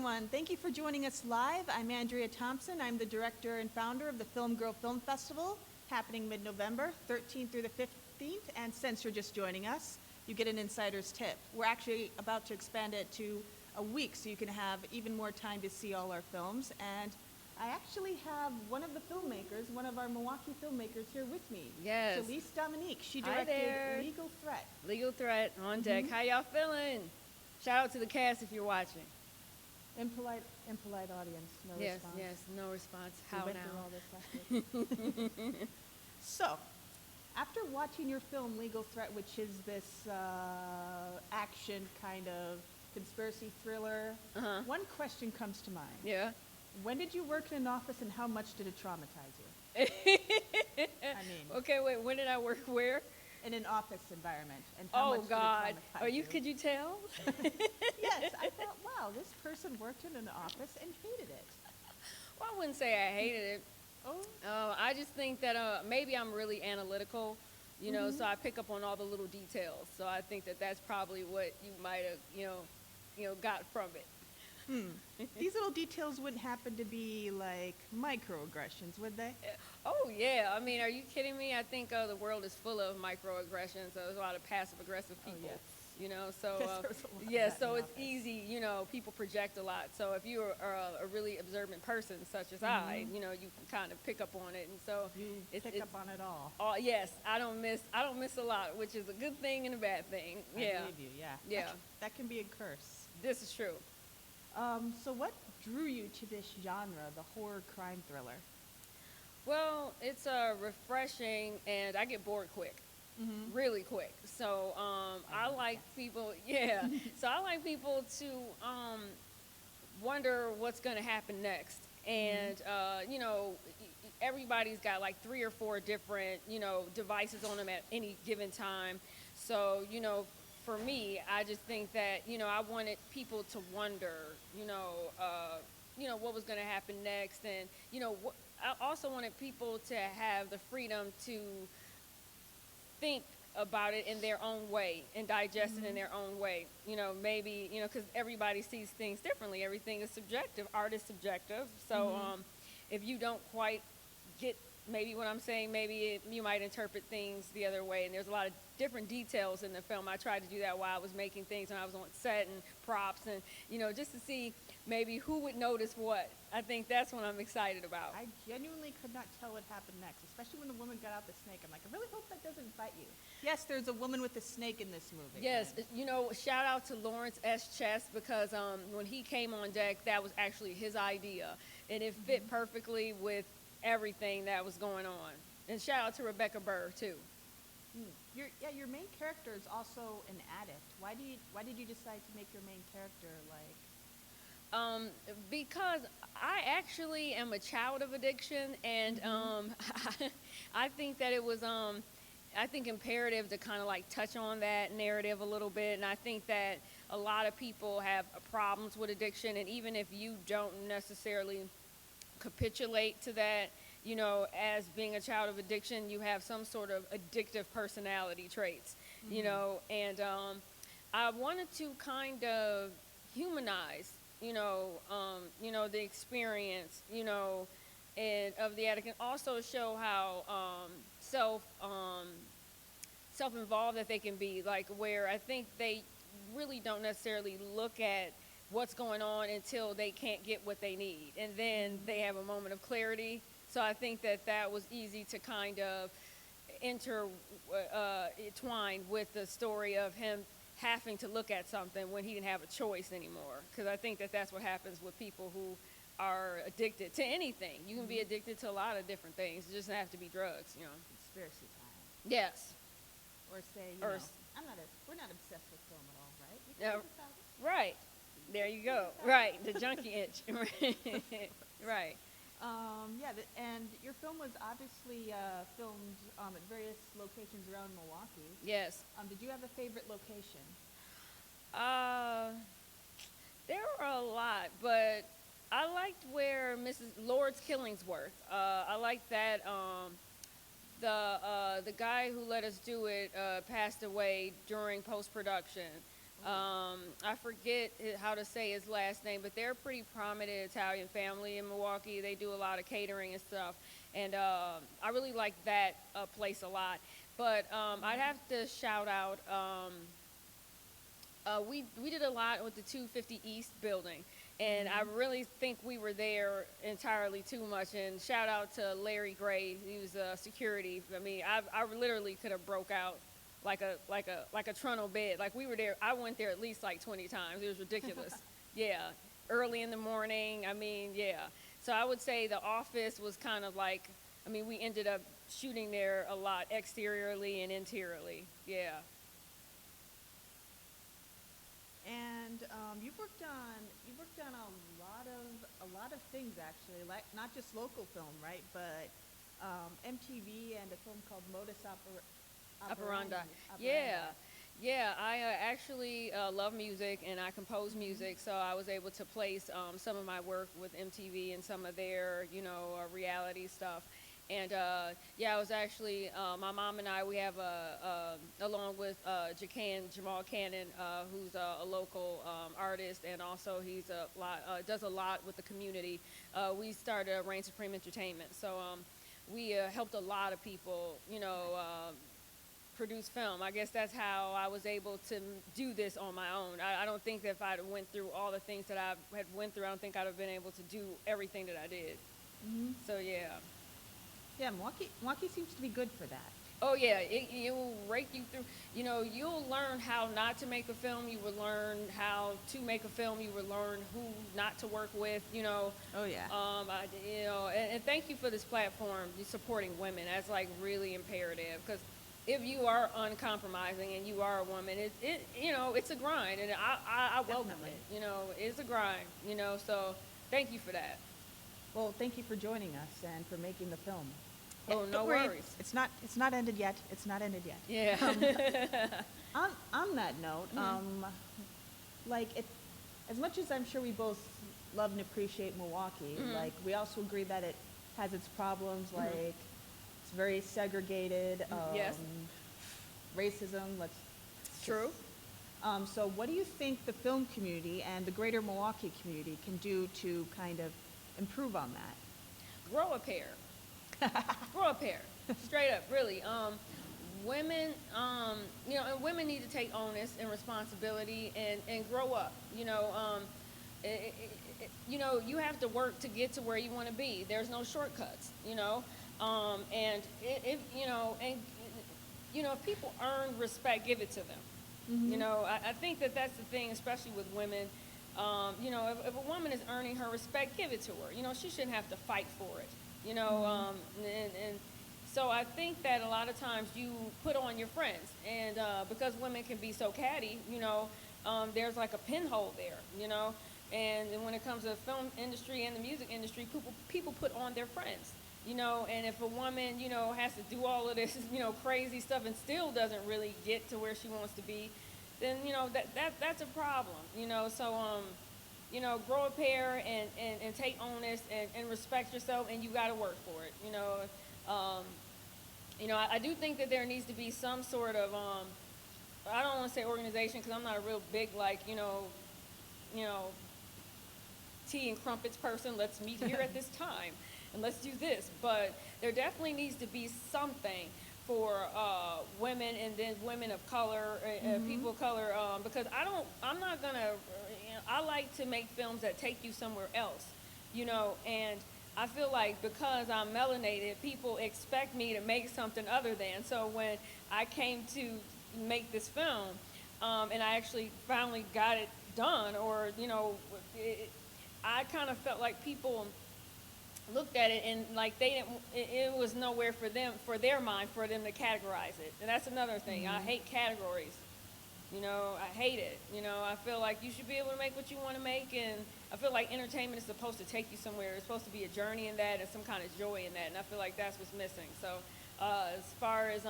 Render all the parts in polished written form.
everyone. Thank you for joining us live. I'm Andrea Thompson. I'm the director and founder of the Film Girl Film Festival, happening mid-November, 13th through the 15th. And since you're just joining us, you get an insider's tip. We're actually about to expand it to a week so you can have even more time to see all our films. And I actually have one of the filmmakers, one of our Milwaukee filmmakers here with me. Yes. Shalise Dominique. She Hi directed there. Legal Threat. Legal Threat on deck. How y'all feeling? Shout out to the cast if you're watching. Impolite audience, no response. Yes, no response. We How went through all this last week. So, after watching your film Legal Threat, which is this action kind of conspiracy thriller, one question comes to mind. Yeah. When did you work in an office and how much did it traumatize you? I mean, Okay, wait, when did I work where? in an office environment, and how much Oh God. did it traumatize Could you tell? Yes, I thought, wow, this person worked in an office and hated it. Well, I wouldn't say I hated it. Oh, I just think that maybe I'm really analytical, you know, so I pick up on all the little details. So I think that that's probably what you might have, got from it. these little details wouldn't happen to be like microaggressions, would they? Oh yeah, I mean, are you kidding me? I think the world is full of microaggressions. So there's a lot of passive-aggressive people, yes. you know. So Yes, there's a lot of yeah, that so in it's office. easy, you know. People project a lot. So if you are a really observant person, such as I, you know, you can kind of pick up on it. And so You pick up on it all. Oh yes, I don't miss a lot, which is a good thing and a bad thing. I Yeah, believe you, yeah. Yeah. That can be a curse. this is true. So what drew you to this genre, the horror crime thriller? Well, it's refreshing, and I get bored quick, really quick. So I like people, yeah. So I like people to wonder what's going to happen next, and everybody's got like 3 or 4 different devices on them at any given time. So for me, I just think that I wanted people to wonder, what was going to happen next, and I also wanted people to have the freedom to think about it in their own way and digest it in their own way. Maybe because everybody sees things differently. Everything is subjective. Art is subjective. So if you don't quite get maybe what I'm saying, maybe you might interpret things the other way. And there's a lot of different details in the film. I tried to do that while I was making things, when I was on set, and props, and just to see maybe who would notice what. I think that's what I'm excited about. I genuinely could not tell what happened next, especially when the woman got out the snake. I'm like, I really hope that doesn't bite you. Yes, there's a woman with a snake in this movie. Yes, and shout out to Lawrence S. Chess, because when he came on deck, that was actually his idea, and it fit perfectly with everything that was going on. And shout out to Rebecca Burr too. Your main character is also an addict. Why did you decide to make your main character like? Because I actually am a child of addiction, and I think that it was imperative to kind of like touch on that narrative a little bit. And I think that a lot of people have problems with addiction, and even if you don't necessarily capitulate to that, as being a child of addiction, you have some sort of addictive personality traits, and I wanted to kind of humanize, the experience, and of the addict, and also show how self-involved that they can be, like where I think they really don't necessarily look at what's going on until they can't get what they need, and then they have a moment of clarity. So I think that was easy to kind of intertwine with the story of him having to look at something when he didn't have a choice anymore. Because I think that that's what happens with people who are addicted to anything. You can be addicted to a lot of different things. It doesn't have to be drugs, Conspiracy time. Yes. Or say, Or we're not obsessed with film at all, right? We No. can just have- Right. There you go. Right. The junkie itch. Right. And your film was obviously filmed at various locations around Milwaukee. Yes. Did you have a favorite location? There were a lot, but I liked where Mrs. Lord's Killingsworth. I liked that. The guy who let us do it passed away during post-production. I forget how to say his last name, but they're a pretty prominent Italian family in Milwaukee. They do a lot of catering and stuff, and I really like that place a lot. But I'd have to shout out. We did a lot with the 250 East building, and I really think we were there entirely too much. And shout out to Larry Gray, he was security. I mean, I literally could have broke out like a trunnel bed. Like we were there. I went there at least like 20 times. It was ridiculous. Yeah, early in the morning. I mean, yeah. So I would say the office was kind of like. I mean, we ended up shooting there a lot exteriorly and interiorly. Yeah. And you've worked on a lot of things actually, like not just local film, right? But MTV and a film called Operandi. Yeah. Yeah, I actually love music and I compose music, so I was able to place some of my work with MTV and some of their, reality stuff. And yeah, I was actually, my mom and I, we have along with Jamal Cannon, who's a local artist, and also he's does a lot with the community. We started Reign Supreme Entertainment, so we helped a lot of people, produce film. I guess that's how I was able to do this on my own. I don't think that if I'd went through all the things that I had went through, I don't think I'd have been able to do everything that I did. Mm-hmm. So yeah. Yeah, Milwaukee seems to be good for that. Oh yeah, it will rake you through. You'll learn how not to make a film. You will learn how to make a film. You will learn who not to work with. Oh yeah. And thank you for this platform. You supporting women. That's like really imperative because if you are uncompromising and you are a woman, it's a grind, and I welcome it. It's a grind. So thank you for that. Well, thank you for joining us and for making the film. Oh, no worries. It's not ended yet. It's not ended yet. Yeah. On that note, as much as I'm sure we both love and appreciate Milwaukee, like we also agree that it has its problems. Like it's very segregated. Yes. Racism. True. So, what do you think the film community and the greater Milwaukee community can do to kind of improve on that? Grow a pair. Grow a pair. Straight up, really. Women, and women need to take onus and responsibility and grow up. You have to work to get to where you want to be. There's no shortcuts, and if people earn respect, give it to them. Mm-hmm. I think that's the thing, especially with women. If a woman is earning her respect, give it to her. She shouldn't have to fight for it. And so I think that a lot of times you put on your friends, and because women can be so catty, there's like a pinhole there, and when it comes to the film industry and the music industry, people put on their friends, and if a woman, has to do all of this, crazy stuff and still doesn't really get to where she wants to be, then, that's a problem, so, grow a pair and take onus and respect yourself, and you got to work for it. I do think that there needs to be some sort of, I don't want to say organization because I'm not a real big, tea and crumpets person. Let's meet here at this time and let's do this. But there definitely needs to be something for women and then women of color, people of color, because I'm not going to, I like to make films that take you somewhere else, and I feel like because I'm melanated, people expect me to make something other than. So when I came to make this film, and I actually finally got it done, or, I kind of felt like people looked at it and like they didn't, it was nowhere for their mind, for them to categorize it. And that's another thing. I hate categories. I hate it. I feel like you should be able to make what you want to make, and I feel like entertainment is supposed to take you somewhere. It's supposed to be a journey in that and some kind of joy in that, and I feel like that's what's missing. So as far as,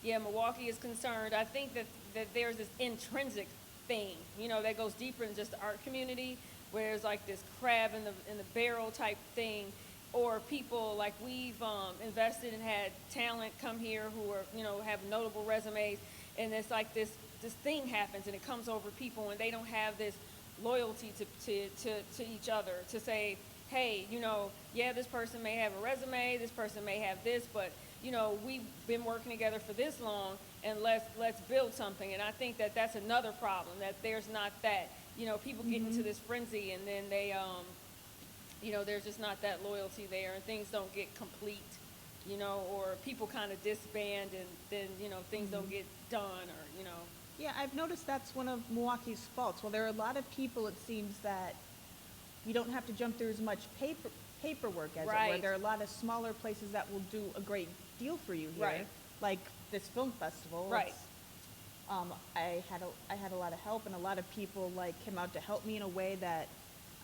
Milwaukee is concerned, I think that there's this intrinsic thing, that goes deeper than just the art community, where there's like this crab in the barrel type thing, or people like we've invested and had talent come here who are, have notable resumes, and it's like this this thing happens and it comes over people and they don't have this loyalty to each other to say, hey, yeah, this person may have a resume, this person may have this, but we've been working together for this long, and let's build something. And I think that that's another problem, that there's not that, people get into this frenzy, and then they, there's just not that loyalty there, and things don't get complete, or people kind of disband, and then, things don't get done, or, Yeah, I've noticed that's one of Milwaukee's faults. Well, there are a lot of people, it seems, that you don't have to jump through as much paperwork as it were. Right. There are a lot of smaller places that will do a great deal for you here, Right. like this film festival. Right. I had a lot of help, and a lot of people came out to help me in a way that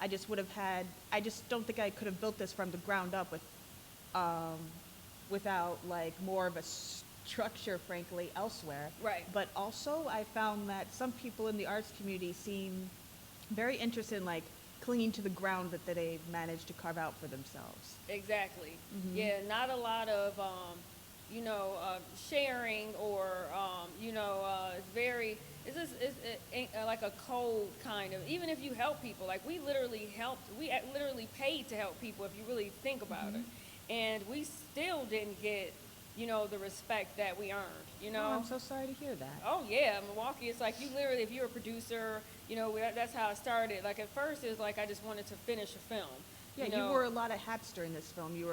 I just would have had. I just don't think I could have built this from the ground up without more of a structure, frankly, elsewhere. Right. But also, I found that some people in the arts community seem very interested in clinging to the ground that they've managed to carve out for themselves. Exactly. Yeah, not a lot of, sharing or, it's like a cold kind of, even if you help people, we literally paid to help people if you really think about it. And we still didn't get, the respect that we earned, Oh, I'm so sorry to hear that. Oh yeah, Milwaukee, it's like you literally, if you're a producer, that's how it started. At first it was I just wanted to finish a film. Yeah, you wore a lot of hats during this film. You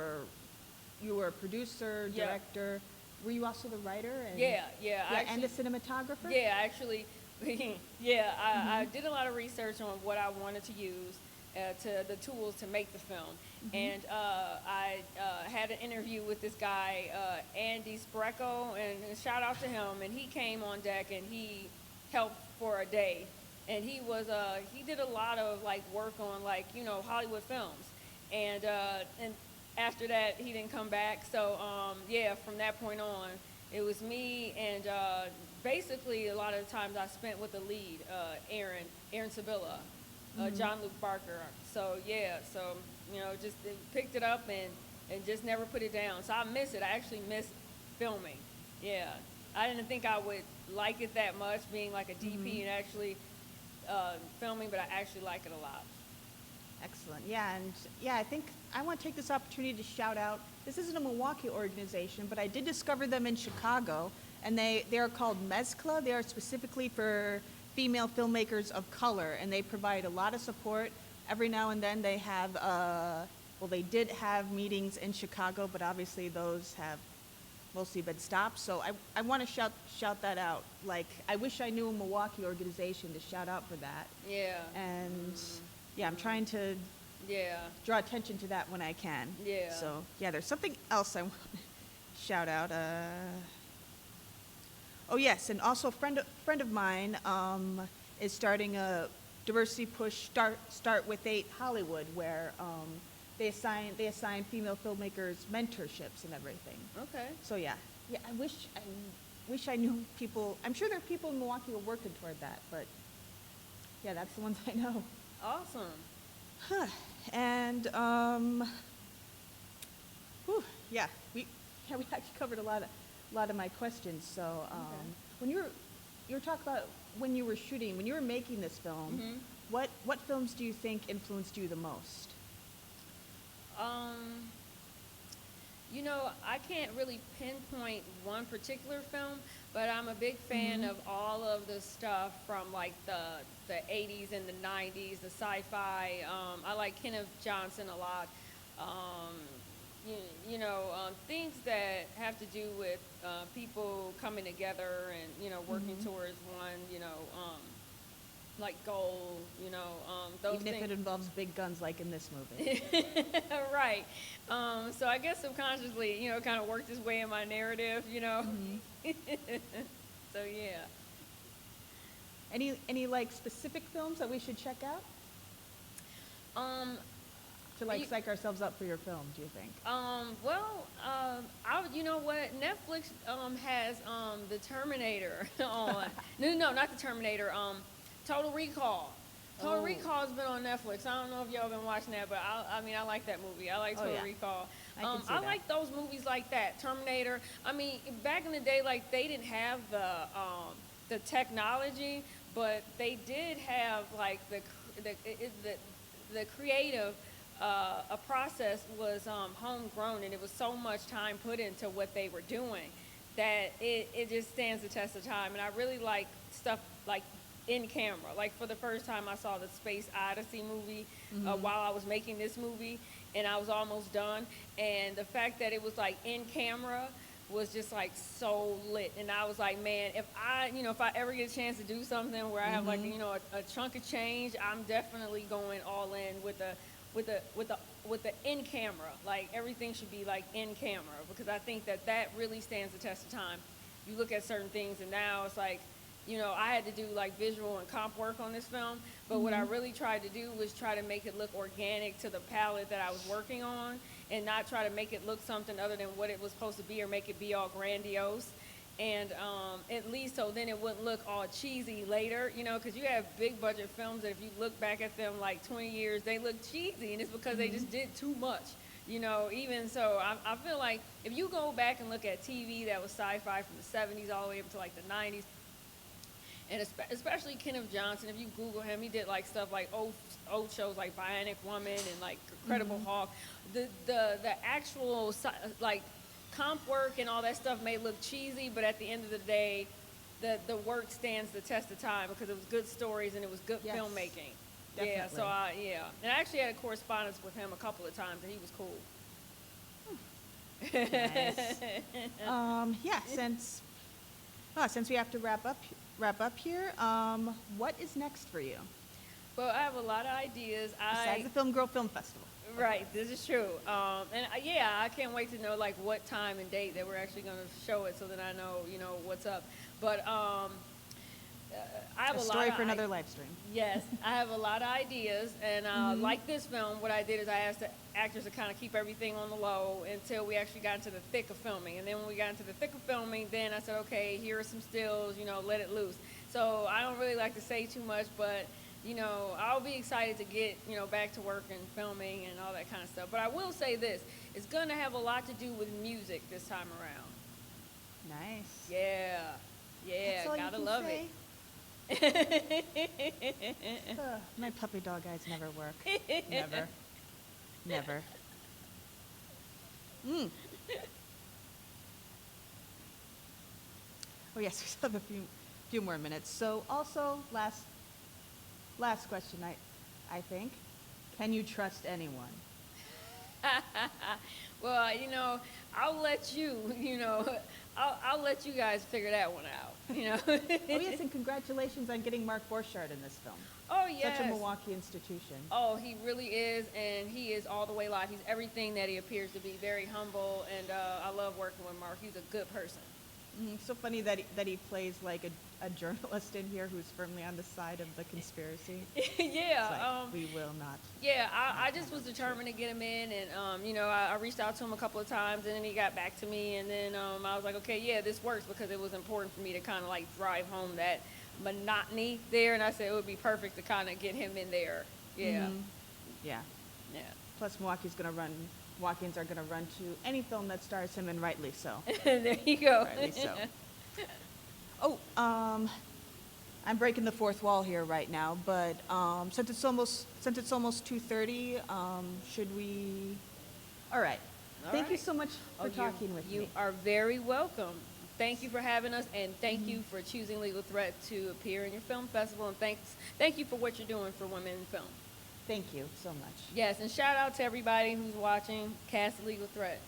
were a producer, director. Were you also the writer? Yeah, and the cinematographer? Yeah, actually, I did a lot of research on what I wanted to use, to the tools to make the film. And I had an interview with this guy, Andy Spreco, and shout out to him. And he came on deck and he helped for a day. And he did a lot of work on Hollywood films. And after that, he didn't come back. So from that point on, it was me, and basically a lot of the times I spent with the lead, Aaron Sabilla, John Luke Barker. So just picked it up and just never put it down. So I miss it. I actually miss filming. Yeah, I didn't think I would like it that much, being a DP and actually filming, but I actually like it a lot. Excellent. Yeah, and I think I want to take this opportunity to shout out. This isn't a Milwaukee organization, but I did discover them in Chicago, and they are called Mezcla. They are specifically for female filmmakers of color, and they provide a lot of support. Every now and then they have, they did have meetings in Chicago, but obviously those have mostly been stopped. So I want to shout that out. I wish I knew a Milwaukee organization to shout out for that. Yeah. And I'm trying to draw attention to that when I can. Yeah. So there's something else I want to shout out. Oh yes, and also a friend of mine is starting a diversity push, Start with 8 Hollywood, where they assign female filmmakers mentorships and everything. Okay. So I wish I knew people. I'm sure there are people in Milwaukee who are working toward that, but that's the ones I know. Awesome. Huh. And we actually covered a lot of my questions. So when you were talking about when you were shooting, when you were making this film, what films do you think influenced you the most? I can't really pinpoint one particular film, but I'm a big fan of all of the stuff from the 80s and the 90s, the sci-fi. I like Kenneth Johnson a lot. Things that have to do with people coming together and working towards one goal. Those Even things. if it involves big guns, like in this movie. Right. So I guess subconsciously, kind of worked its way in my narrative. So yeah. Any specific films that we should check out? To psych ourselves up for your film, do you think? You know what? Netflix has the Terminator on. No, not the Terminator. Total Recall. Total Recall has been on Netflix. I don't know if y'all been watching that, but I like that movie. I like Total Recall. I like those movies like that. Terminator. Back in the day, they didn't have the technology, but they did have like the creative a process was homegrown, and it was so much time put into what they were doing that it just stands the test of time. And I really like stuff like in camera. Like for the first time, I saw the Space Odyssey movie while I was making this movie, and I was almost done. And the fact that it was like in camera was just like so lit. And I was like, man, if I ever get a chance to do something where I have like, a chunk of change, I'm definitely going all in with the in camera. Like everything should be like in camera, because I think that really stands the test of time. You look at certain things, and now it's like, I had to do like visual and comp work on this film, but what I really tried to do was try to make it look organic to the palette that I was working on, and not try to make it look something other than what it was supposed to be, or make it be all grandiose. And at least so then it wouldn't look all cheesy later, because you have big budget films that if you look back at them like 20 years, they look cheesy, and it's because they just did too much. Even so, I feel like if you go back and look at TV that was sci-fi from the 70s all the way up to like the 90s, and especially Kenneth Johnson, if you Google him, he did like stuff like old shows like Bionic Woman and like Incredible Hulk. The actual like comp work and all that stuff may look cheesy, but at the end of the day, the work stands the test of time because it was good stories and it was good filmmaking. Definitely. Yeah, so and I actually had a correspondence with him a couple of times, and he was cool. Nice. Since we have to wrap up here, what is next for you? Well, I have a lot of ideas. Besides the Film Girl Film Festival. Right, this is true. I can't wait to know like what time and date that we're actually going to show it, so that I know, what's up. But I have a story lot for another live stream. Yes, I have a lot of ideas, and like this film, what I did is I asked the actors to kind of keep everything on the low until we actually got into the thick of filming. And then when we got into the thick of filming, then I said, okay, here are some stills, let it loose. So I don't really like to say too much, but I'll be excited to get, back to work and filming and all that kind of stuff. But I will say this, it's going to have a lot to do with music this time around. Nice. Yeah, gotta love it. My puppy dog eyes never work. Never. Oh yes, we still have a few more minutes. So also, last question, I think. Can you trust anyone? Well, I'll let you, I'll let you guys figure that one out, Oh yes, and congratulations on getting Mark Borchardt in this film. Oh, yes. Such a Milwaukee institution. Oh, he really is, and he is all the way live. He's everything that he appears to be, very humble, and I love working with Mark. He's a good person. So funny that he plays like a journalist in here who's firmly on the side of the conspiracy. Yeah. Like, we will not. Yeah, I just was determined to get him in, and I reached out to him a couple of times, and then he got back to me, and then I was like, okay, yeah, this works, because it was important for me to kind of like drive home that monotony there, and I said it would be perfect to kind of get him in there. Yeah. Yeah. Yeah. Plus, Milwaukeeans are going to run to any film that stars him, and rightly so. There you go. Rightly so. Oh, I'm breaking the fourth wall here right now, but since it's almost 2:30, should we? All right. Thank you so much for talking with me. You are very welcome. Thank you for having us, and thank you for choosing Legal Threat to appear in your film festival, and thank you for what you're doing for women in film. Thank you so much. Yes, and shout out to everybody who's watching Cast Legal Threat.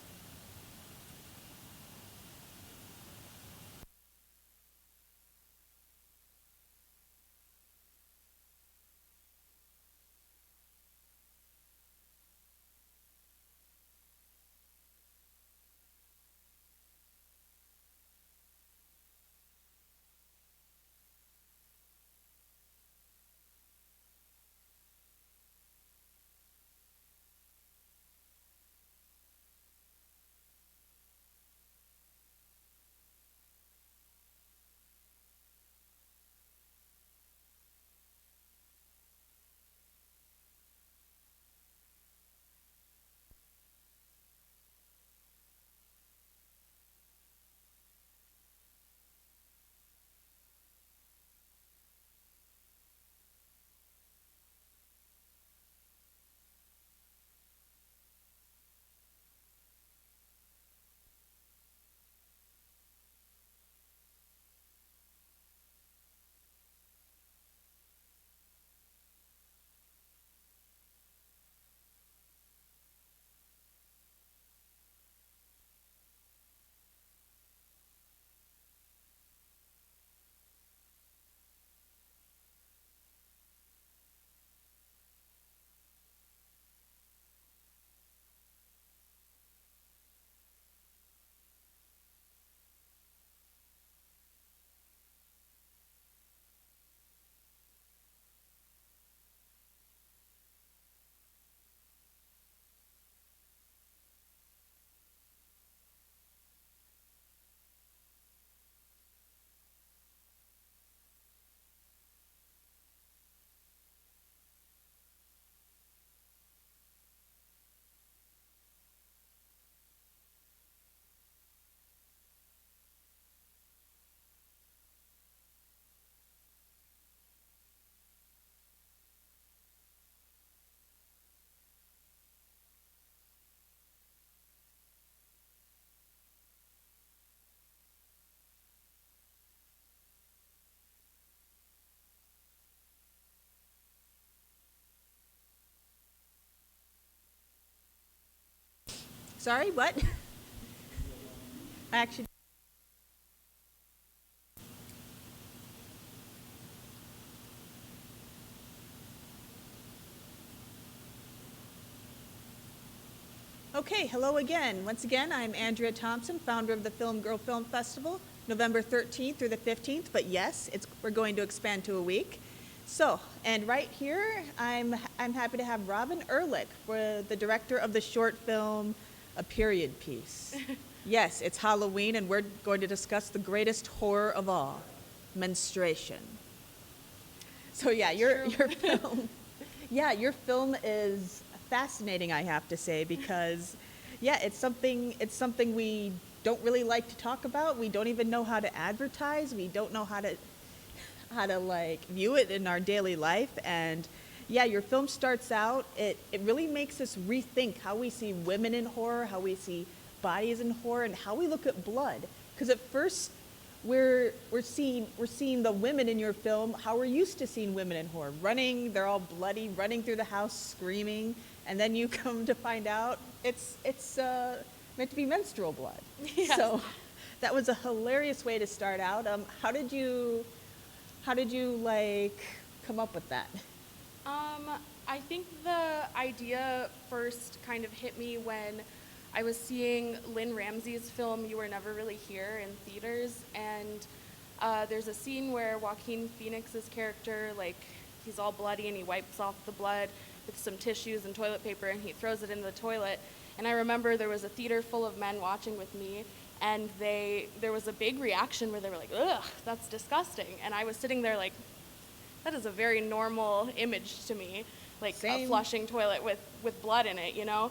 Sorry, what? I actually. Okay, hello again. Once again, I'm Andrea Thompson, founder of the Film Girl Film Festival, November 13th through the 15th. But yes, we're going to expand to a week. So, and right here, I'm happy to have Robin Ehrlich, the director of the short film, A Period Piece. Yes, it's Halloween, and we're going to discuss the greatest horror of all, menstruation. So yeah, your film, yeah, your film is fascinating, I have to say, because yeah, it's something we don't really like to talk about. We don't even know how to advertise. We don't know how to like view it in our daily life. And yeah, your film starts out, it really makes us rethink how we see women in horror, how we see bodies in horror, and how we look at blood. Because at first we're seeing the women in your film how we're used to seeing women in horror, running, they're all bloody, running through the house screaming, and then you come to find out it's meant to be menstrual blood. Yes. So that was a hilarious way to start out. How did you like come up with that? I think the idea first kind of hit me when I was seeing Lynn Ramsey's film You Were Never Really Here in theaters, and there's a scene where Joaquin Phoenix's character, like, he's all bloody and he wipes off the blood with some tissues and toilet paper and he throws it in the toilet. And I remember there was a theater full of men watching with me, and there was a big reaction where they were like, ugh, that's disgusting. And I was sitting there like, that is a very normal image to me, like Same. a flushing toilet with blood in it, you know?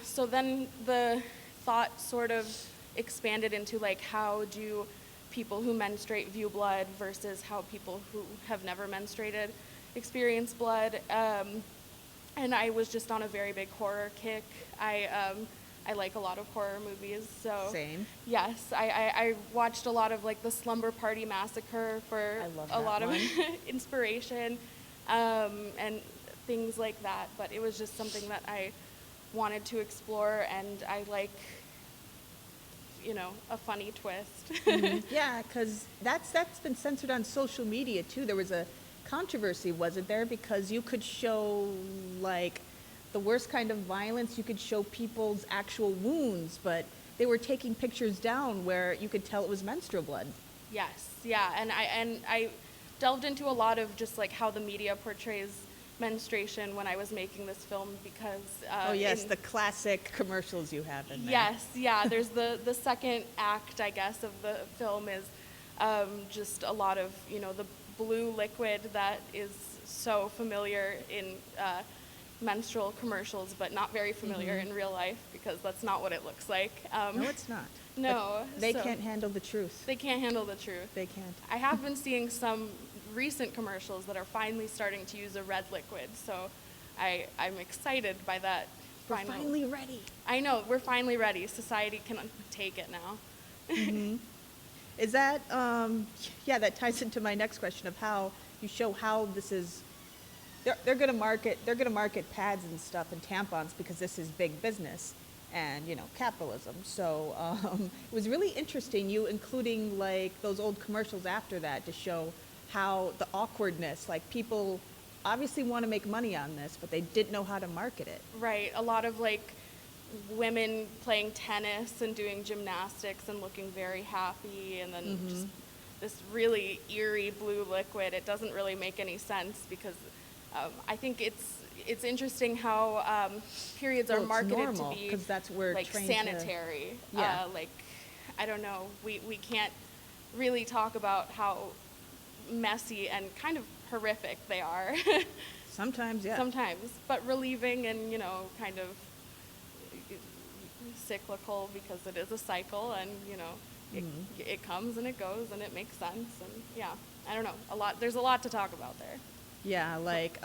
So then the thought sort of expanded into like, how do people who menstruate view blood versus how people who have never menstruated experience blood? And I was just on a very big horror kick. I like a lot of horror movies, so Same. yes, I watched a lot of like the Slumber Party Massacre for I love a that lot of one. inspiration, and things like that. But it was just something that I wanted to explore, and I like, a funny twist. Mhm. Yeah, because that's been censored on social media too. There was a controversy, wasn't there? Because you could show like the worst kind of violence. You could show people's actual wounds, but they were taking pictures down where you could tell it was menstrual blood. Yes, yeah, and I delved into a lot of just like how the media portrays menstruation when I was making this film, because Oh yes, the classic commercials you have in there. yes, yeah, there's the second act, I guess, of the film is just a lot of the blue liquid that is so familiar in menstrual commercials, but not very familiar in real life, because that's not what it looks like. No, it's not. No, But they so can't handle the truth. They can't handle the truth. They can't. I have been seeing some recent commercials that are finally starting to use a red liquid, so I'm excited by that. We're finally ready. I know, we're finally ready. Society can take it now. Is that, yeah, that ties into my next question of how you show how this is, they're going to market pads and stuff and tampons because this is big business and, capitalism. So it was really interesting, you including like those old commercials after that to show how the awkwardness, like people obviously want to make money on this, but they didn't know how to market it. Right, a lot of like women playing tennis and doing gymnastics and looking very happy, and then just this really eerie blue liquid. It doesn't really make any sense, because I think it's interesting how periods are marketed normal, to be 'cause that's where like trained to- sanitary. Yeah. Like, I don't know, we can't really talk about how messy and kind of horrific they are. Sometimes, yeah. Sometimes, but relieving and kind of cyclical, because it is a cycle, and it comes and it goes and it makes sense, and yeah, I don't know, there's a lot to talk about there. Yeah, like,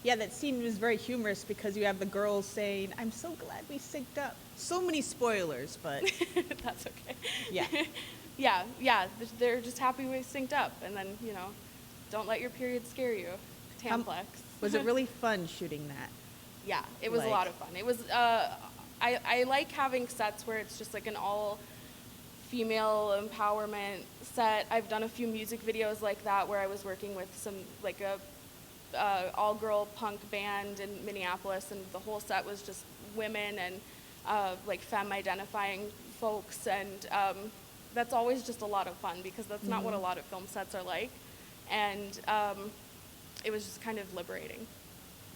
yeah, that scene was very humorous because you have the girls saying, "I'm so glad we synced up." So many spoilers, but That's okay. yeah. yeah, they're just happy we synced up, and then don't let your period scare you. Tamplex. Was it really fun shooting that? Yeah, it was a Like- lot of fun. It was I like having sets where it's just like an all female empowerment set. I've done a few music videos like that where I was working with some like a all-girl punk band in Minneapolis, and the whole set was just women and like femme-identifying folks, and that's always just a lot of fun because that's not what a lot of film sets are like, and it was just kind of liberating.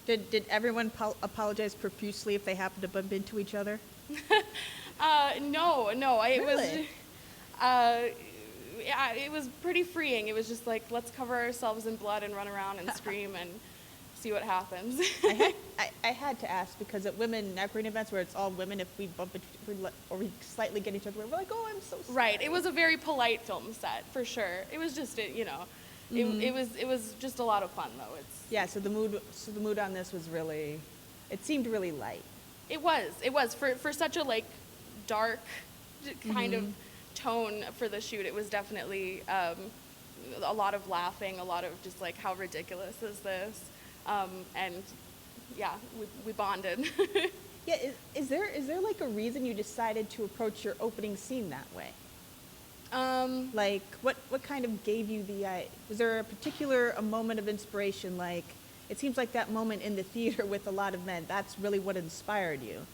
Did everyone apologize profusely if they happened to bump into each other? No, it Really? yeah, it was pretty freeing. It was just like, let's cover ourselves in blood and run around and scream and see what happens. I had to ask because at women networking events where it's all women, if we bump into or we slightly get each other, we're like, oh, I'm so sorry. Right. It was a very polite film set for sure. It was just, it was just a lot of fun though. Yeah. So the mood on this was really, it seemed really light. It was for such a like dark kind of tone for the shoot. It was definitely a lot of laughing, a lot of just like, how ridiculous is this? And yeah, we bonded. Yeah. Is there like a reason you decided to approach your opening scene that way? Like what kind of gave you was there a moment of inspiration? Like, it seems like that moment in the theater with a lot of men, that's really what inspired you.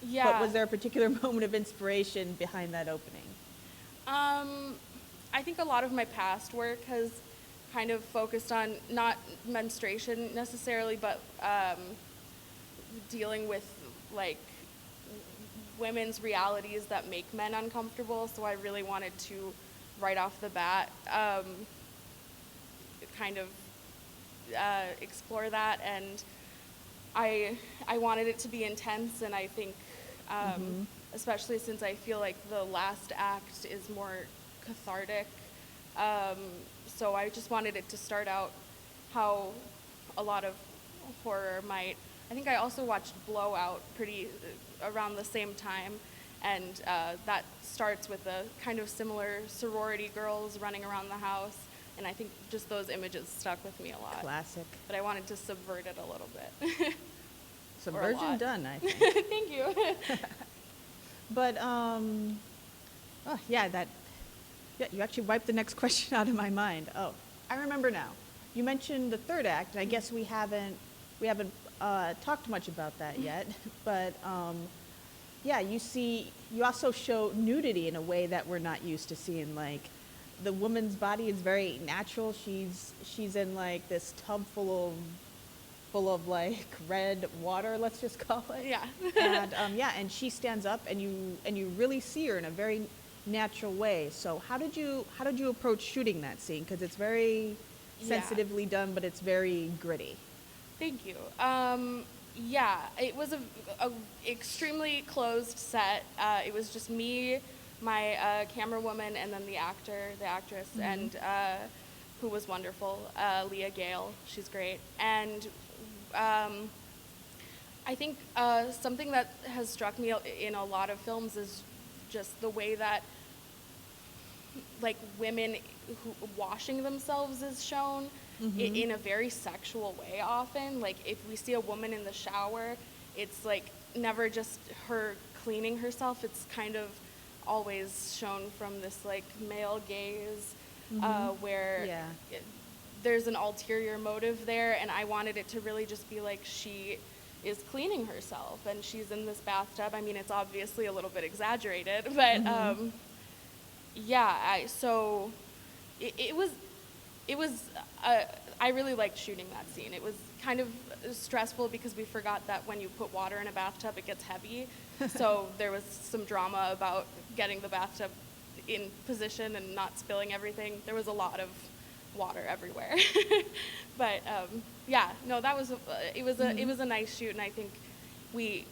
Yeah. But was there a particular moment of inspiration behind that opening? I think a lot of my past work has kind of focused on not menstruation necessarily, but dealing with like women's realities that make men uncomfortable. So I really wanted to, right off the bat, kind of explore that, and I wanted it to be intense, and I think especially since I feel like the last act is more cathartic, so I just wanted it to start out how a lot of horror might. I think I also watched Blowout pretty around the same time, and that starts with a kind of similar sorority girls running around the house, and I think just those images stuck with me a lot. Classic. But I wanted to subvert it a little bit. Subversion done, I think. Thank you. But yeah, you actually wiped the next question out of my mind. Oh, I remember now. You mentioned the third act, and I guess we haven't talked much about that yet. But yeah, you also show nudity in a way that we're not used to seeing. Like, the woman's body is very natural. She's in like this tub full of like red water, let's just call it. Yeah. And and she stands up, and you really see her in a very natural way. So how did you approach shooting that scene? Because it's very sensitively done, but it's very gritty. Thank you. Yeah, it was a extremely closed set. It was just me, my camera woman, and then the actress, and who was wonderful, Leah Gale. She's great. And I think something that has struck me in a lot of films is just the way that like women washing themselves is shown in a very sexual way often. Like, if we see a woman in the shower, it's like never just her cleaning herself. It's kind of always shown from this like male gaze where there's an ulterior motive there, and I wanted it to really just be like she is cleaning herself and she's in this bathtub. I mean, it's obviously a little bit exaggerated, but so it was I really liked shooting that scene. It was kind of stressful because we forgot that when you put water in a bathtub, it gets heavy. So there was some drama about getting the bathtub in position and not spilling everything. There was a lot of water everywhere. But that was it was a nice shoot, and I think we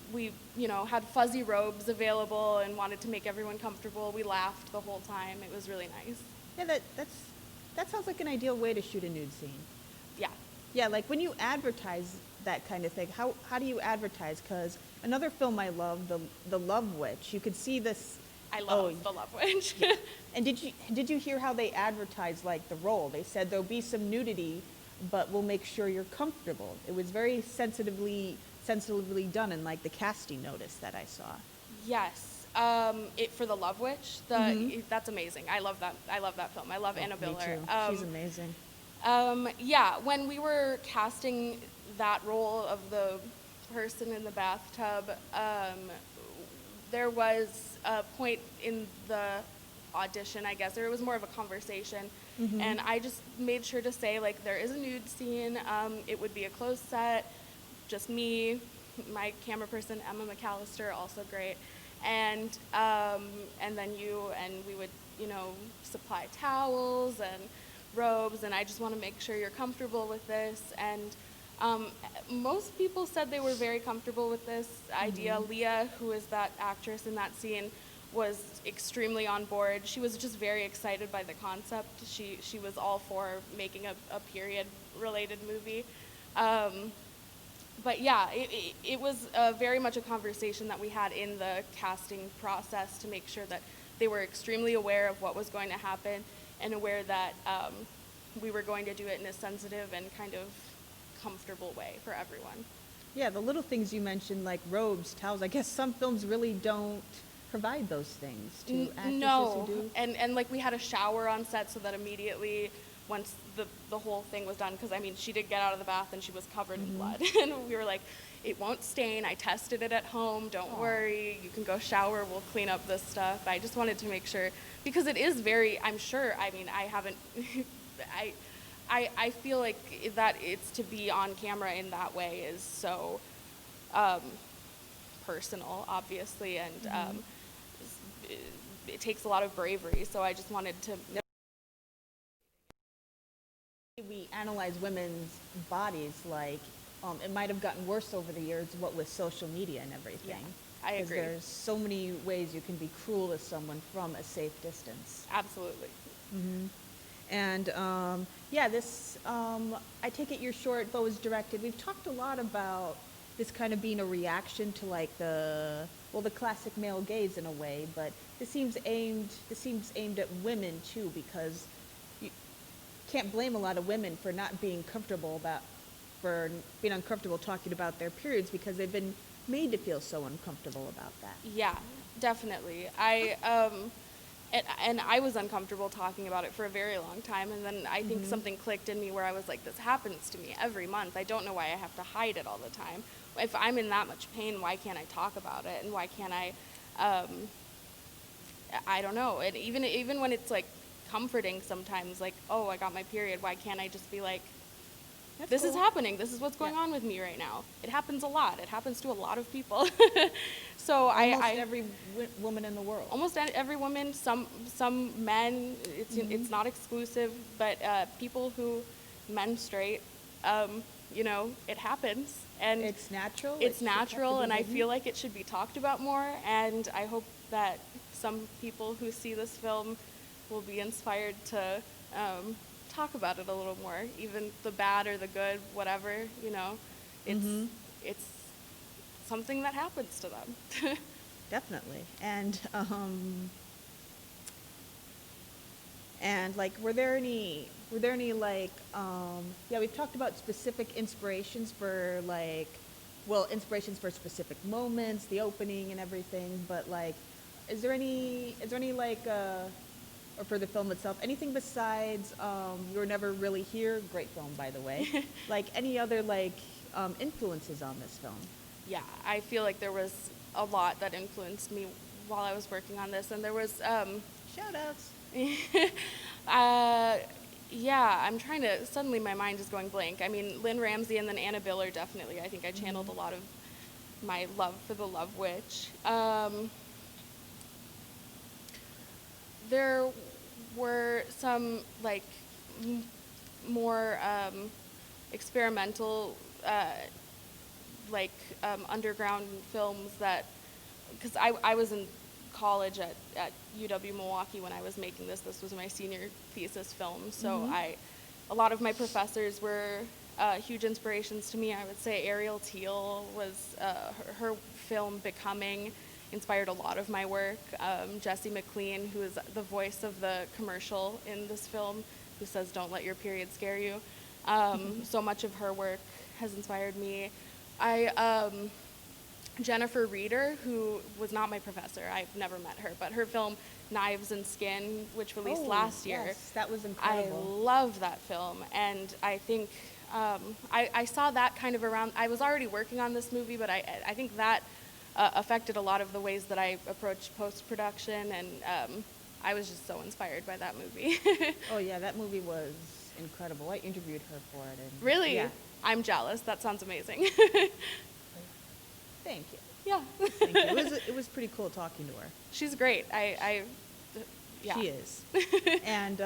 had fuzzy robes available and wanted to make everyone comfortable. We laughed the whole time. It was really nice. Yeah, that sounds like an ideal way to shoot a nude scene. Yeah. Yeah, like when you advertise that kind of thing, how do you advertise? Because another film I love, the Love Witch, you could see this. I love The Love Witch. And did you hear how they advertised like the role? They said there'll be some nudity, but we'll make sure you're comfortable. It was very sensitively sensitively done in like the casting notice that I saw. Yes. For the Love Witch, that's amazing. I love that. I love that film. I love Anna Me Biller. too. She's amazing. Yeah, when we were casting that role of the person in the bathtub, there was a point in the audition, I guess, or it was more of a conversation, and I just made sure to say, like, there is a nude scene. It would be a closed set, just me, my camera person, Emma McAllister, also great, and then you, and we would, you know, supply towels and robes, and I just want to make sure you're comfortable with this. And most people said they were very comfortable with this idea. Leah, who is that actress in that scene, was extremely on board. She was just very excited by the concept. She was all for making a period-related movie. But yeah, it was very much a conversation that we had in the casting process to make sure that they were extremely aware of what was going to happen and aware that we were going to do it in a sensitive and kind of comfortable way for everyone. Yeah, the little things you mentioned, like robes, towels, I guess some films really don't provide those things to actresses No, who do. and like we had a shower on set so that immediately once the whole thing was done, because I mean she did get out of the bath and she was covered in blood, and we were like, it won't stain, I tested it at home, don't worry, you can go shower, we'll clean up this stuff. I just wanted to make sure, because it is very, I'm sure, I mean, I haven't I feel like that it's to be on camera in that way is so personal, obviously, and it takes a lot of bravery, so I just wanted to. We analyze women's bodies like it might have gotten worse over the years, what with social media and everything. Yeah, I 'Cause agree. there's so many ways you can be cruel to someone from a safe distance. Absolutely. And yeah, this, I take it your short, but was directed. We've talked a lot about this kind of being a reaction to like the classic male gaze in a way, but this seems aimed at women too, because you can't blame a lot of women for not being uncomfortable talking about their periods, because they've been made to feel so uncomfortable about that. Yeah, definitely. And I was uncomfortable talking about it for a very long time, and then I think something clicked in me where I was like, this happens to me every month. I don't know why I have to hide it all the time. If I'm in that much pain, why can't I talk about it? And why can't I don't know. And even when it's like comforting sometimes, like, oh, I got my period, why can't I just be like, this is happening. This is what's going on with me right now. It happens a lot. It happens to a lot of people. So Almost every woman in the world. almost every woman, some men. It's not exclusive, but people who menstruate, you know, it happens, and It's natural. It's It should have to natural, be and I hidden. feel like it should be talked about more. And I hope that some people who see this film will be inspired to talk about it a little more, even the bad or the good, whatever, you know. It's something that happens to them. Definitely. And like, were there any like, yeah, we've talked about specific inspirations for like, well, inspirations for specific moments, the opening and everything, but like, is there any like, or for the film itself, anything besides You Were Never Really Here, great film by the way, like any other like influences on this film? Yeah, I feel like there was a lot that influenced me while I was working on this, and there was Shout outs. yeah, I'm trying to, suddenly my mind is going blank. I mean, Lynn Ramsey and then Anna Biller, definitely. I think I channeled a lot of my love for the Love Witch. There were some like more experimental underground films that, because I was in college at UW Milwaukee when I was making this. This was my senior thesis film, so a lot of my professors were huge inspirations to me. I would say Ariel Teal was, her film Becoming inspired a lot of my work. Jessie McLean, who is the voice of the commercial in this film, who says, "Don't let your period scare you." So much of her work has inspired me. Jennifer Reeder, who was not my professor, I've never met her, but her film Knives and Skin, which released last year. Yes, that was I incredible. love that film, and I think I saw that kind of around. I was already working on this movie, but I think that affected a lot of the ways that I approached post-production, and I was just so inspired by that movie. Oh yeah, that movie was incredible. I interviewed her for it. And Really? Yeah. I'm jealous. That sounds amazing. Thank you. Yeah. Thank you. It was pretty cool talking to her. She's great. Yeah. She is. And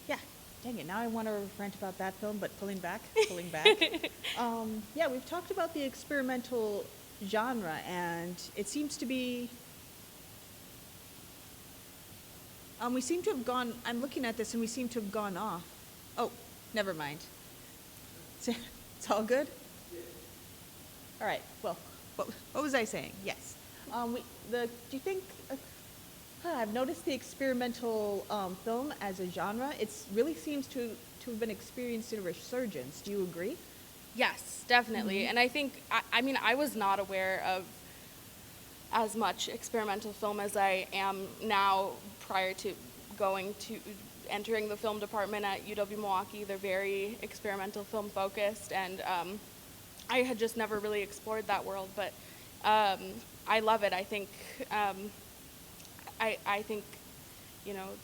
yeah, dang it. Now I want to rant about that film, but pulling back. Yeah, we've talked about the experimental genre, and it seems to be. We seem to have gone. I'm looking at this, and we seem to have gone off. Oh, never mind. It's all good. All right. Well, what was I saying? Yes. Do you think? I've noticed the experimental film as a genre. It really seems to have been experiencing a resurgence. Do you agree? Yes, definitely. Mm-hmm. And I think, I mean, I was not aware of as much experimental film as I am now prior to entering the film department at UW Milwaukee. They're very experimental film focused, and I had just never really explored that world, but I love it. I think, I think,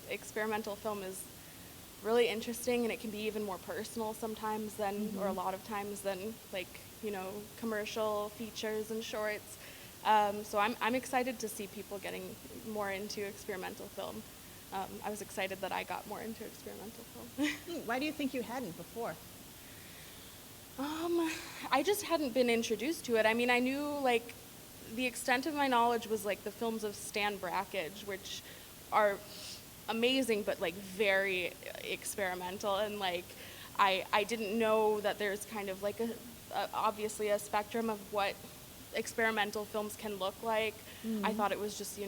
experimental film is really interesting, and it can be even more personal sometimes than, or a lot of times than, like, commercial features and shorts. So I'm excited to see people getting more into experimental film. I was excited that I got more into experimental film. Why do you think you hadn't before? I just hadn't been introduced to it. I mean, I knew, like, the extent of my knowledge was, like, the films of Stan Brakhage, which are amazing, but, like, very experimental. And, like, I didn't know that there's kind of, like, obviously a spectrum of what experimental films can look like. I thought it was just,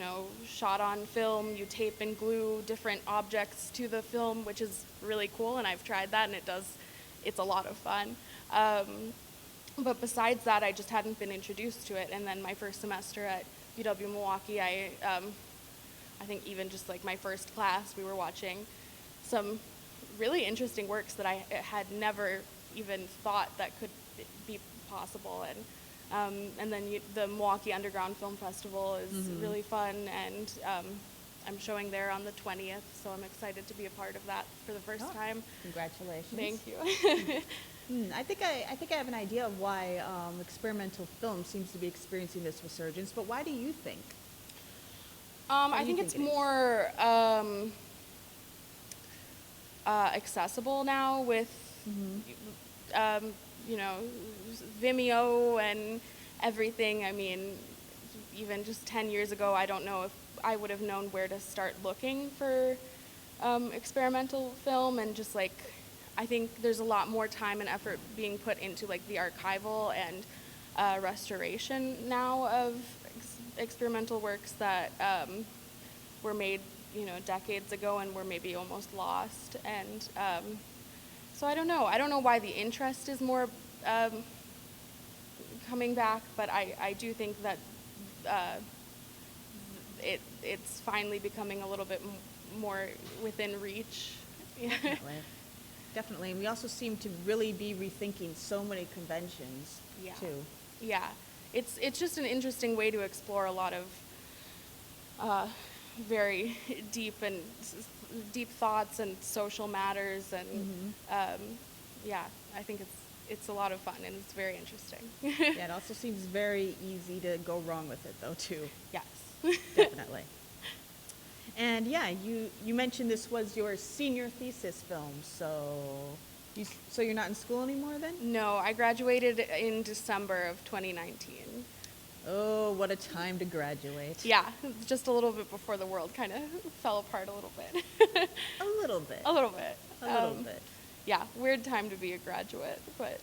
shot on film, you tape and glue different objects to the film, which is really cool, and I've tried that, and it's a lot of fun. But besides that, I just hadn't been introduced to it. And then my first semester at UW Milwaukee, I think even just like my first class, we were watching some really interesting works that I had never even thought that could be possible. And then the Milwaukee Underground Film Festival is really fun, and I'm showing there on the 20th, so I'm excited to be a part of that for the first time. Congratulations. Thank you. I think I have an idea of why experimental film seems to be experiencing this resurgence, but why do you think? I think it's more accessible now with, Vimeo and everything. I mean, even just 10 years ago, I don't know if I would have known where to start looking for experimental film, and just like, I think there's a lot more time and effort being put into like the archival and restoration now of experimental works that were made, decades ago and were maybe almost lost. And so I don't know why the interest is more coming back, but I do think that it's finally becoming a little bit more within reach. Definitely. And we also seem to really be rethinking so many conventions, too. Yeah. It's just an interesting way to explore a lot of very deep thoughts and social matters, and I think it's a lot of fun, and it's very interesting. Yeah, it also seems very easy to go wrong with it, though, too. Yes. Definitely. And yeah, you mentioned this was your senior thesis film, so you're not in school anymore then? No, I graduated in December of 2019. Oh, what a time to graduate. Yeah, just a little bit before the world kind of fell apart a little bit. A little bit. A little bit. A little bit. Yeah, weird time to be a graduate, but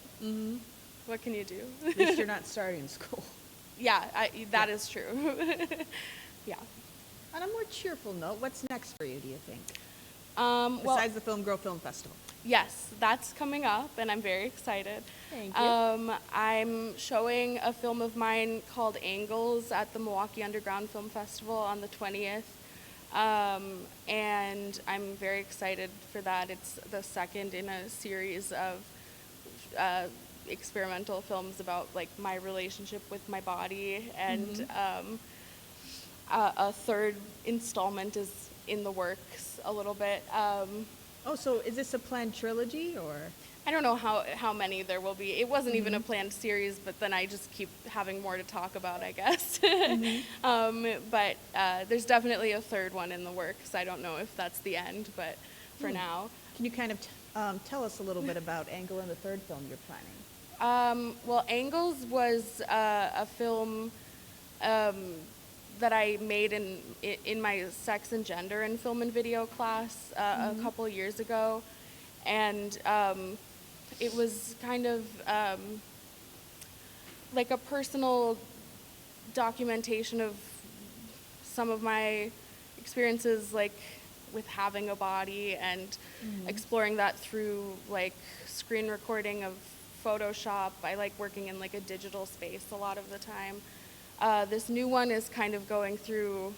what can you do? At least you're not starting school. Yeah, that is true. Yeah. On a more cheerful note, what's next for you, do you think? Well, Besides the Film Girl Film Festival. Yes, that's coming up, and I'm very excited. Thank you. I'm showing a film of mine called Angles at the Milwaukee Underground Film Festival on the 20th. And I'm very excited for that. It's the second in a series of experimental films about like my relationship with my body, and a third installment is in the works a little bit. Oh, so is this a planned trilogy, or? I don't know how many there will be. It wasn't even a planned series, but then I just keep having more to talk about, I guess. But there's definitely a third one in the works. I don't know if that's the end, but for now. Can you kind of tell us a little bit about Angle and the third film you're planning? Well, Angles was a film that I made in my sex and gender and film and video class a couple years ago, and it was kind of like a personal documentation of some of my experiences, like with having a body, and exploring that through like screen recording of Photoshop. I like working in like a digital space a lot of the time. This new one is kind of going through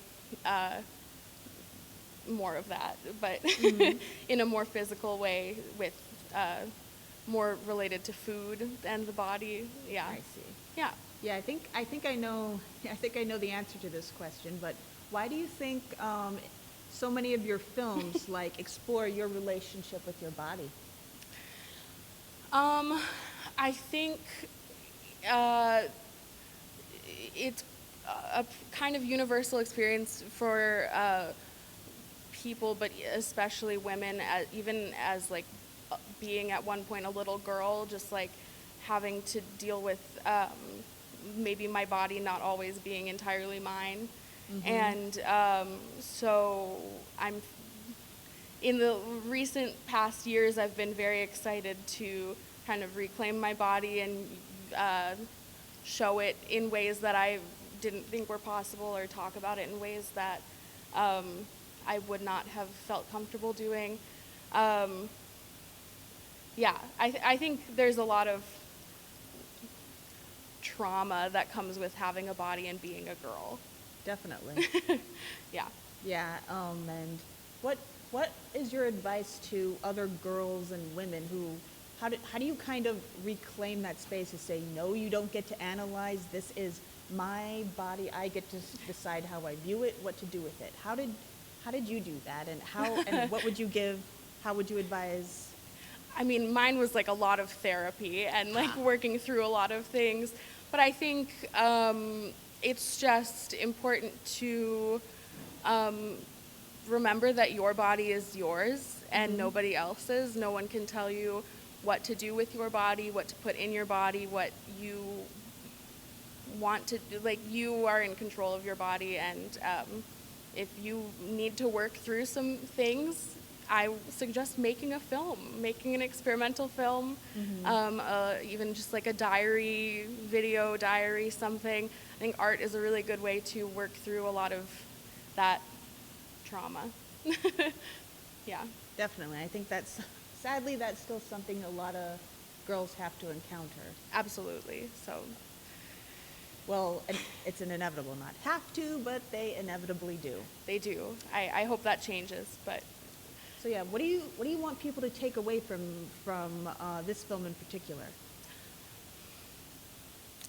more of that, but in a more physical way, with more related to food and the body. Yeah. I see. Yeah. Yeah, I think I know the answer to this question, but why do you think so many of your films like explore your relationship with your body? I think it's a kind of universal experience for people, but especially women, even as like being at one point a little girl, just like having to deal with maybe my body not always being entirely mine. And so in the recent past years, I've been very excited to kind of reclaim my body and show it in ways that I didn't think were possible, or talk about it in ways that I would not have felt comfortable doing. Yeah, I think there's a lot of trauma that comes with having a body and being a girl. Definitely. Yeah. Yeah, and what is your advice to other girls and women who, how do you kind of reclaim that space to say, no, you don't get to analyze, this is my body, I get to decide how I view it, what to do with it. How did you do that, and what would you give, how would you advise? I mean, mine was like a lot of therapy and like working through a lot of things, but I think it's just important to remember that your body is yours and nobody else's. No one can tell you what to do with your body, what to put in your body, what you want to do. Like, you are in control of your body, and if you need to work through some things, I suggest making a film, making an experimental film, even just like a diary, video diary, something. I think art is a really good way to work through a lot of that trauma. Yeah. Definitely. I think sadly, that's still something a lot of girls have to encounter. Absolutely. So. Well, it's an inevitable, not have to, but they inevitably do. They do. I hope that changes, but. So yeah, what do you want people to take away from this film in particular?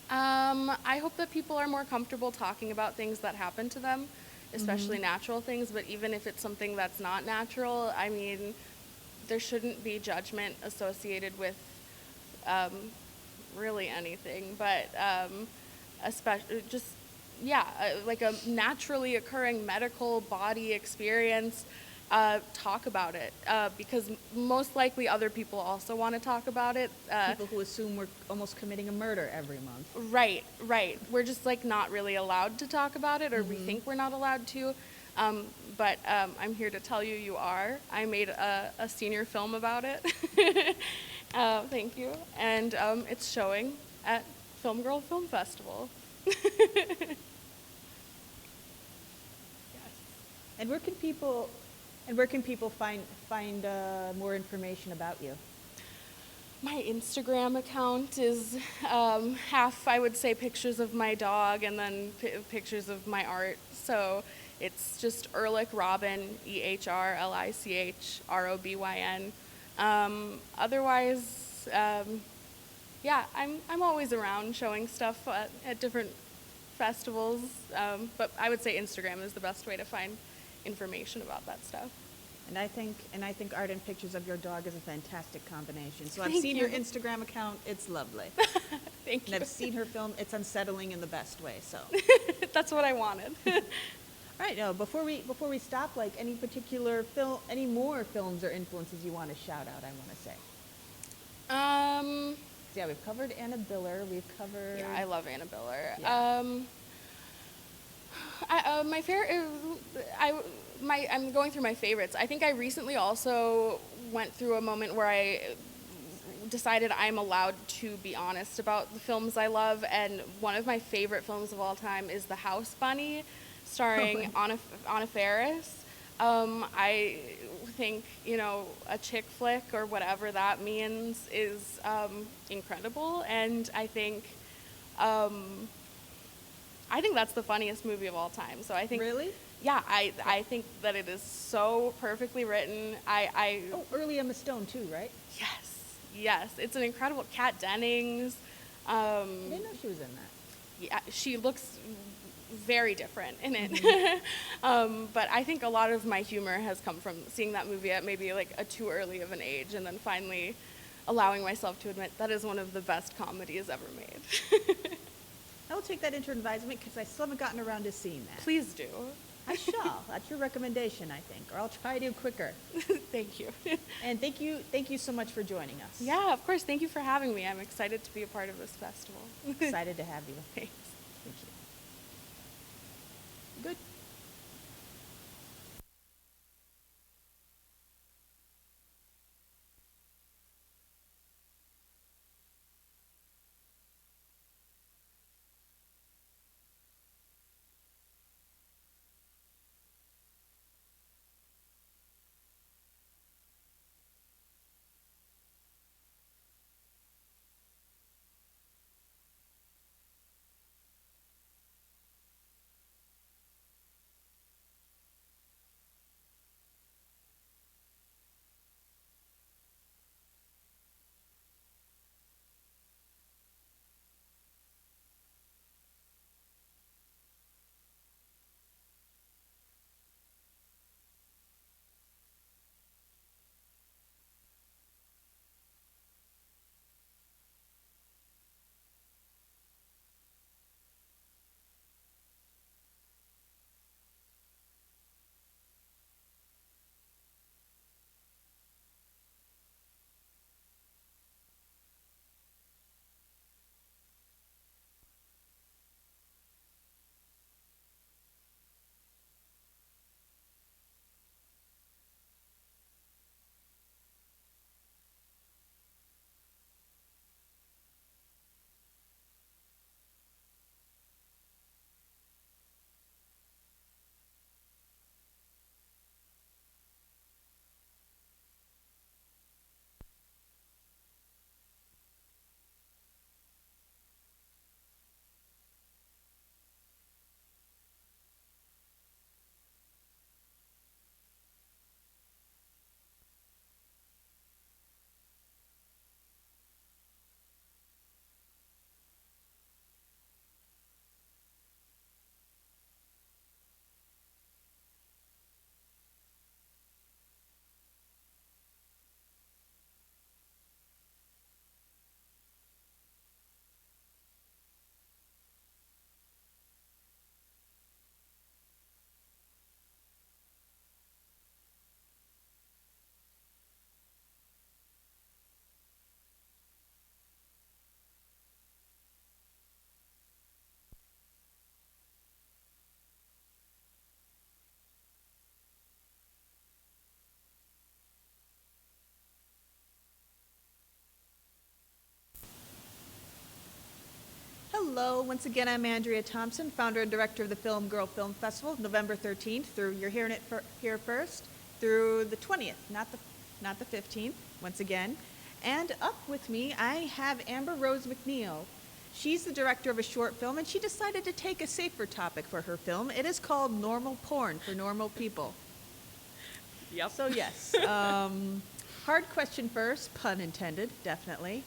I hope that people are more comfortable talking about things that happen to them, especially natural things, but even if it's something that's not natural, I mean, there shouldn't be judgment associated with really anything, but especially just, like a naturally occurring medical body experience. Talk about it, because most likely other people also want to talk about it. People who assume we're almost committing a murder every month. Right. We're just like not really allowed to talk about it, or we think we're not allowed to. But I'm here to tell you, you are. I made a senior film about it. Thank you. And it's showing at Film Girl Film Festival. And where can people And where can people find more information about you? My Instagram account is half, I would say, pictures of my dog and then pictures of my art. So it's just Ehrlich Robin, EhrlichRobyn. Otherwise, yeah, I'm always around showing stuff at different festivals. But I would say Instagram is the best way to find information about that stuff. And I think art and pictures of your dog is a fantastic combination. So I've Thank seen you. her Instagram account. It's lovely. Thank And you. I've seen her film. It's unsettling in the best way. So, That's what I wanted. all right. Now, before we stop, like any particular film, any more films or influences you want to shout out? I want to say. So yeah, we've covered Anna Biller. We've covered. Yeah, I love Anna Biller. Yeah. My favorite, I'm going through my favorites. I think I recently also went through a moment where I decided I'm allowed to be honest about the films I love, and one of my favorite films of all time is The House Bunny, starring Anna Faris. I think, a chick flick or whatever that means is incredible, and I think that's the funniest movie of all time. So I think Really? Yeah, I think that it is so perfectly written. Oh, early Emma Stone too, right? Yes, it's an incredible Kat Dennings. I didn't know she was in that. Yeah, she looks very different in it. Mm-hmm. But I think a lot of my humor has come from seeing that movie at maybe like a too early of an age, and then finally allowing myself to admit that is one of the best comedies ever made. I will take that into advisement because I still haven't gotten around to seeing that. Please do. I shall. That's your recommendation, I think, or I'll try to quicker. Thank you. And thank you so much for joining us. Yeah, of course. Thank you for having me. I'm excited to be a part of this festival. Excited to have you. Thanks. Thank you. Good. Hello, once again, I'm Andrea Thompson, founder and director of the Film Girl Film Festival, November 13th through, you're hearing it here first, through the 20th, not the 15th, once again. And up with me, I have Amber Rose McNeil. She's the director of a short film, and she decided to take a safer topic for her film. It is called Normal Porn for Normal People. Yep. So yes, hard question first, pun intended, definitely.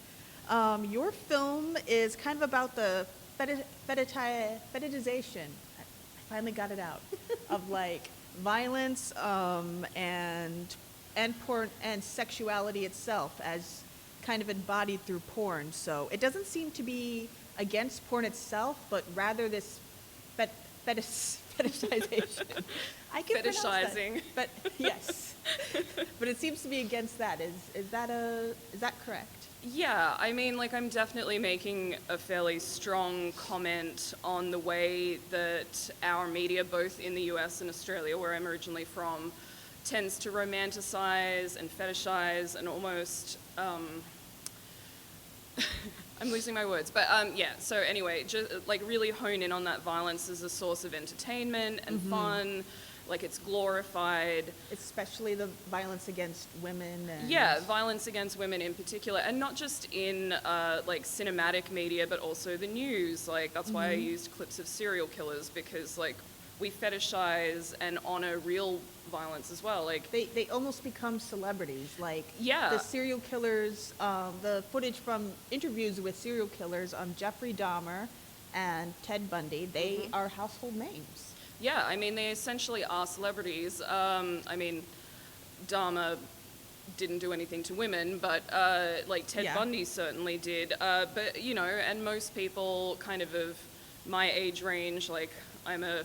Your film is kind of about the fetishization, I finally got it out, of like violence and porn and sexuality itself as kind of embodied through porn. So it doesn't seem to be against porn itself, but rather this fetishization. I can pronounce that, Fetishizing. but yes, but it seems to be against that. Is that correct? Yeah, I mean, like, I'm definitely making a fairly strong comment on the way that our media, both in the US and Australia, where I'm originally from, tends to romanticize and fetishize and almost, I'm losing my words, but yeah, so anyway, just like really hone in on that violence as a source of entertainment and fun, like it's glorified. Especially the violence against women. And Yeah, violence against women in particular, and not just in like cinematic media, but also the news. Like that's why I used clips of serial killers, because like we fetishize and honor real violence as well. Like They almost become celebrities. Like Yeah. the serial killers, the footage from interviews with serial killers, Jeffrey Dahmer and Ted Bundy, they are household names. Yeah, I mean, they essentially are celebrities. I mean, Dahmer didn't do anything to women, but like Ted Yeah. Bundy certainly did. But, you know, and most people kind of my age range, like I'm a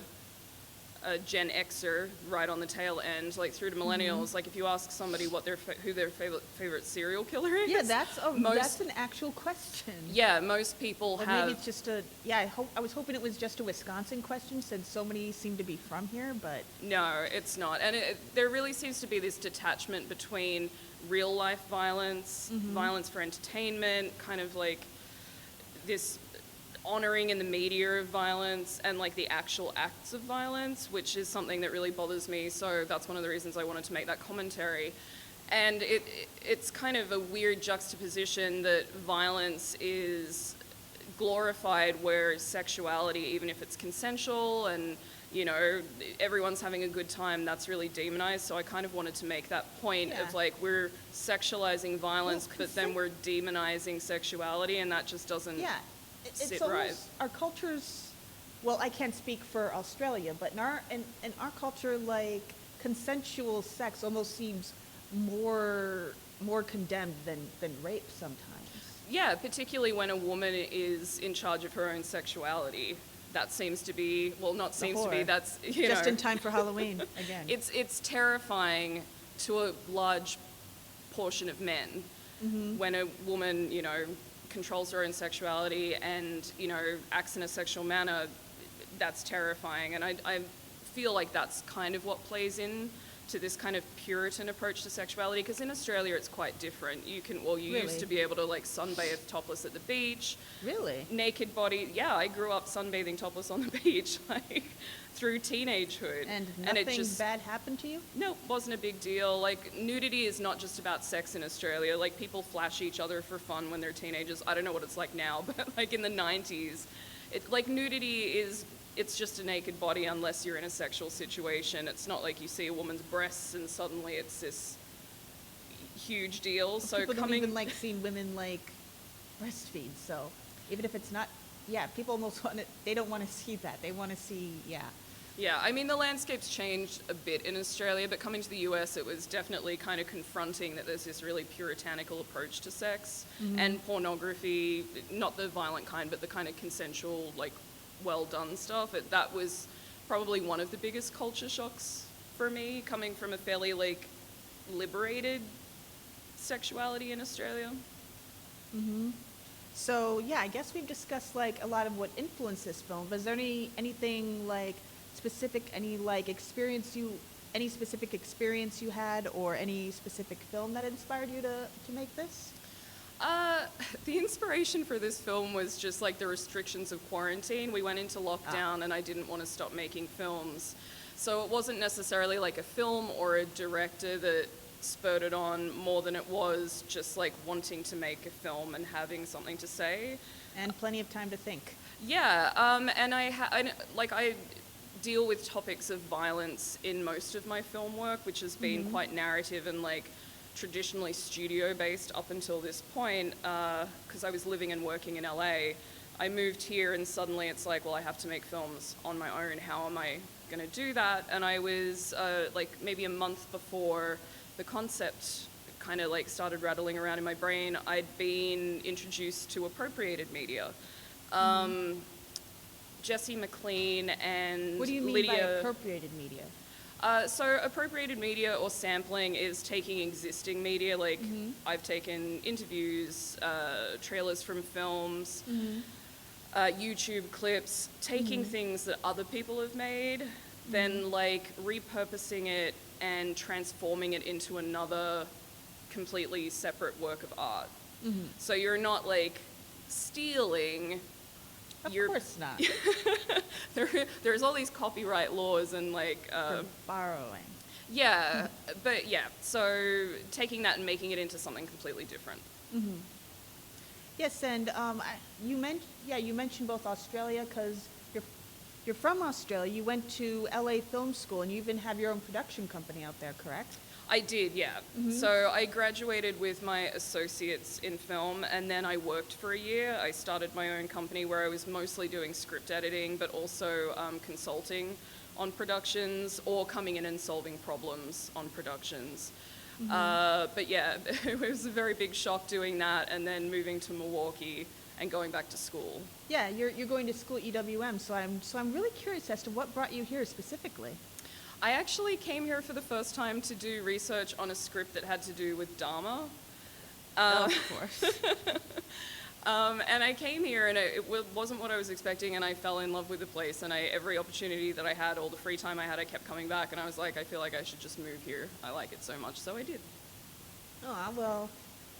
Gen Xer right on the tail end, like through to millennials. Like if you ask somebody what who their favorite serial killer is, Yeah, that's an actual question. yeah, most people Or have. maybe it's just I was hoping it was just a Wisconsin question, since so many seem to be from here, but No, it's not. And there really seems to be this detachment between real life violence, violence for entertainment, kind of like this honoring in the media of violence, and like the actual acts of violence, which is something that really bothers me. So that's one of the reasons I wanted to make that commentary. And it's kind of a weird juxtaposition that violence is glorified, whereas sexuality, even if it's consensual and, you know, everyone's having a good time, that's really demonized. So I kind of wanted to make that point Yeah. of like, we're sexualizing violence, Well, but then we're demonizing sexuality, and that just doesn't yeah, it's sit almost right. our cultures. Well, I can't speak for Australia, but in our culture, like consensual sex almost seems more condemned than rape sometimes. Yeah, particularly when a woman is in charge of her own sexuality. That seems to be, well, not seems to be, horror. that's, you Just know. in time for Halloween again. It's terrifying to a large portion of men when a woman, you know, controls her own sexuality and, you know, acts in a sexual manner. That's terrifying. And I feel like that's kind of what plays in to this kind of Puritan approach to sexuality, because in Australia it's quite different. You Really? used to be able to like sunbathe topless at the beach. Really? Naked body, yeah, I grew up sunbathing topless on the beach, like through teenagehood. And it nothing just, bad happened to you? no, wasn't a big deal. Like nudity is not just about sex in Australia. Like people flash each other for fun when they're teenagers. I don't know what it's like now, but like in the 90s, like nudity is, it's just a naked body unless you're in a sexual situation. It's not like you see a woman's breasts and suddenly it's this huge deal. So People don't even like seeing women like breastfeed. So even if it's not, yeah, people almost they don't want to see that. They want to see, yeah. Yeah, I mean, the landscape's changed a bit in Australia, but coming to the US, it was definitely kind of confronting that there's this really puritanical approach to sex and pornography, not the violent kind, but the kind of consensual, like, well-done stuff. That was probably one of the biggest culture shocks for me, coming from a fairly, like, liberated sexuality in Australia. So yeah, I guess we've discussed like a lot of what influenced this film. Was there anything like specific, any specific experience you had, or any specific film that inspired you to make this? The inspiration for this film was just like the restrictions of quarantine. We went into lockdown and I didn't want to stop making films. So it wasn't necessarily like a film or a director that spurred it on more than it was just like wanting to make a film and having something to say. And plenty of time to think. Yeah, and I deal with topics of violence in most of my film work, which has been quite narrative and like traditionally studio based up until this point, because I was living and working in LA. I moved here and suddenly it's like, well, I have to make films on my own. How am I going to do that? And I was like maybe a month before the concept kind of like started rattling around in my brain, I'd been introduced to appropriated media. Jesse McLean and What do you mean Lydia. by appropriated media? So appropriated media or sampling is taking existing media, like I've taken interviews, trailers from films, YouTube clips, taking things that other people have made, then like repurposing it and transforming it into another completely separate work of art. So you're not like stealing. Of course not. There's all these copyright laws and like For borrowing. yeah, but yeah, so taking that and making it into something completely different. Yes, and you mentioned both Australia because you're from Australia. You went to LA Film School, and you even have your own production company out there, correct? I did, yeah. So I graduated with my associates in film, and then I worked for a year. I started my own company where I was mostly doing script editing, but also consulting on productions or coming in and solving problems on productions. But yeah, it was a very big shock doing that, and then moving to Milwaukee and going back to school. Yeah, you're going to school at EWM, so I'm really curious as to what brought you here specifically. I actually came here for the first time to do research on a script that had to do with Dharma. Of course. And I came here and it wasn't what I was expecting, and I fell in love with the place, and every opportunity that I had, all the free time I had, I kept coming back, and I was like, I feel like I should just move here. I like it so much, so I did. Oh, well,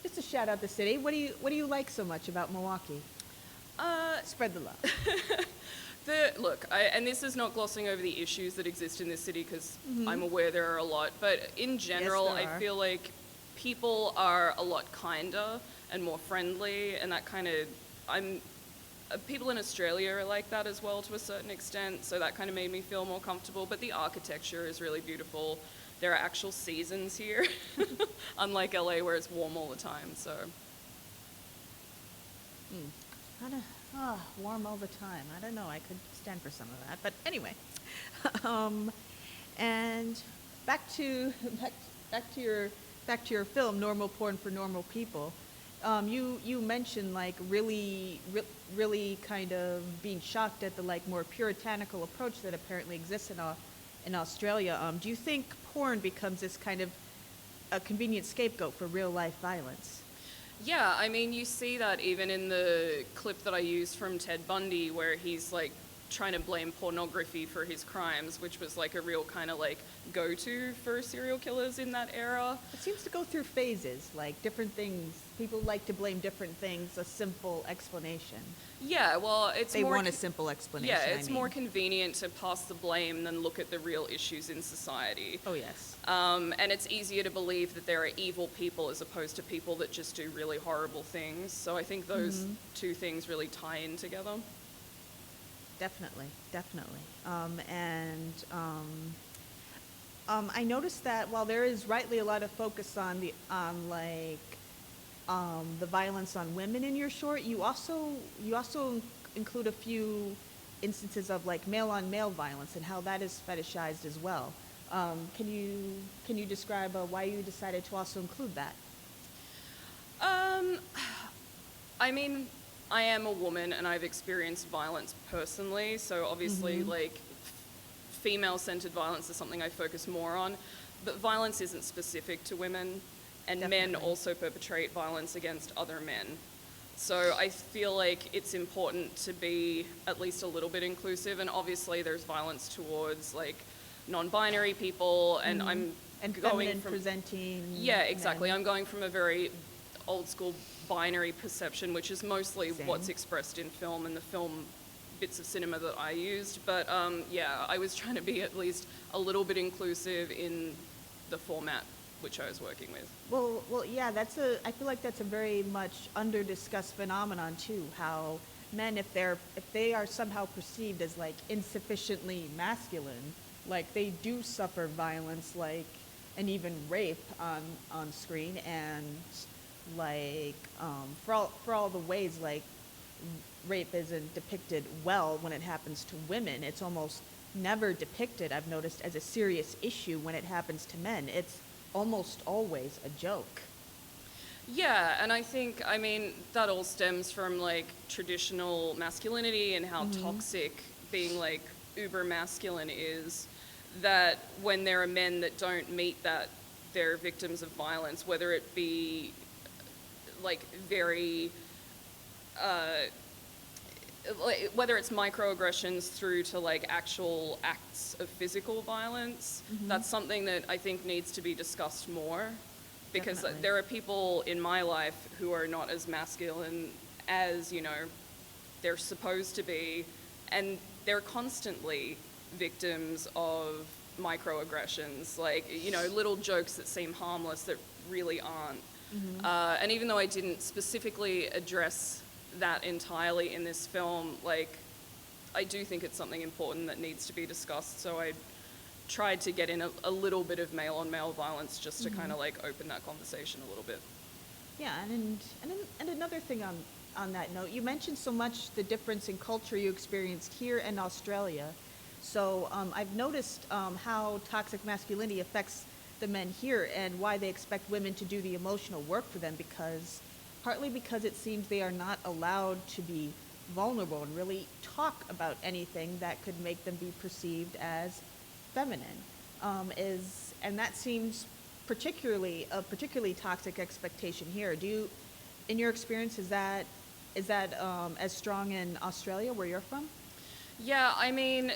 just to shout out the city. What do you like so much about Milwaukee? Spread the love. Look, and this is not glossing over the issues that exist in this city, because I'm aware there are a lot, but in general, there I are. feel like people are a lot kinder and more friendly, and that kind of, people in Australia are like that as well to a certain extent, so that kind of made me feel more comfortable, but the architecture is really beautiful. There are actual seasons here, unlike LA where it's warm all the time, so. Warm all the time. I don't know. I could stand for some of that. But anyway, and back to your film, Normal Porn for Normal People. You mentioned like really kind of being shocked at the like more puritanical approach that apparently exists in Australia. Do you think porn becomes this kind of a convenient scapegoat for real life violence? Yeah, I mean, you see that even in the clip that I used from Ted Bundy, where he's like trying to blame pornography for his crimes, which was like a real kind of like go-to for serial killers in that era. It seems to go through phases, like different things. People like to blame different things, a simple explanation. Yeah, well, They want a simple explanation. Yeah, it's I mean. more convenient to pass the blame than look at the real issues in society. Oh, yes. And it's easier to believe that there are evil people as opposed to people that just do really horrible things. So I think those two things really tie in together. Definitely. I noticed that while there is rightly a lot of focus on the violence on women in your short, you also include a few instances of like male on male violence and how that is fetishized as well. Can you describe why you decided to also include that? I mean, I am a woman and I've experienced violence personally, so obviously like female-centered violence is something I focus more on, but violence isn't specific to women, and men Definitely. also perpetrate violence against other men. So I feel like it's important to be at least a little bit inclusive, and obviously there's violence towards like non-binary people, and I'm And going feminine from presenting. yeah, exactly. men. I'm going from a very old school binary perception, which is mostly Same. what's expressed in film and the film bits of cinema that I used. But yeah, I was trying to be at least a little bit inclusive in the format which I was working with. Well, yeah, I feel like that's a very much under-discussed phenomenon too, how men, if they are somehow perceived as like insufficiently masculine, like they do suffer violence, like, and even rape on screen, and like for all the ways like rape isn't depicted well when it happens to women. It's almost never depicted, I've noticed, as a serious issue when it happens to men. It's almost always a joke. Yeah, and I think, I mean, that all stems from like traditional masculinity and how toxic being like uber masculine is, that when there are men that don't meet that, they're victims of violence, whether it be like very, whether it's microaggressions through to like actual acts of physical violence. That's something that I think needs to be discussed more, because Definitely. there are people in my life who are not as masculine as, you know, they're supposed to be, and they're constantly victims of microaggressions, like, you know, little jokes that seem harmless that really aren't. And even though I didn't specifically address that entirely in this film, like, I do think it's something important that needs to be discussed, so I tried to get in a little bit of male-on-male violence just to kind of like open that conversation a little bit. Yeah, and another thing on that note, you mentioned so much the difference in culture you experienced here and Australia. So I've noticed how toxic masculinity affects the men here and why they expect women to do the emotional work for them, partly because it seems they are not allowed to be vulnerable and really talk about anything that could make them be perceived as feminine. And that seems a particularly toxic expectation here. In your experience, is that as strong in Australia, where you're from? Yeah, I mean,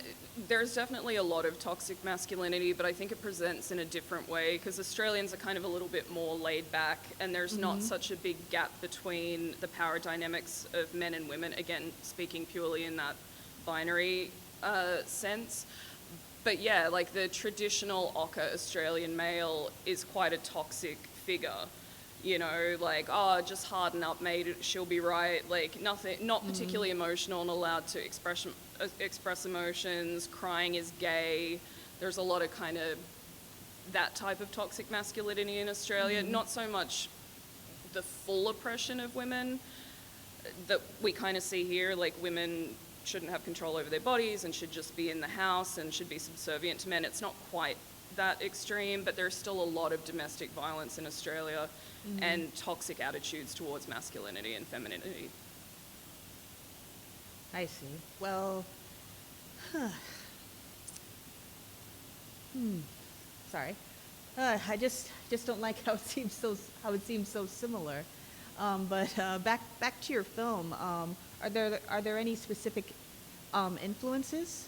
there's definitely a lot of toxic masculinity, but I think it presents in a different way, because Australians are kind of a little bit more laid back, and there's not such a big gap between the power dynamics of men and women, again, speaking purely in that binary sense. But yeah, like the traditional ochre Australian male is quite a toxic figure. You know, like, oh, just harden up, mate, she'll be right. Like, nothing, not particularly emotional and allowed to express emotions. Crying is gay. There's a lot of kind of that type of toxic masculinity in Australia. Not so much the full oppression of women that we kind of see here. Like, women shouldn't have control over their bodies and should just be in the house and should be subservient to men. It's not quite that extreme, but there's still a lot of domestic violence in Australia and toxic attitudes towards masculinity and femininity. I see. Well, sorry. I just don't like how it seems so similar. But back to your film. Are there any specific influences?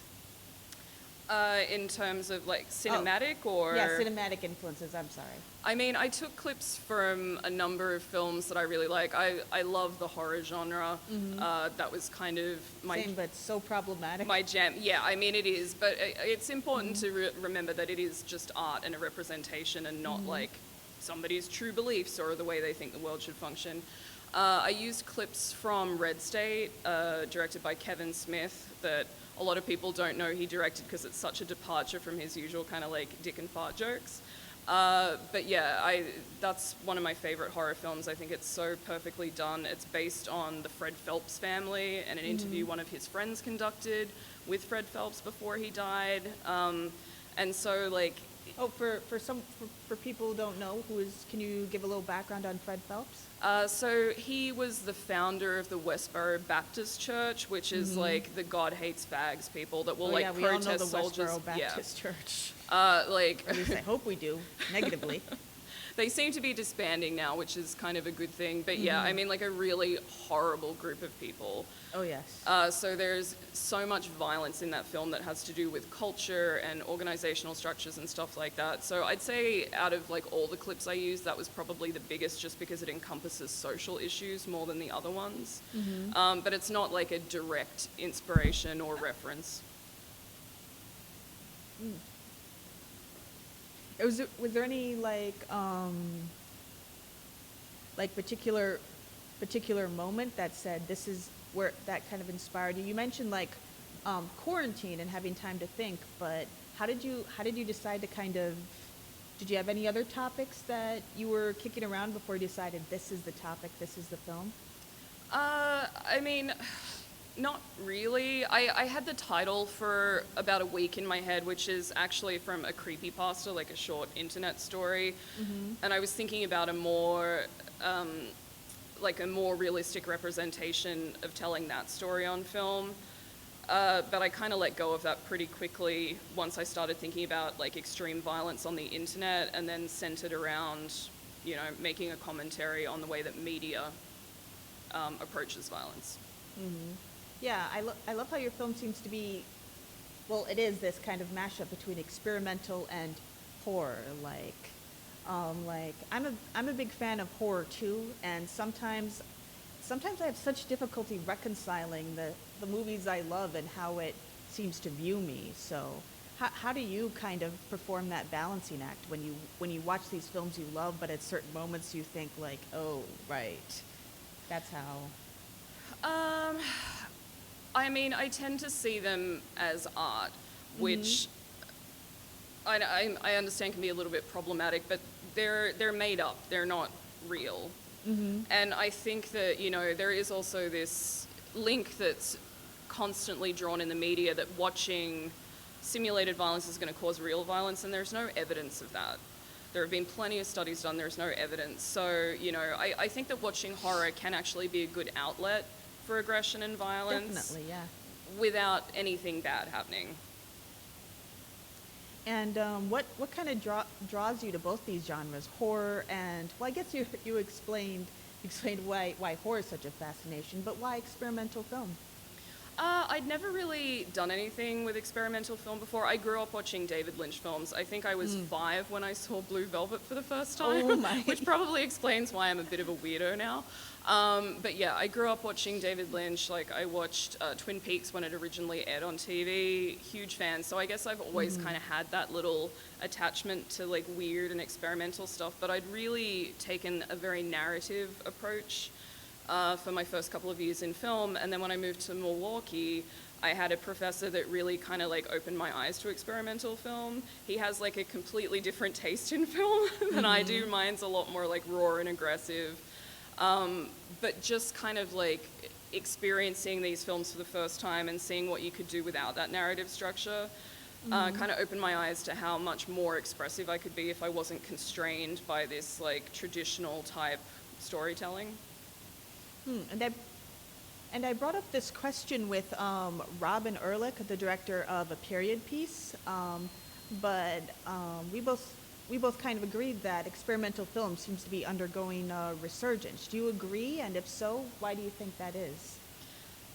In terms of like cinematic or? Yeah, cinematic influences, I'm sorry. I mean, I took clips from a number of films that I really like. I love the horror genre. That was kind of my... Same, but so problematic. My jam. Yeah, I mean, it is. But it's important to remember that it is just art and a representation and not like somebody's true beliefs or the way they think the world should function. I used clips from Red State, directed by Kevin Smith, that a lot of people don't know he directed because it's such a departure from his usual kind of like dick and fart jokes. But yeah, that's one of my favorite horror films. I think it's so perfectly done. It's based on the Fred Phelps family and an interview one of his friends conducted with Fred Phelps before he died. And so like... Oh, for people who don't know, can you give a little background on Fred Phelps? So he was the founder of the Westboro Baptist Church, which is like the God hates fags people that will like we protest all know the soldiers. Westboro Baptist Church. Like At least I hope we do, negatively. they seem to be disbanding now, which is kind of a good thing. But yeah, I mean, like a really horrible group of people. Oh, yes. So there's so much violence in that film that has to do with culture and organizational structures and stuff like that. So I'd say out of like all the clips I used, that was probably the biggest, just because it encompasses social issues more than the other ones. But it's not like a direct inspiration or reference. Was there any particular moment that said this is where that kind of inspired you? You mentioned quarantine and having time to think, but how did you decide to did you have any other topics that you were kicking around before you decided this is the topic, this is the film? I mean, not really. I had the title for about a week in my head, which is actually from a creepypasta, like a short internet story. And I was thinking about a more realistic representation of telling that story on film. But I kind of let go of that pretty quickly once I started thinking about like extreme violence on the internet, and then centered around, making a commentary on the way that media approaches violence. Yeah, I love how your film seems to be, well, it is this kind of mashup between experimental and horror. I'm a big fan of horror too, and sometimes I have such difficulty reconciling the movies I love and how it seems to view me. So how do you kind of perform that balancing act when you watch these films you love, but at certain moments you think like, oh, right, that's how... I mean, I tend to see them as art, which I understand can be a little bit problematic, but they're made up. They're not real. And I think that, there is also this link that's constantly drawn in the media that watching simulated violence is going to cause real violence, and there's no evidence of that. There have been plenty of studies done, there's no evidence. So, I think that watching horror can actually be a good outlet for aggression and violence. Definitely, yeah. Without anything bad happening. And what kind of draws you to both these genres, horror and, well, I guess you explained why horror is such a fascination, but why experimental film? I'd never really done anything with experimental film before. I grew up watching David Lynch films. I think I was 5 when I saw Blue Velvet for the first time, Oh my. which probably explains why I'm a bit of a weirdo now. But yeah, I grew up watching David Lynch. Like, I watched Twin Peaks when it originally aired on TV. Huge fan. So I guess I've always kind of had that little attachment to like weird and experimental stuff. But I'd really taken a very narrative approach for my first couple of years in film. And then when I moved to Milwaukee, I had a professor that really kind of like opened my eyes to experimental film. He has like a completely different taste in film than I do. Mine's a lot more like raw and aggressive. But just kind of like experiencing these films for the first time and seeing what you could do without that narrative structure kind of opened my eyes to how much more expressive I could be if I wasn't constrained by this like traditional type storytelling. And I brought up this question with Robin Ehrlich, the director of A Period Piece, but we both kind of agreed that experimental film seems to be undergoing a resurgence. Do you agree? And if so, why do you think that is?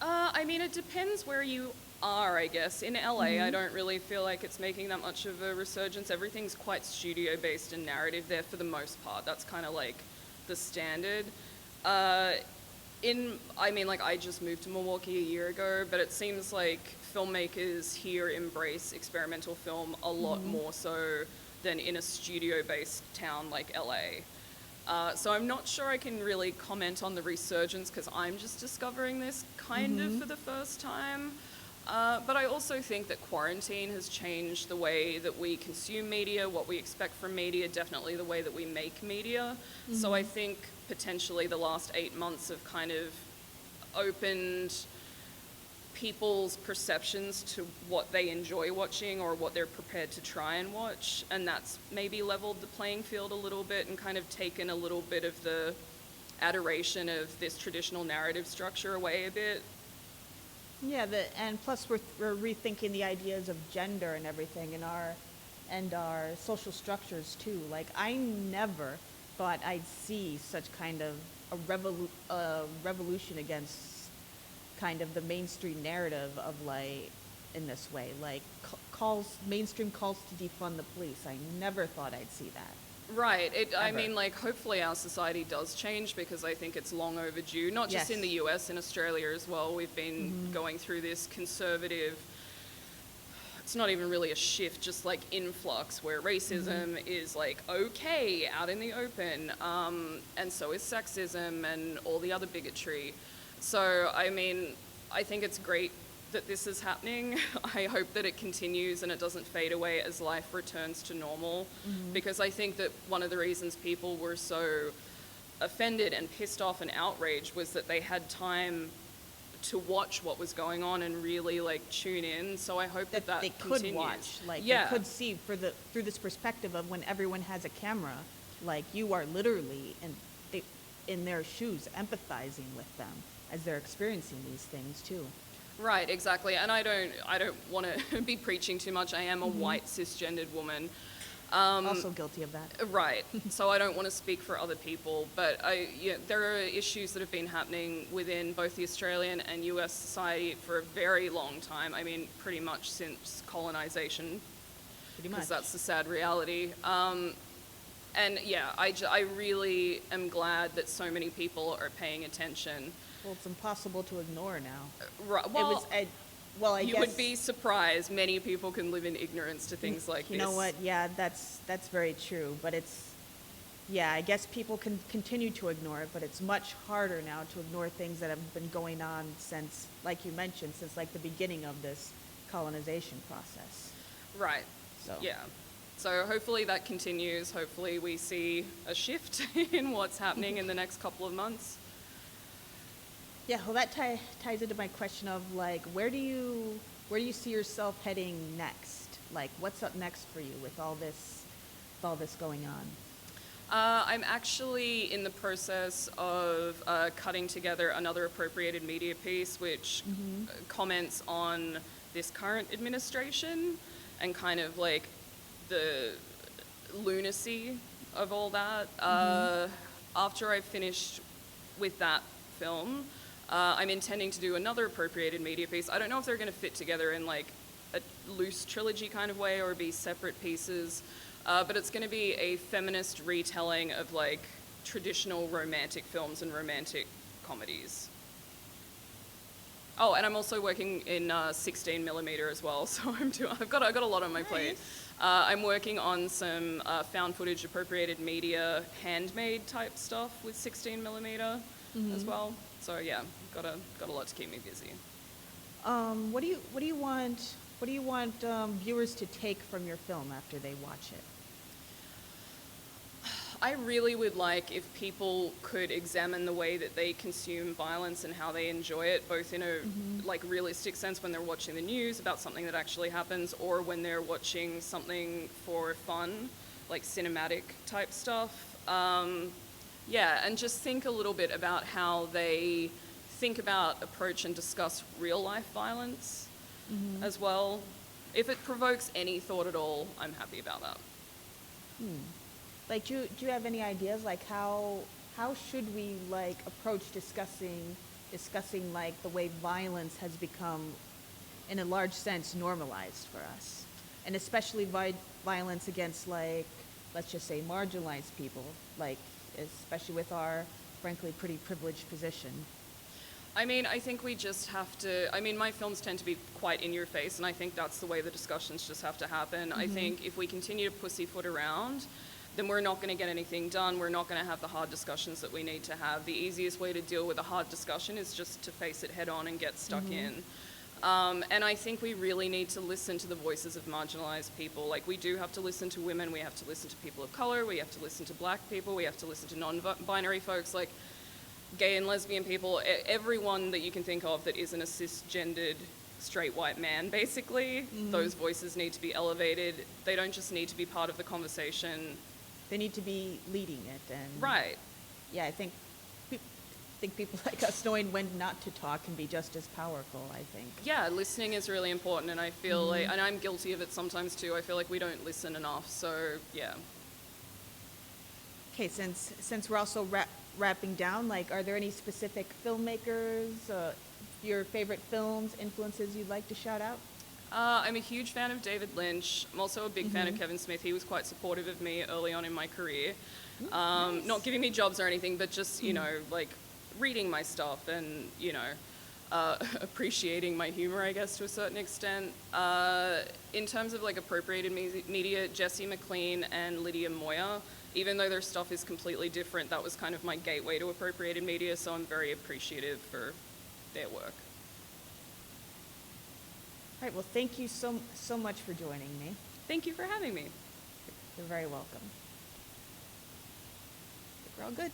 I mean, it depends where you are, I guess. In LA, I don't really feel like it's making that much of a resurgence. Everything's quite studio-based and narrative there for the most part. That's kind of like the standard. I just moved to Milwaukee a year ago, but it seems like filmmakers here embrace experimental film a lot more so than in a studio-based town like LA. So I'm not sure I can really comment on the resurgence because I'm just discovering this kind of for the first time. But I also think that quarantine has changed the way that we consume media, what we expect from media, definitely the way that we make media. So I think potentially the last 8 months have kind of opened people's perceptions to what they enjoy watching or what they're prepared to try and watch, and that's maybe leveled the playing field a little bit and kind of taken a little bit of the adoration of this traditional narrative structure away a bit. Yeah, and plus we're rethinking the ideas of gender and everything and our social structures too. Like I never thought I'd see such kind of a revolution against kind of the mainstream narrative of like, in this way, like mainstream calls to defund the police. I never thought I'd see that. Right. I Ever. mean, like, hopefully our society does change, because I think it's long overdue, not just Yes. in the US, in Australia as well. We've been going through this conservative, it's not even really a shift, just like influx, where racism is like okay out in the open, and so is sexism and all the other bigotry. So, I mean, I think it's great that this is happening. I hope that it continues and it doesn't fade away as life returns to normal, because I think that one of the reasons people were so offended and pissed off and outraged was that they had time to watch what was going on and really like tune in. So I hope that they continues. could watch, like yeah. they could see through this perspective of when everyone has a camera, like you are literally in their shoes, empathizing with them as they're experiencing these things too. Right, exactly. And I don't want to be preaching too much. I am a white cisgendered woman. Also guilty of that. Right. So I don't want to speak for other people, but there are issues that have been happening within both the Australian and US society for a very long time. I mean, pretty much since colonization, Pretty much. because that's the sad reality. And yeah, I really am glad that so many people are paying attention. Well, it's impossible to ignore now. Right. Well, I you guess would be surprised. Many people can live in ignorance to things like this. You know what? Yeah, that's very true. But I guess people can continue to ignore it, but it's much harder now to ignore things that have been going on since, like you mentioned, since like the beginning of this colonization process. Right. So Yeah. So hopefully that continues. Hopefully we see a shift in what's happening in the next couple of months. Yeah, well, that ties into my question of like, where do you see yourself heading next? Like, what's up next for you with all this going on? I'm actually in the process of cutting together another appropriated media piece, which comments on this current administration and kind of like the lunacy of all that. After I've finished with that film, I'm intending to do another appropriated media piece. I don't know if they're going to fit together in like a loose trilogy kind of way or be separate pieces, but it's going to be a feminist retelling of like traditional romantic films and romantic comedies. Oh, and I'm also working in 16mm as well, so I've got a lot on my plate. I'm working on some found footage appropriated media handmade type stuff with 16mm as well. So yeah, got a lot to keep me busy. What do you want viewers to take from your film after they watch it? I really would like if people could examine the way that they consume violence and how they enjoy it, both in a like realistic sense when they're watching the news about something that actually happens, or when they're watching something for fun, like cinematic type stuff. Yeah, and just think a little bit about how they think about, approach, and discuss real life violence as well. If it provokes any thought at all, I'm happy about that. Like, do you have any ideas, like how should we like approach discussing like the way violence has become, in a large sense, normalized for us, and especially violence against, like, let's just say marginalized people, like especially with our frankly pretty privileged position. I mean, I think we just have to, I mean, my films tend to be quite in your face, and I think that's the way the discussions just have to happen. I think if we continue to pussyfoot around, then we're not going to get anything done. We're not going to have the hard discussions that we need to have. The easiest way to deal with a hard discussion is just to face it head on and get stuck in. And I think we really need to listen to the voices of marginalized people. Like, we do have to listen to women, we have to listen to people of color, we have to listen to black people, we have to listen to non-binary folks, like gay and lesbian people, everyone that you can think of that isn't a cisgendered straight white man, basically. Those voices need to be elevated. They don't just need to be part of the conversation. They need to be leading it, and Right. yeah, I think people like us knowing when not to talk can be just as powerful, I think. Yeah, listening is really important, and I feel like, and I'm guilty of it sometimes too, I feel like we don't listen enough, so yeah. Okay, since we're also wrapping down, like, are there any specific filmmakers, your favorite films, influences you'd like to shout out? I'm a huge fan of David Lynch. I'm also a big fan of Kevin Smith. He was quite supportive of me early on in my career. Nice. Not giving me jobs or anything, but just, you know, like reading my stuff and, you know, appreciating my humor, I guess, to a certain extent. In terms of like appropriated media, Jesse McLean and Lydia Moyer, even though their stuff is completely different, that was kind of my gateway to appropriated media, so I'm very appreciative for their work. All right, well, thank you so much for joining me. Thank you for having me. You're very welcome. We're all good.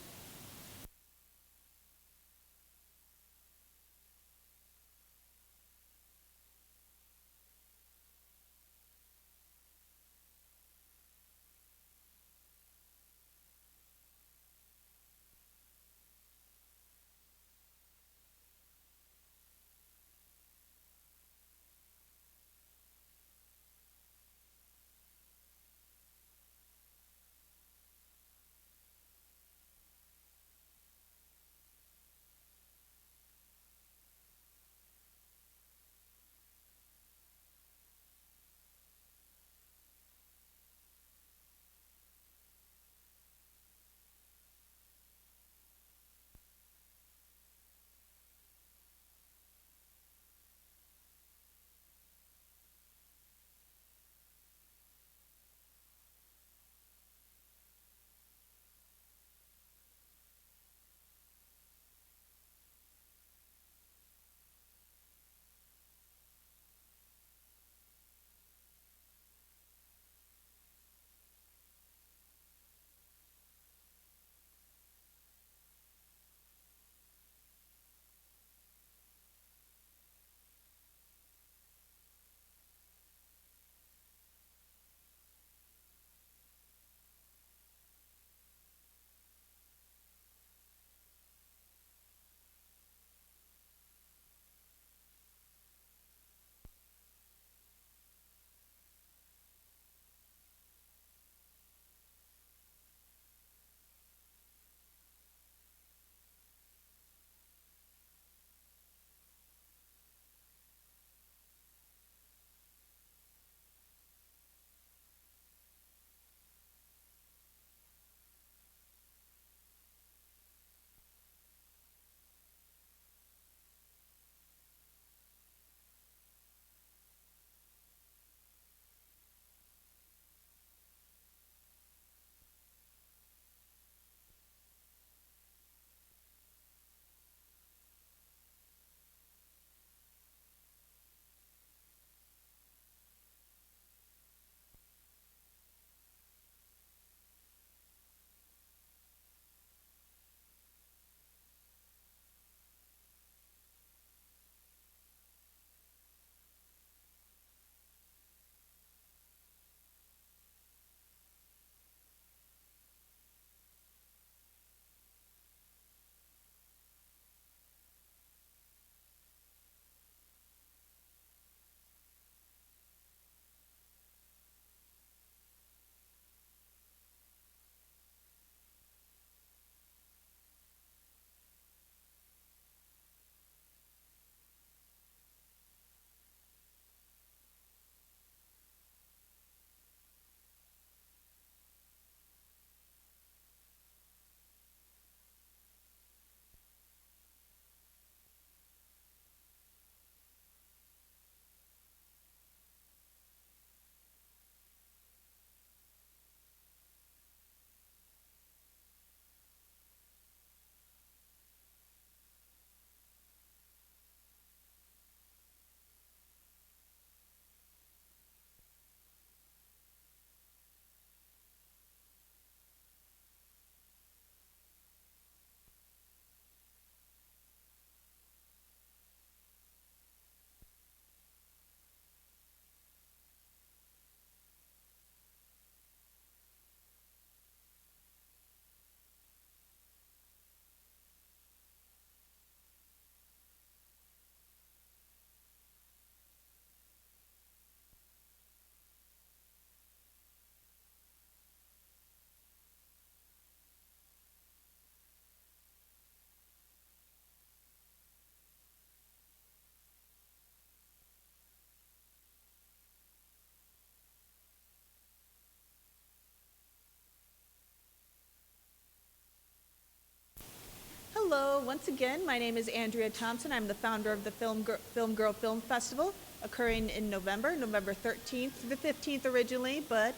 Hello, once again, my name is Andrea Thompson. I'm the founder of the Film Girl Film Festival, occurring in November 13th through the 15th originally, but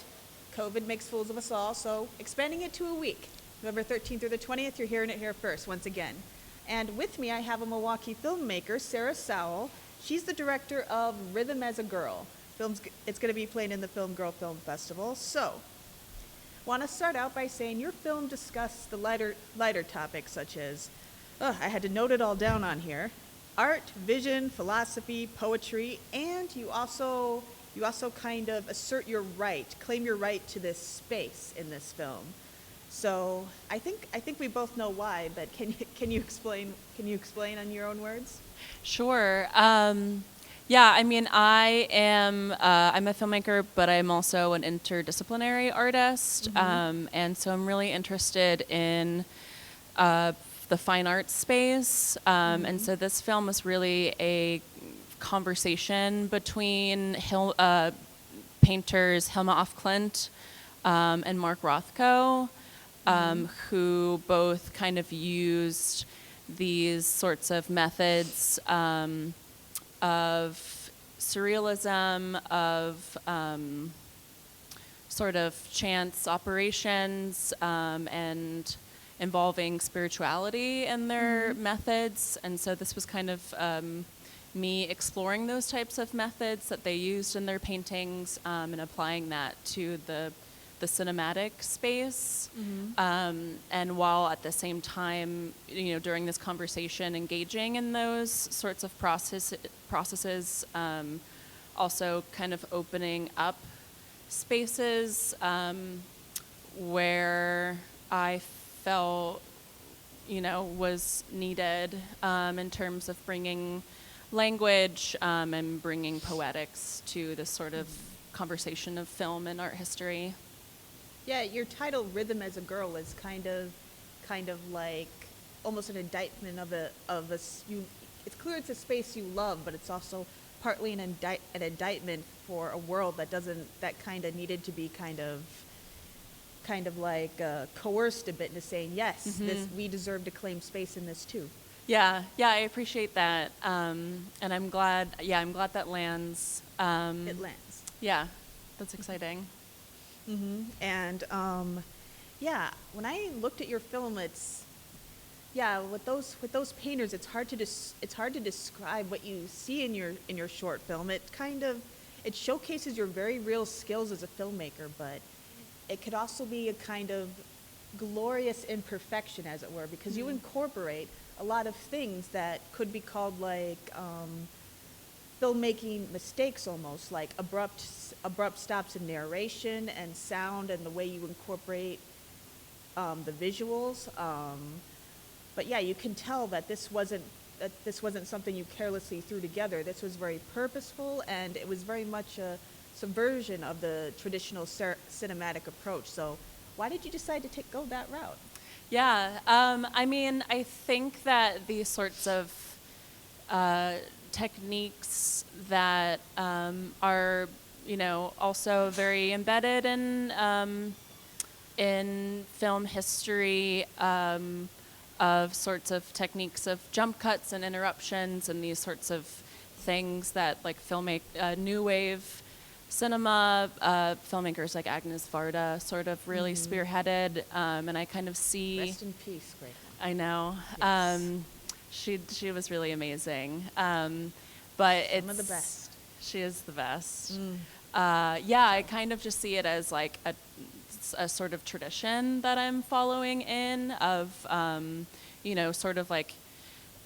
COVID makes fools of us all, so expanding it to a week. November 13th through the 20th, you're hearing it here first, once again. And with me, I have a Milwaukee filmmaker, Sarah Sowell. She's the director of Rhythm as a Girl. It's going to be playing in the Film Girl Film Festival. So, want to start out by saying your film discussed the lighter topics such as, I had to note it all down on here, art, vision, philosophy, poetry, and you also kind of claim your right to this space in this film. So I think we both know why, but can you explain on your own words? Sure. Yeah, I mean, I'm a filmmaker, but I'm also an interdisciplinary artist, and so I'm really interested in the fine arts space, and so this film was really a conversation between painters Hilma af Klint and Mark Rothko, who both kind of used these sorts of methods of surrealism, of sort of chance operations, and involving spirituality in their methods. And so this was kind of me exploring those types of methods that they used in their paintings, and applying that to the cinematic space, and while at the same time, during this conversation, engaging in those sorts of processes, also kind of opening up spaces where I felt, was needed in terms of bringing language and bringing poetics to this sort of conversation of film and art history. Yeah, your title, Rhythm as a Girl, is kind of like almost an indictment it's clear it's a space you love, but it's also partly an indictment for a world that kind of needed to be kind of like coerced a bit into saying, yes, we deserve to claim space in this too. Yeah, I appreciate that, and I'm glad that lands. It lands. Yeah, that's exciting. And when I looked at your film, with those painters, it's hard to describe what you see in your short film. It showcases your very real skills as a filmmaker, but it could also be a kind of glorious imperfection, as it were, because you incorporate a lot of things that could be called like filmmaking mistakes, almost like abrupt stops in narration and sound, and the way you incorporate the visuals. But yeah, you can tell that this wasn't something you carelessly threw together. This was very purposeful, and it was very much a subversion of the traditional cinematic approach. So why did you decide to go that route? Yeah, I mean, I think that these sorts of techniques that are, also very embedded in film history, of sorts of techniques of jump cuts and interruptions and these sorts of things that like new wave cinema, filmmakers like Agnes Varda sort of really spearheaded, and I kind of see. Rest in peace, great one. I know. Yes. She was really amazing, but it's one of the best. She is the best. I kind of just see it as like a sort of tradition that I'm following in of, sort of like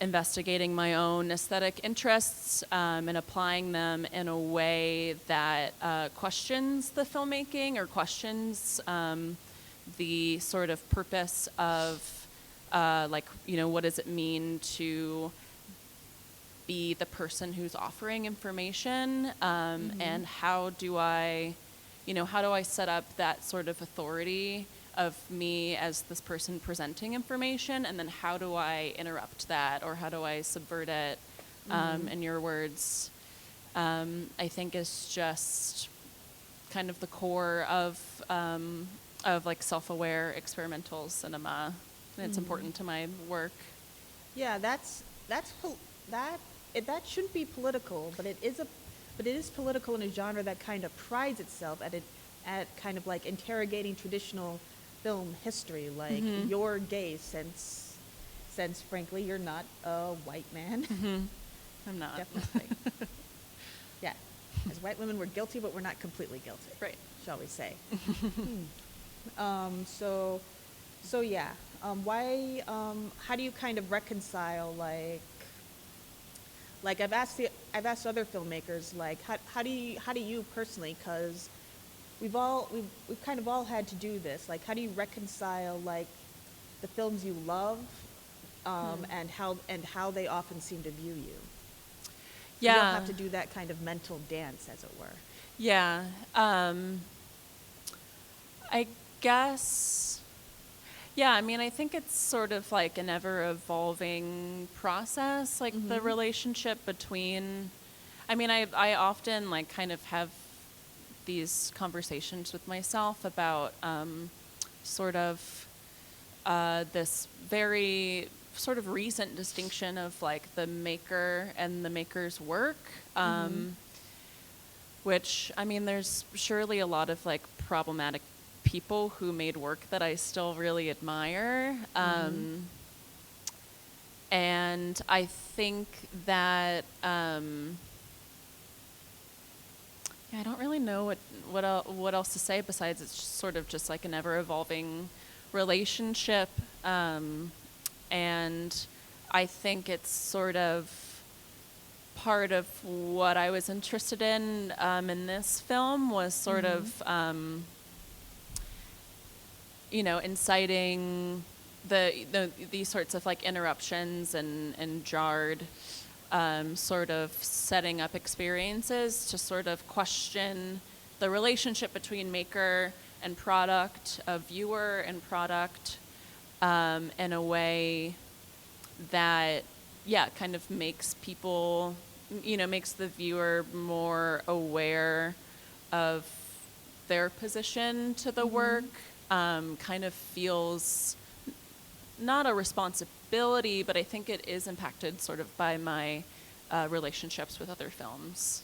investigating my own aesthetic interests and applying them in a way that questions the filmmaking or questions the sort of purpose of what does it mean to be the person who's offering information, and how do I set up that sort of authority of me as this person presenting information, and then how do I interrupt that, or how do I subvert it, in your words, I think is just kind of the core of like self-aware experimental cinema. And it's important to my work. Yeah, that shouldn't be political, but it is political in a genre that kind of prides itself at kind of like interrogating traditional film history. Like you're gay since frankly you're not a white man. I'm not. Definitely. Yeah, as white women we're guilty, but we're not completely guilty. Right. Shall we say? So yeah. Why? How do you kind of reconcile like I've asked other filmmakers like how do you personally, because we've kind of all had to do this, like how do you reconcile like the films you love and how they often seem to view you? You don't have to do that kind of mental dance, as it were. Yeah. I guess, yeah, I mean, I think it's sort of like an ever-evolving process, like the relationship between, I mean, I often like kind of have these conversations with myself about sort of this very sort of recent distinction of like the maker and the maker's work, which, I mean, there's surely a lot of like problematic people who made work that I still really admire. And I think that, yeah, I don't really know what else to say besides it's just sort of just like an ever-evolving relationship. And I think it's sort of part of what I was interested in this film was sort of, you know, inciting these sorts of like interruptions and jarred sort of setting up experiences to sort of question the relationship between maker and product, viewer and product, in a way that, yeah, kind of makes people, you know, makes the viewer more aware of their position to the work, kind of feels not a responsibility, but I think it is impacted sort of by my relationships with other films.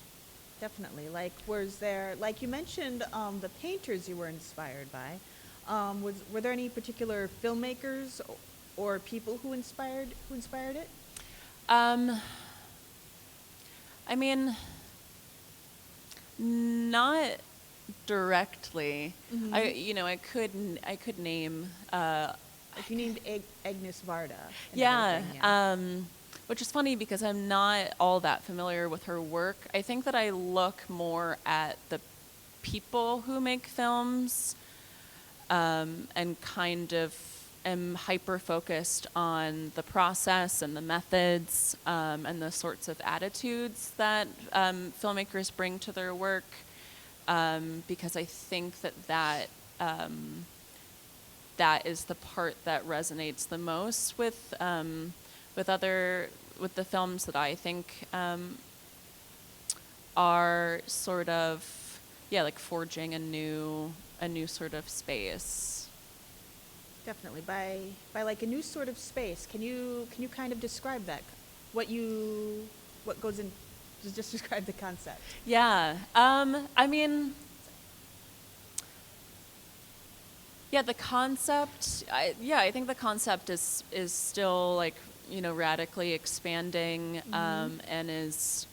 Definitely. Like, was there, like you mentioned, the painters you were inspired by? Were there any particular filmmakers or people who inspired it? I mean, not directly. I could name. Like you named Agnes Varda. Yeah. Which is funny because I'm not all that familiar with her work. I think that I look more at the people who make films, and kind of am hyper-focused on the process and the methods, and the sorts of attitudes that filmmakers bring to their work, because I think that is the part that resonates the most with the films that I think are sort of, yeah, like forging a new sort of space. Definitely. By like a new sort of space, can you kind of describe that? What goes in, just describe the concept. Yeah. I mean, yeah, the concept, I think the concept is still like, you know, radically expanding, and is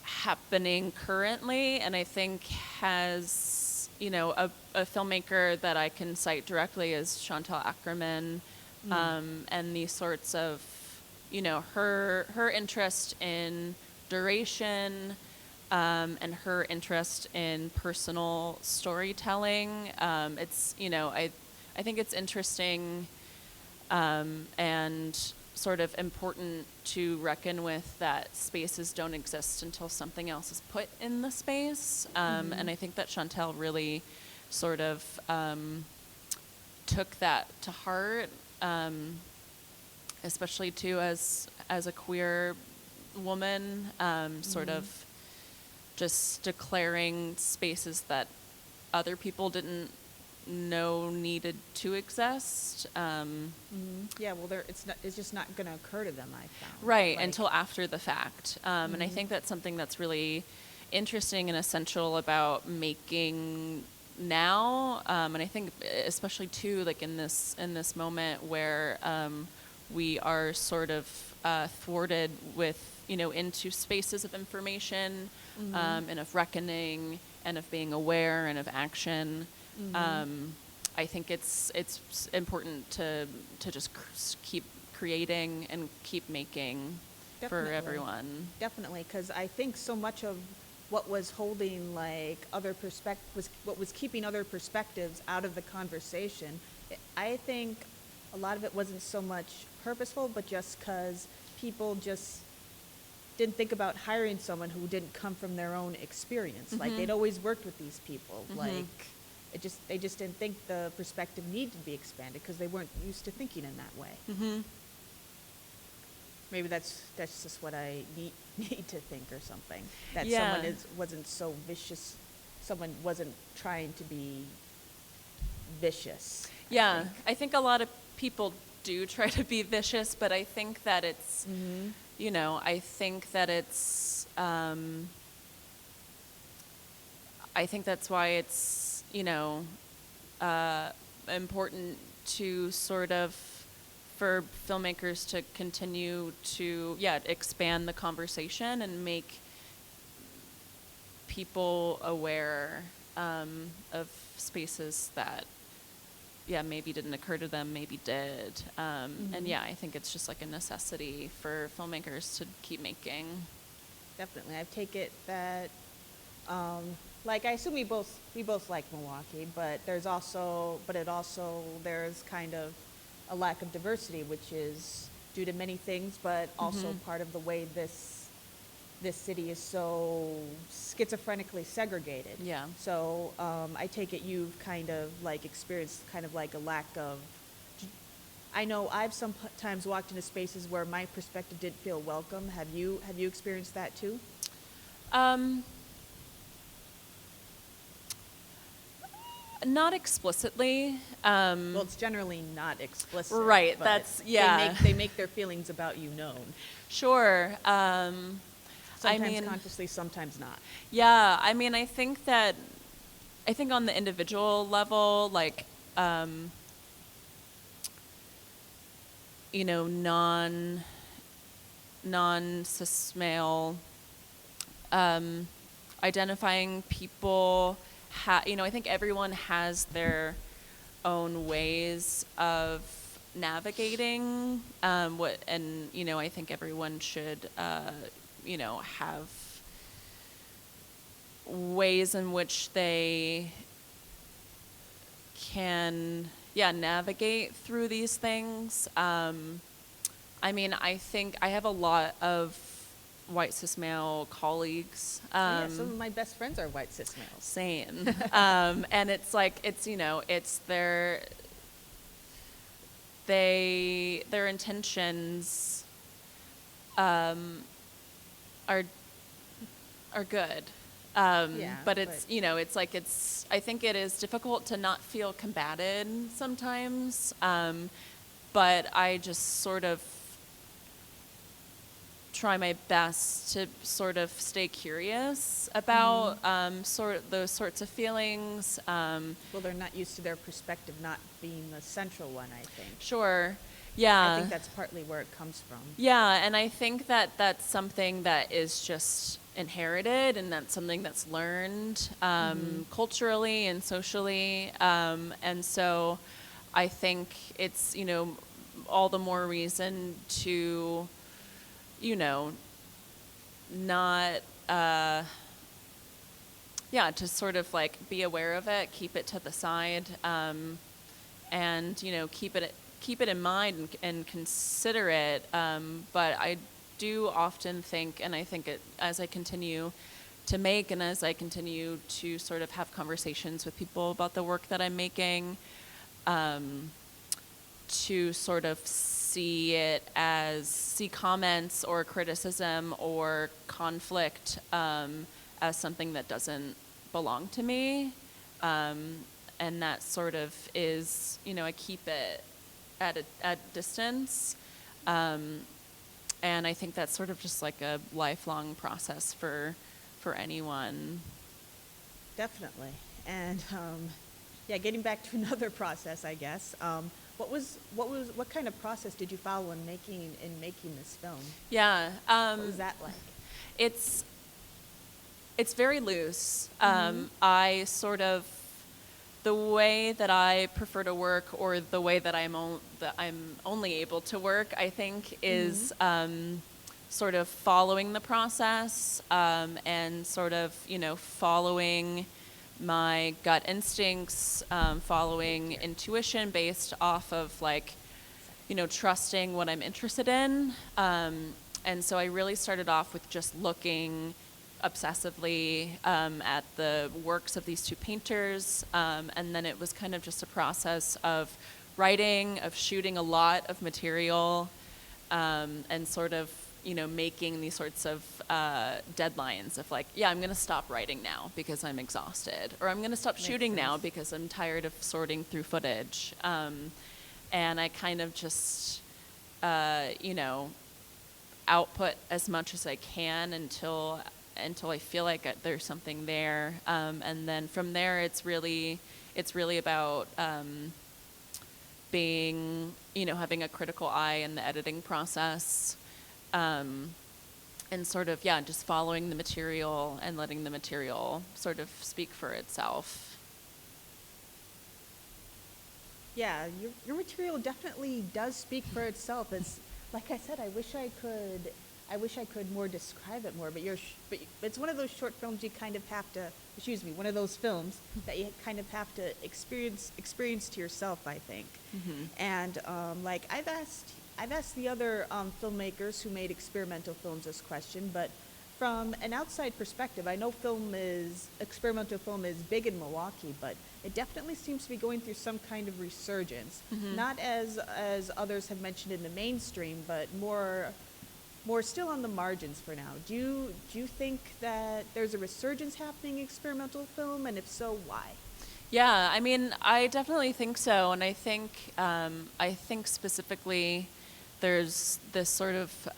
happening currently, and I think has, you know, a filmmaker that I can cite directly is Chantal Ackerman, and these sorts of, you know, her interest in duration, and her interest in personal storytelling. It's, you know, I think it's interesting, and sort of important to reckon with that spaces don't exist until something else is put in the space. And I think that Chantal really sort of took that to heart, especially too as a queer woman, sort of just declaring spaces that other people didn't know needed to exist. Yeah, well, it's just not going to occur to them, I found. Right, Like, until after the fact. And I think that's something that's really interesting and essential about making now. And I think especially too, like in this moment where we are sort of thwarted with, into spaces of information and of reckoning and of being aware and of action. I think it's important to just keep creating and keep making for Definitely. everyone. Definitely, because I think so much of what was holding like what was keeping other perspectives out of the conversation. I think a lot of it wasn't so much purposeful, but just because people just didn't think about hiring someone who didn't come from their own experience. Like they'd always worked with these people. Like they just didn't think the perspective needed to be expanded because they weren't used to thinking in that way. Maybe that's just what I need to think or something. That Yeah. someone wasn't so vicious. Someone wasn't trying to be vicious. Yeah, I think a lot of people do try to be vicious, but I think that it's, I think that it's, I think that's why it's, important to sort of, for filmmakers to continue to, expand the conversation and make people aware of spaces that, maybe didn't occur to them, maybe did. And I think it's just like a necessity for filmmakers to keep making. Definitely. I take it that, like, I assume we both like Milwaukee, but there's kind of a lack of diversity, which is due to many things, but also part of the way this city is so schizophrenically segregated. Yeah. So I take it you've kind of like experienced kind of like a lack of. I know I've sometimes walked into spaces where my perspective didn't feel welcome. Have you experienced that too? Not explicitly. Well, it's generally not explicit. Right, but that's- yeah. They make their feelings about you known. Sure. Sometimes consciously, sometimes not. Yeah, I mean, I think on the individual level, like, non-cis male, identifying people, I think everyone has their own ways of navigating I think everyone should, have ways in which they can, navigate through these things. I mean, I think I have a lot of white cis male colleagues. Yeah, some of my best friends are white cis males. Same. And it's like, it's their intentions are good. But it's, I think it is difficult to not feel combated sometimes. But I just sort of try my best to sort of stay curious about those sorts of feelings. Well, they're not used to their perspective not being the central one, I think. Sure. Yeah. I think that's partly where it comes from. Yeah, and I think that that's something that is just inherited, and that's something that's learned culturally and socially. And so I think it's, all the more reason to, not, to sort of like be aware of it, keep it to the side, and, keep it in mind and consider it. But I do often think, and I think as I continue to make and as I continue to sort of have conversations with people about the work that I'm making, to sort of see comments or criticism or conflict as something that doesn't belong to me. and that sort of is, I keep it at distance. And I think that's sort of just like a lifelong process for anyone. Definitely. And yeah, getting back to another process, I guess. What kind of process did you follow in making this film? Yeah. What was that like? It's very loose. Mm-hmm. I sort of, the way that I prefer to work, or the way that I'm only able to work, I think, is sort of following the process, and sort of, following my gut instincts, following intuition based off of like, trusting what I'm interested in. And so I really started off with just looking obsessively at the works of these two painters, and then it was kind of just a process of writing, of shooting a lot of material, and sort of, making these sorts of deadlines of like, yeah, I'm going to stop writing now because I'm exhausted, or I'm going to stop shooting now because I'm tired of sorting through footage. And I kind of just, output as much as I can until I feel like there's something there, and then from there it's really about being, having a critical eye in the editing process, and sort of, just following the material and letting the material sort of speak for itself. Yeah, your material definitely does speak for itself. It's like I said, I wish I could more describe it more, but but it's one of those short films you kind of have to, one of those films that you kind of have to experience to yourself, I think. Mm-hmm. And like I've asked the other filmmakers who made experimental films this question, but from an outside perspective, I know experimental film is big in Milwaukee, but it definitely seems to be going through some kind of resurgence. Mm-hmm. Not as others have mentioned in the mainstream, but more still on the margins for now. Do you think that there's a resurgence happening in experimental film, and if so, why? Yeah, I mean, I definitely think so, and I think specifically there's this sort of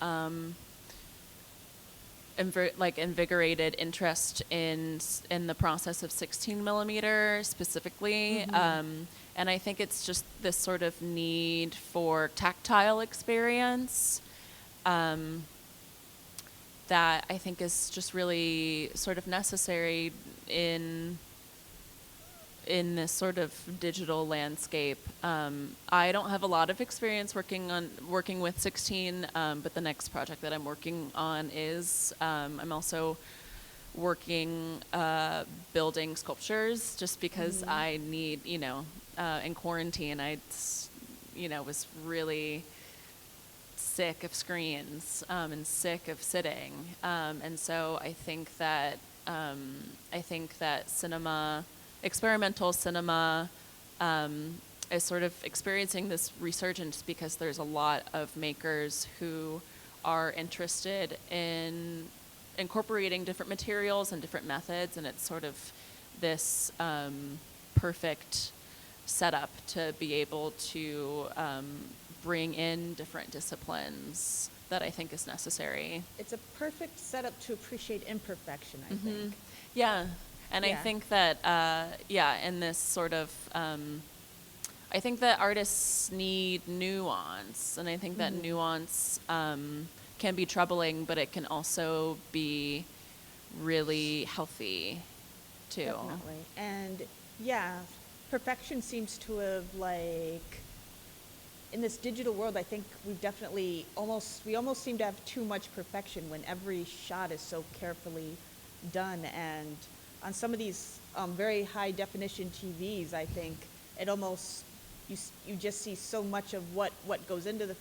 invigorated interest in the process of 16 millimeter specifically, and I think it's just this sort of need for tactile experience, that I think is just really sort of necessary in this sort of digital landscape. I don't have a lot of experience working with 16, but the next project that I'm working on is, I'm also working, building sculptures, just because I need, in quarantine, I, was really sick of screens, and sick of sitting. And so I think that experimental cinema is sort of experiencing this resurgence because there's a lot of makers who are interested in incorporating different materials and different methods, and it's sort of this perfect setup to be able to bring in different disciplines that I think is necessary. It's a perfect setup to appreciate imperfection, I think. Yeah. And Yeah. I think that, in this sort of, I think that artists need nuance, and I think that nuance can be troubling, but it can also be really healthy, too. Definitely. And yeah, perfection seems to have, like, in this digital world, I think we almost seem to have too much perfection when every shot is so carefully done. And on some of these very high definition TVs, I think it almost, you just see so much of what goes into the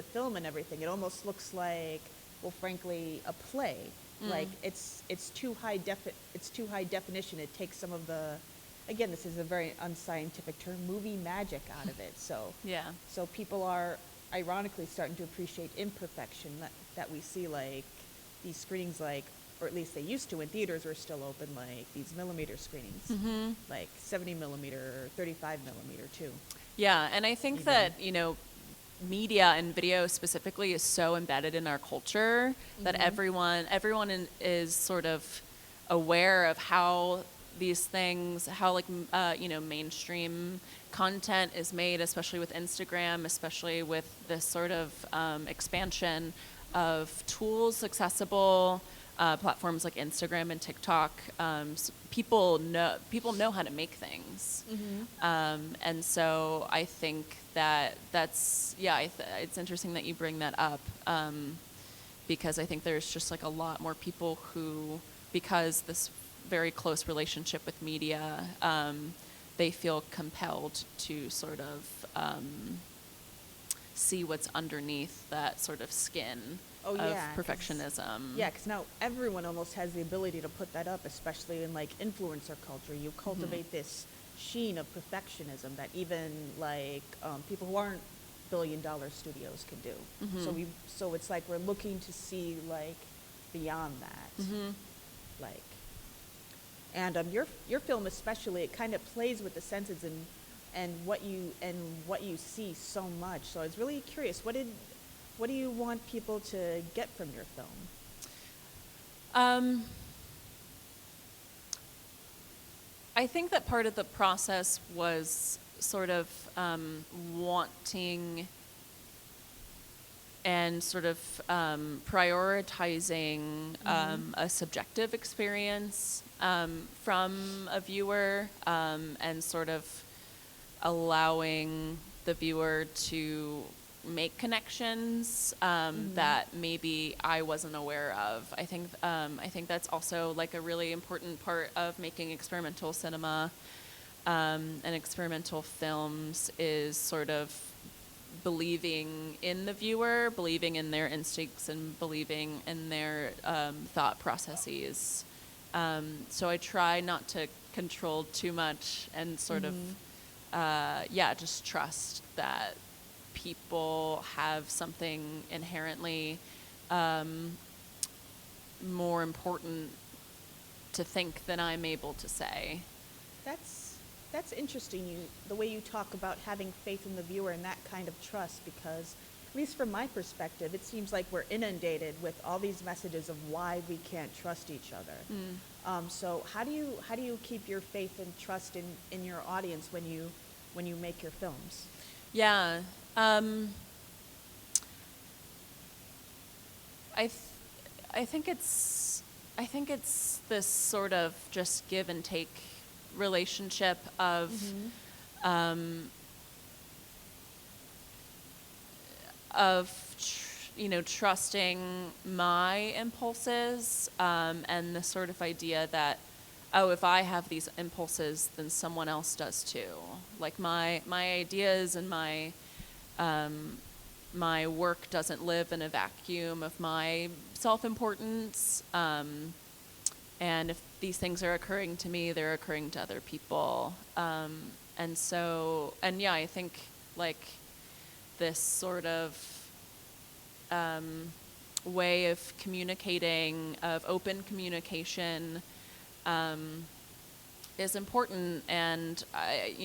film and everything. It almost looks like, well, frankly, a play. Like it's too high definition. It takes some of the, again, this is a very unscientific term, movie magic out of it. So Yeah. so people are ironically starting to appreciate imperfection that we see, like these screenings like or at least they used to when theaters were still open, like these millimeter screenings, like 70 millimeter or 35 millimeter too. Yeah, and I think Even. that, media and video specifically is so embedded in our culture that everyone is sort of aware of how these things, how mainstream content is made, especially with Instagram, especially with this sort of expansion of tools accessible, platforms like Instagram and TikTok. People know how to make things, and so I think that's it's interesting that you bring that up, because I think there's just like a lot more people who, because this very close relationship with media, they feel compelled to sort of see what's underneath that sort of skin of perfectionism. Yeah, because now everyone almost has the ability to put that up, especially in like influencer culture. You cultivate this sheen of perfectionism that even like people who aren't billion-dollar studios can do. So it's like we're looking to see like beyond that, like. And your film especially, it kind of plays with the senses and what you see so much. So I was really curious, what do you want people to get from your film? I think that part of the process was sort of wanting and sort of prioritizing a subjective experience from a viewer, and sort of allowing the viewer to make connections that maybe I wasn't aware of. I think that's also like a really important part of making experimental cinema and experimental films, is sort of believing in the viewer, believing in their instincts, and believing in their thought processes. So I try not to control too much and sort of, just trust that people have something inherently more important to think than I'm able to say. That's interesting, the way you talk about having faith in the viewer and that kind of trust, because at least from my perspective, it seems like we're inundated with all these messages of why we can't trust each other. So how do you keep your faith and trust in your audience when you make your films? Yeah. I think it's this sort of just give and take relationship of trusting my impulses, and the sort of idea that, if I have these impulses, then someone else does too. Like my ideas and my work doesn't live in a vacuum of my self-importance. And if these things are occurring to me, they're occurring to other people. I think like this sort of way of communicating, of open communication, is important. And I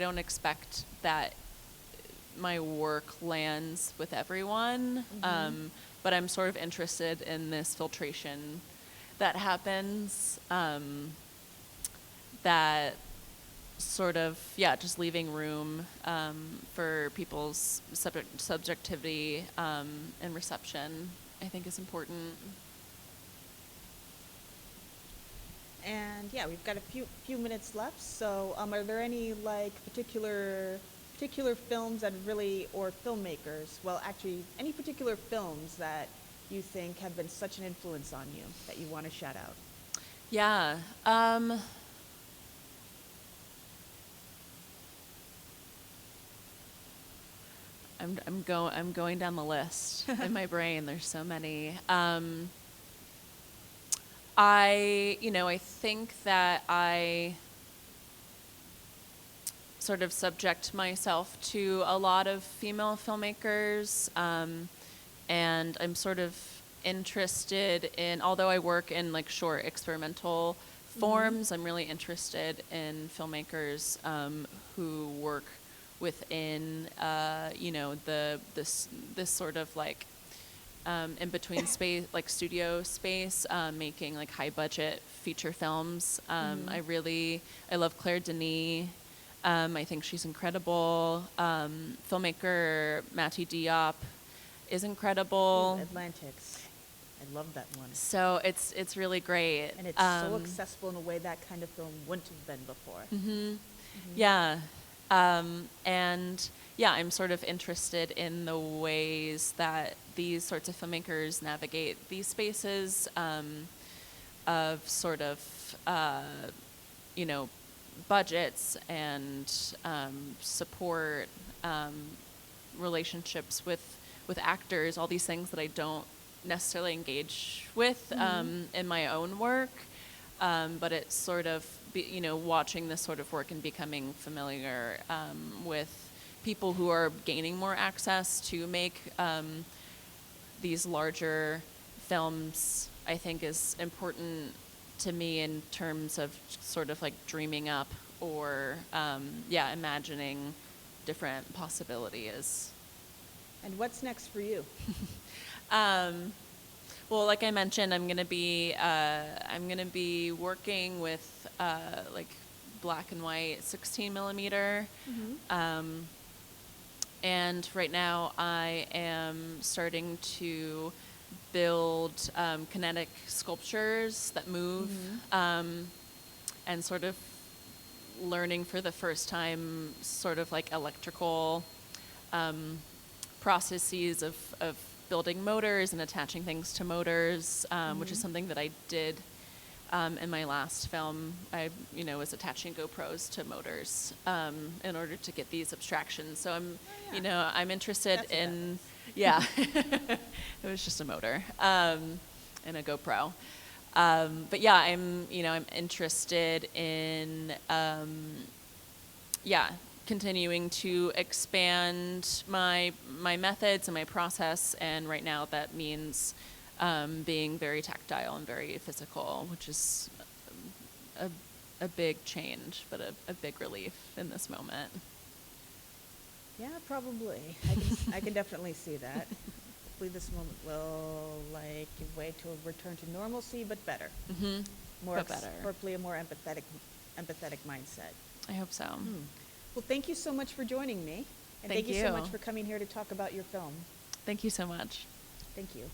don't expect that my work lands with everyone, but I'm sort of interested in this filtration that happens, that sort of, just leaving room for people's subjectivity and reception, I think is important. And we've got a few minutes left. So are there any like particular films that really, or filmmakers, well actually any particular films that you think have been such an influence on you that you want to shout out? Yeah. I'm going down the list in my brain. There's so many. I think that I sort of subject myself to a lot of female filmmakers, and I'm sort of interested in, although I work in like short experimental forms, I'm really interested in filmmakers who work within, this sort of like in between space, like studio space, making like high budget feature films. I love Claire Denis. I think she's incredible. Filmmaker Matty Diop is incredible. Atlantics. I love that one. So it's really great. And it's so accessible in a way that kind of film wouldn't have been before. Yeah. And yeah, I'm sort of interested in the ways that these sorts of filmmakers navigate these spaces of sort of, budgets and support, relationships with actors, all these things that I don't necessarily engage with in my own work. But it's sort of, watching this sort of work and becoming familiar with people who are gaining more access to make these larger films, I think is important to me in terms of sort of like dreaming up or, imagining different possibilities. And what's next for you? Well, like I mentioned, I'm gonna be working with like black and white 16 millimeter, and right now I am starting to build kinetic sculptures that move, and sort of learning for the first time sort of like electrical processes of building motors and attaching things to motors, which is something that I did in my last film. I, was attaching GoPros to motors in order to get these abstractions. So I'm, I'm interested That's in, yeah, it was just a motor and a GoPro. But yeah, I'm interested in, continuing to expand my methods and my process, and right now that means being very tactile and very physical, which is a big change, but a big relief in this moment. Yeah, probably. I can definitely see that. Hopefully this moment will give way to a return to normalcy, but better. But better. Hopefully a more empathetic mindset. I hope so. Well, thank you so much for joining me. And Thank thank you so you. much for coming here to talk about your film. Thank you so much. Thank you.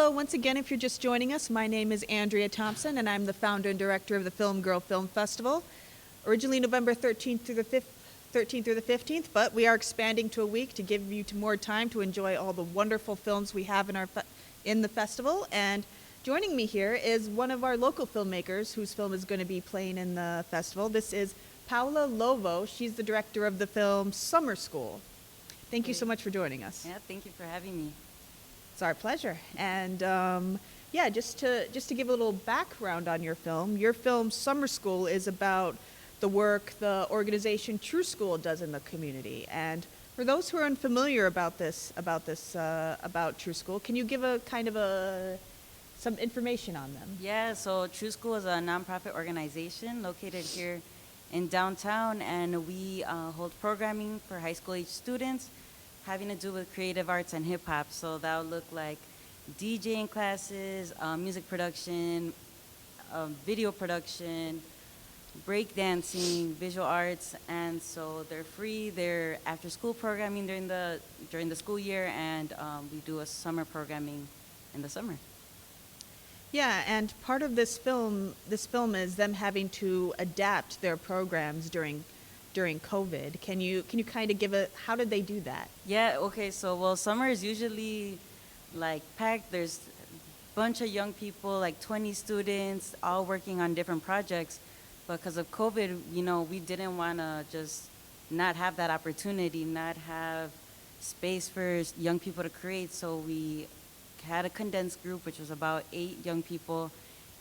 Hello, once again, if you're just joining us, my name is Andrea Thompson, and I'm the founder and director of the Film Girl Film Festival. Originally November 13th through the 15th, but we are expanding to a week to give you more time to enjoy all the wonderful films we have in the festival. And joining me here is one of our local filmmakers whose film is going to be playing in the festival. This is Paula Lovo. She's the director of the film Summer School. Thank you so much for joining us. Yeah, thank you for having me. It's our pleasure. And yeah, just to give a little background on your film Summer School is about the work the organization True School does in the community. And for those who are unfamiliar about True School, can you give a kind of some information on them? Yeah, so True School is a nonprofit organization located here in downtown, and we hold programming for high school age students having to do with creative arts and hip hop. So that would look like DJing classes, music production, video production, breakdancing, visual arts, and so they're free. They're after school programming during the school year, and we do a summer programming in the summer. Yeah, and part of this film is them having to adapt their programs during COVID. Can you kind of how did they do that? Yeah, okay, so well, summer is usually like packed. There's a bunch of young people, like 20 students, all working on different projects. But because of COVID, we didn't want to just not have that opportunity, not have space for young people to create. So we had a condensed group, which was about 8 young people,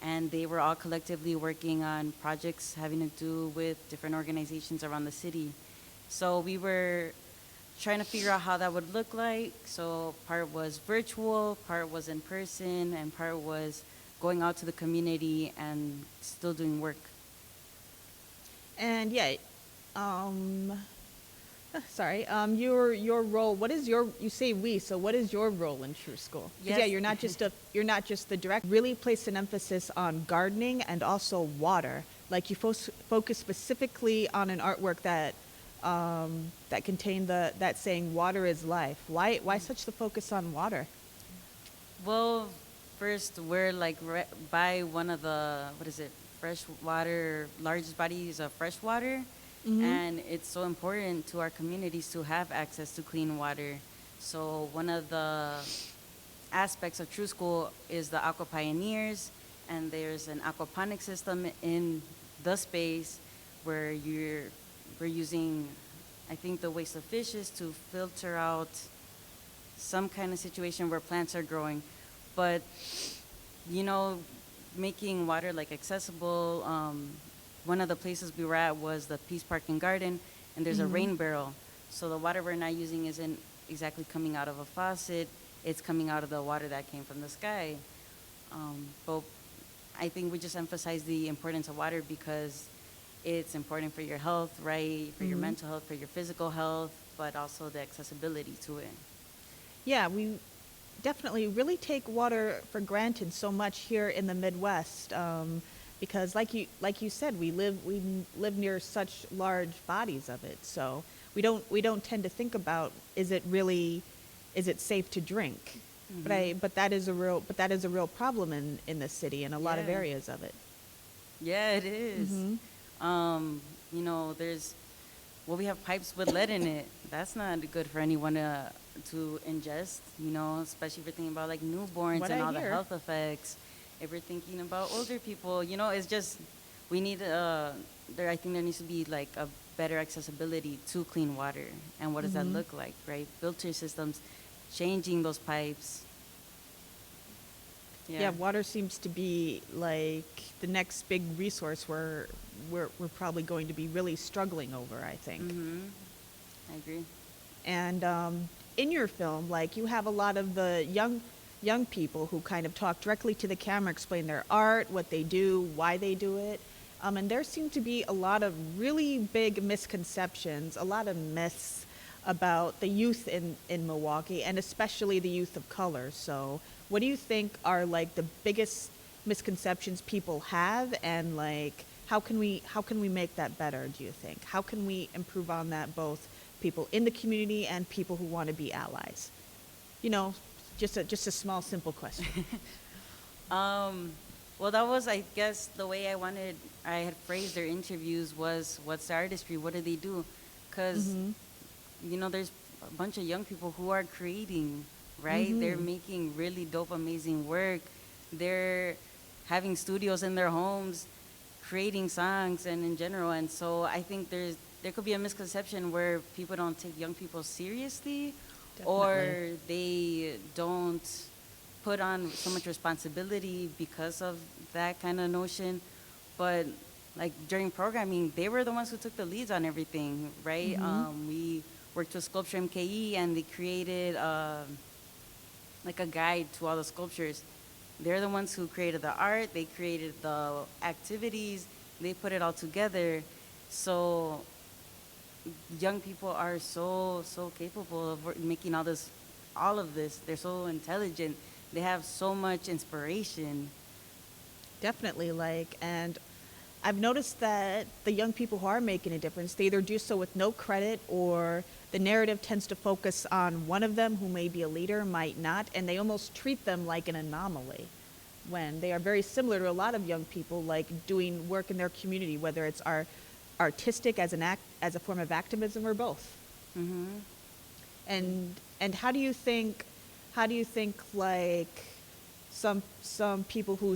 and they were all collectively working on projects having to do with different organizations around the city. So we were trying to figure out how that would look like. So part was virtual, part was in person, and part was going out to the community and still doing work. And yeah, your role. What is you say we? So what is your role in True School? 'Cause Yes. yeah, you're not just the director. Really place an emphasis on gardening and also water. Like you focus specifically on an artwork that contained that saying "water is life." Why such the focus on water? Well, first, we're like by one of the, freshwater, largest bodies of fresh water. Mm-hmm. And it's so important to our communities to have access to clean water. So one of the aspects of True School is the Aqua Pioneers, and there's an aquaponic system in the space where we're using, I think, the waste of fishes to filter out some kind of situation where plants are growing. But, making water like accessible, one of the places we were at was the Peace Park and Garden, and there's a rain barrel. So the water we're not using isn't exactly coming out of a faucet, it's coming out of the water that came from the sky. But I think we just emphasize the importance of water because it's important for your health, right? For your mental health, for your physical health, but also the accessibility to it. Yeah, we definitely really take water for granted so much here in the Midwest. Because like you said, we live near such large bodies of it, so we don't tend to think about is it safe to drink? But that is a real problem in the city and a lot of Yeah. areas of it. Yeah, it is. We have pipes with lead in it. That's not good for anyone to ingest, especially if you're thinking about like newborns What and I all the hear. health effects. If we're thinking about older people, it's just, we need, I think there needs to be like a better accessibility to clean water. And what does that look like, right? Filter systems, changing those pipes. Yeah, water seems to be like the next big resource we're probably going to be really struggling over, I think. I agree. And in your film, like you have a lot of the young people who kind of talk directly to the camera, explain their art, what they do, why they do it. And there seem to be a lot of really big misconceptions, a lot of myths about the youth in Milwaukee, and especially the youth of color. So what do you think are like the biggest misconceptions people have, and like how can we make that better, do you think? How can we improve on that, both people in the community and people who want to be allies? Just a small, simple question. Well, that was, I guess, the way I had phrased their interviews was, what's the artistry? What do they do? Because, there's a bunch of young people who are creating, right? They're making really dope, amazing work. They're having studios in their homes, creating songs and in general. And so I think there could be a misconception where people don't take young people seriously, or they don't put on so much responsibility because of that kind of notion. But like during programming, they were the ones who took the leads on everything, right? We worked with Sculpture MKE, and they created like a guide to all the sculptures. They're the ones who created the art, they created the activities, they put it all together. So young people are so capable of making all of this. They're so intelligent. They have so much inspiration. Definitely, and I've noticed that the young people who are making a difference, they either do so with no credit, or the narrative tends to focus on one of them who may be a leader, might not, and they almost treat them like an anomaly, when they are very similar to a lot of young people, like doing work in their community, whether it's artistic as as a form of activism, or both. And how do you think like some people who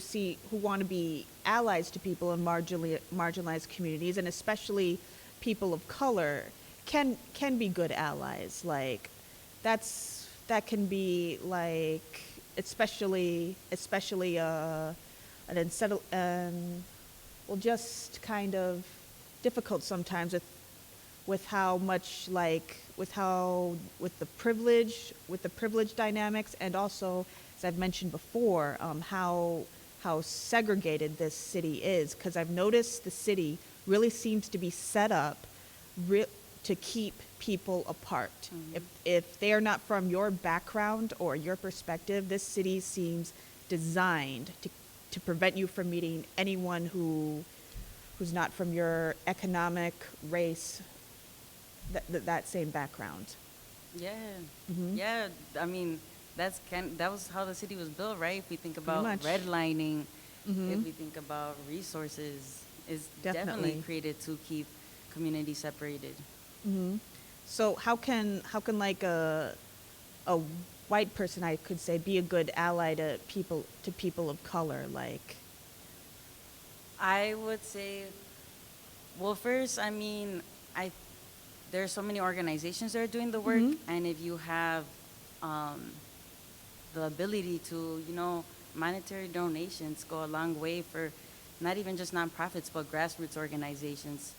want to be allies to people in marginalized communities, and especially people of color, can be good allies? Like that can be like especially just kind of difficult sometimes with the privilege dynamics, and also, as I've mentioned before, how segregated this city is. Because I've noticed the city really seems to be set up to keep people apart. If they are not from your background or your perspective, this city seems designed to prevent you from meeting anyone who's not from your economic, race, that same background. Yeah. Yeah. I mean, that was how the city was built, right? If we think about redlining, if we think about resources, it's definitely created to keep communities separated. So how can like a white person, I could say, be a good ally to people of color? Like, I would say, well, first, I mean, there are so many organizations that are doing the work, and if you have the ability to, monetary donations go a long way for not even just nonprofits, but grassroots organizations,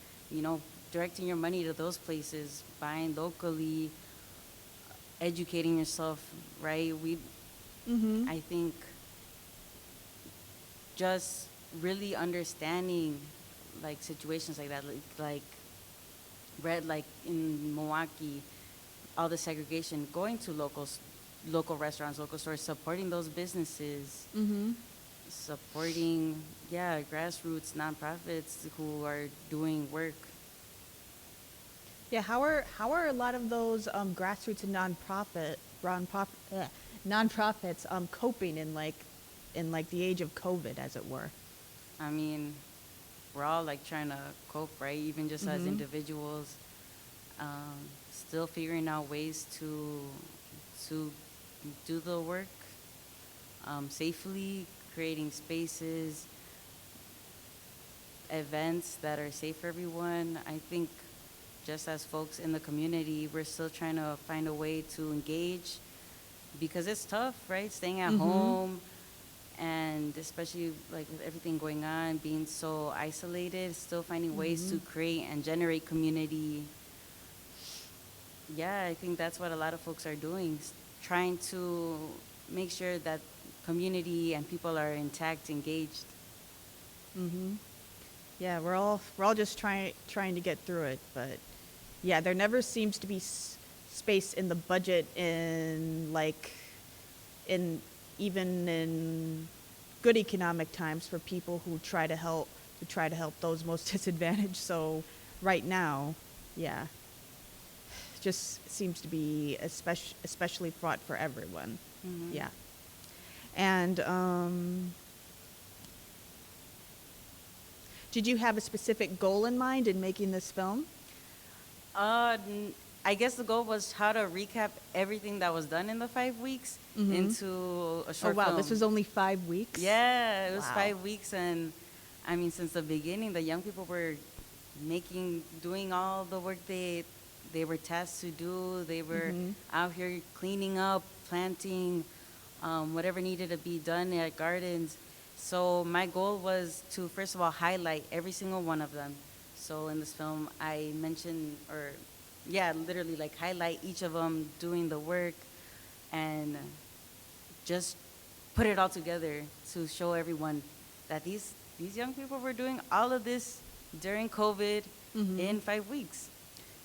directing your money to those places, buying locally, educating yourself, right? I think just really understanding like situations like that, like in Milwaukee, all the segregation, going to local restaurants, local stores, supporting those businesses, supporting grassroots nonprofits who are doing work. Yeah, how are a lot of those grassroots and nonprofits coping in the age of COVID, as it were? I mean, we're all like trying to cope, right? Even just as individuals, still figuring out ways to do the work safely, creating spaces, events that are safe for everyone. I think just as folks in the community, we're still trying to find a way to engage, because it's tough, right? Staying at home, and especially like with everything going on, being so isolated, still finding ways to create and generate community. Yeah, I think that's what a lot of folks are doing, trying to make sure that community and people are intact, engaged. Yeah, we're all just trying to get through it, but yeah, there never seems to be space in the budget even in good economic times for people who try to help those most disadvantaged. So right now, just seems to be especially fraught for everyone. Yeah. And did you have a specific goal in mind in making this film? I guess the goal was how to recap everything that was done in the 5 weeks into a Oh, short wow. film. This was only 5 weeks? Yeah, it was Wow. 5 weeks, and I mean, since the beginning, the young people were doing all the work they were tasked to do. They were out here cleaning up, planting, whatever needed to be done at gardens. So my goal was to, first of all, highlight every single one of them. So in this film, I mentioned, literally like highlight each of them doing the work and just put it all together to show everyone that these young people were doing all of this during COVID in 5 weeks.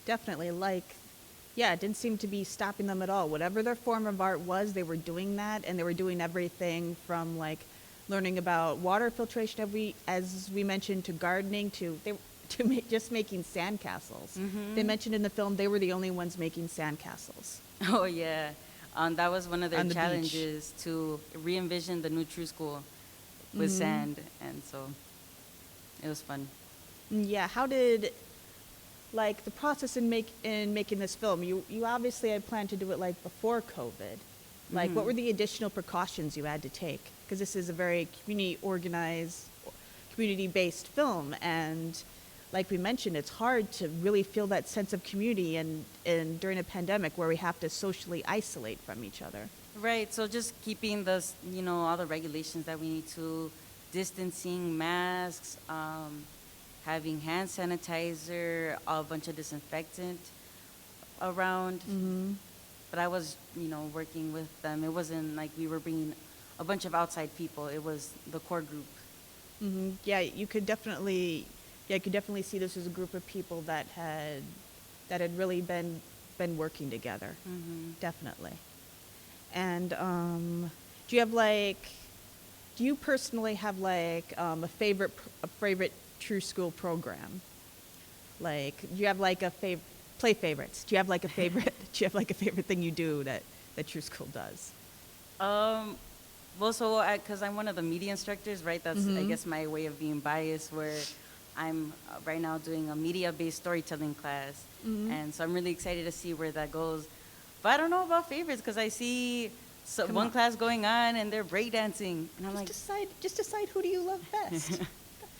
Definitely. It didn't seem to be stopping them at all. Whatever their form of art was, they were doing that, and they were doing everything from learning about water filtration, as we mentioned, to gardening, just making sandcastles. They mentioned in the film they were the only ones making sandcastles. Oh yeah, that was one of their On the beach. challenges, to re-envision the new True School with sand, and so it was fun. Yeah, how did the process in making this film? You obviously had planned to do it before COVID. What were the additional precautions you had to take? Because this is a very community-organized, community-based film, and like we mentioned, it's hard to really feel that sense of community and during a pandemic where we have to socially isolate from each other. Right, so just keeping all the regulations that we need to, distancing, masks, having hand sanitizer, a bunch of disinfectant around. But I was, working with them. It wasn't like we were bringing a bunch of outside people. It was the core group. Yeah, you could definitely see this as a group of people that had really been working together. Definitely. And do you personally have a favorite True School program? Do you have play favorites? Do you have a favorite? Do you have a favorite thing you do that True School does? Well, so because I'm one of the media instructors, right? That's I guess my way of being biased. Where I'm right now doing a media-based storytelling class, and so I'm really excited to see where that goes. But I don't know about favorites because I see one class going on and they're breakdancing, and I'm just decide who do you love best.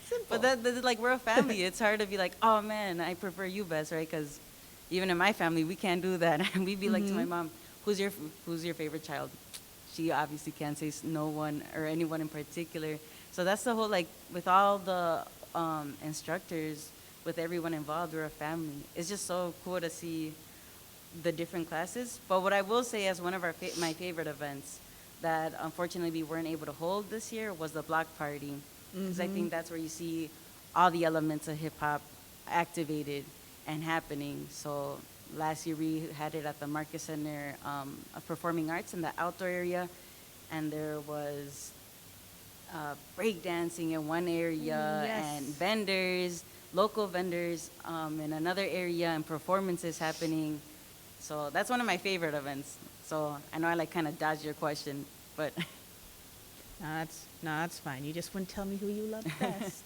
Simple. But we're a family. It's hard to be like, oh man, I prefer you best, right? Because even in my family, we can't do that. And we'd be like to my mom, who's your favorite child? She obviously can't say no one or anyone in particular. So that's the whole, with all the instructors, with everyone involved, we're a family. It's just so cool to see the different classes. But what I will say as one of my favorite events that unfortunately we weren't able to hold this year was the block party. Because I think that's where you see all the elements of hip hop activated and happening. So last year we had it at the Market Center of Performing Arts in the outdoor area, and there was breakdancing in one area and vendors, local vendors in another area, and performances happening. So that's one of my favorite events. So I know I kind of dodged your question, but No, that's fine. You just wouldn't tell me who you love best,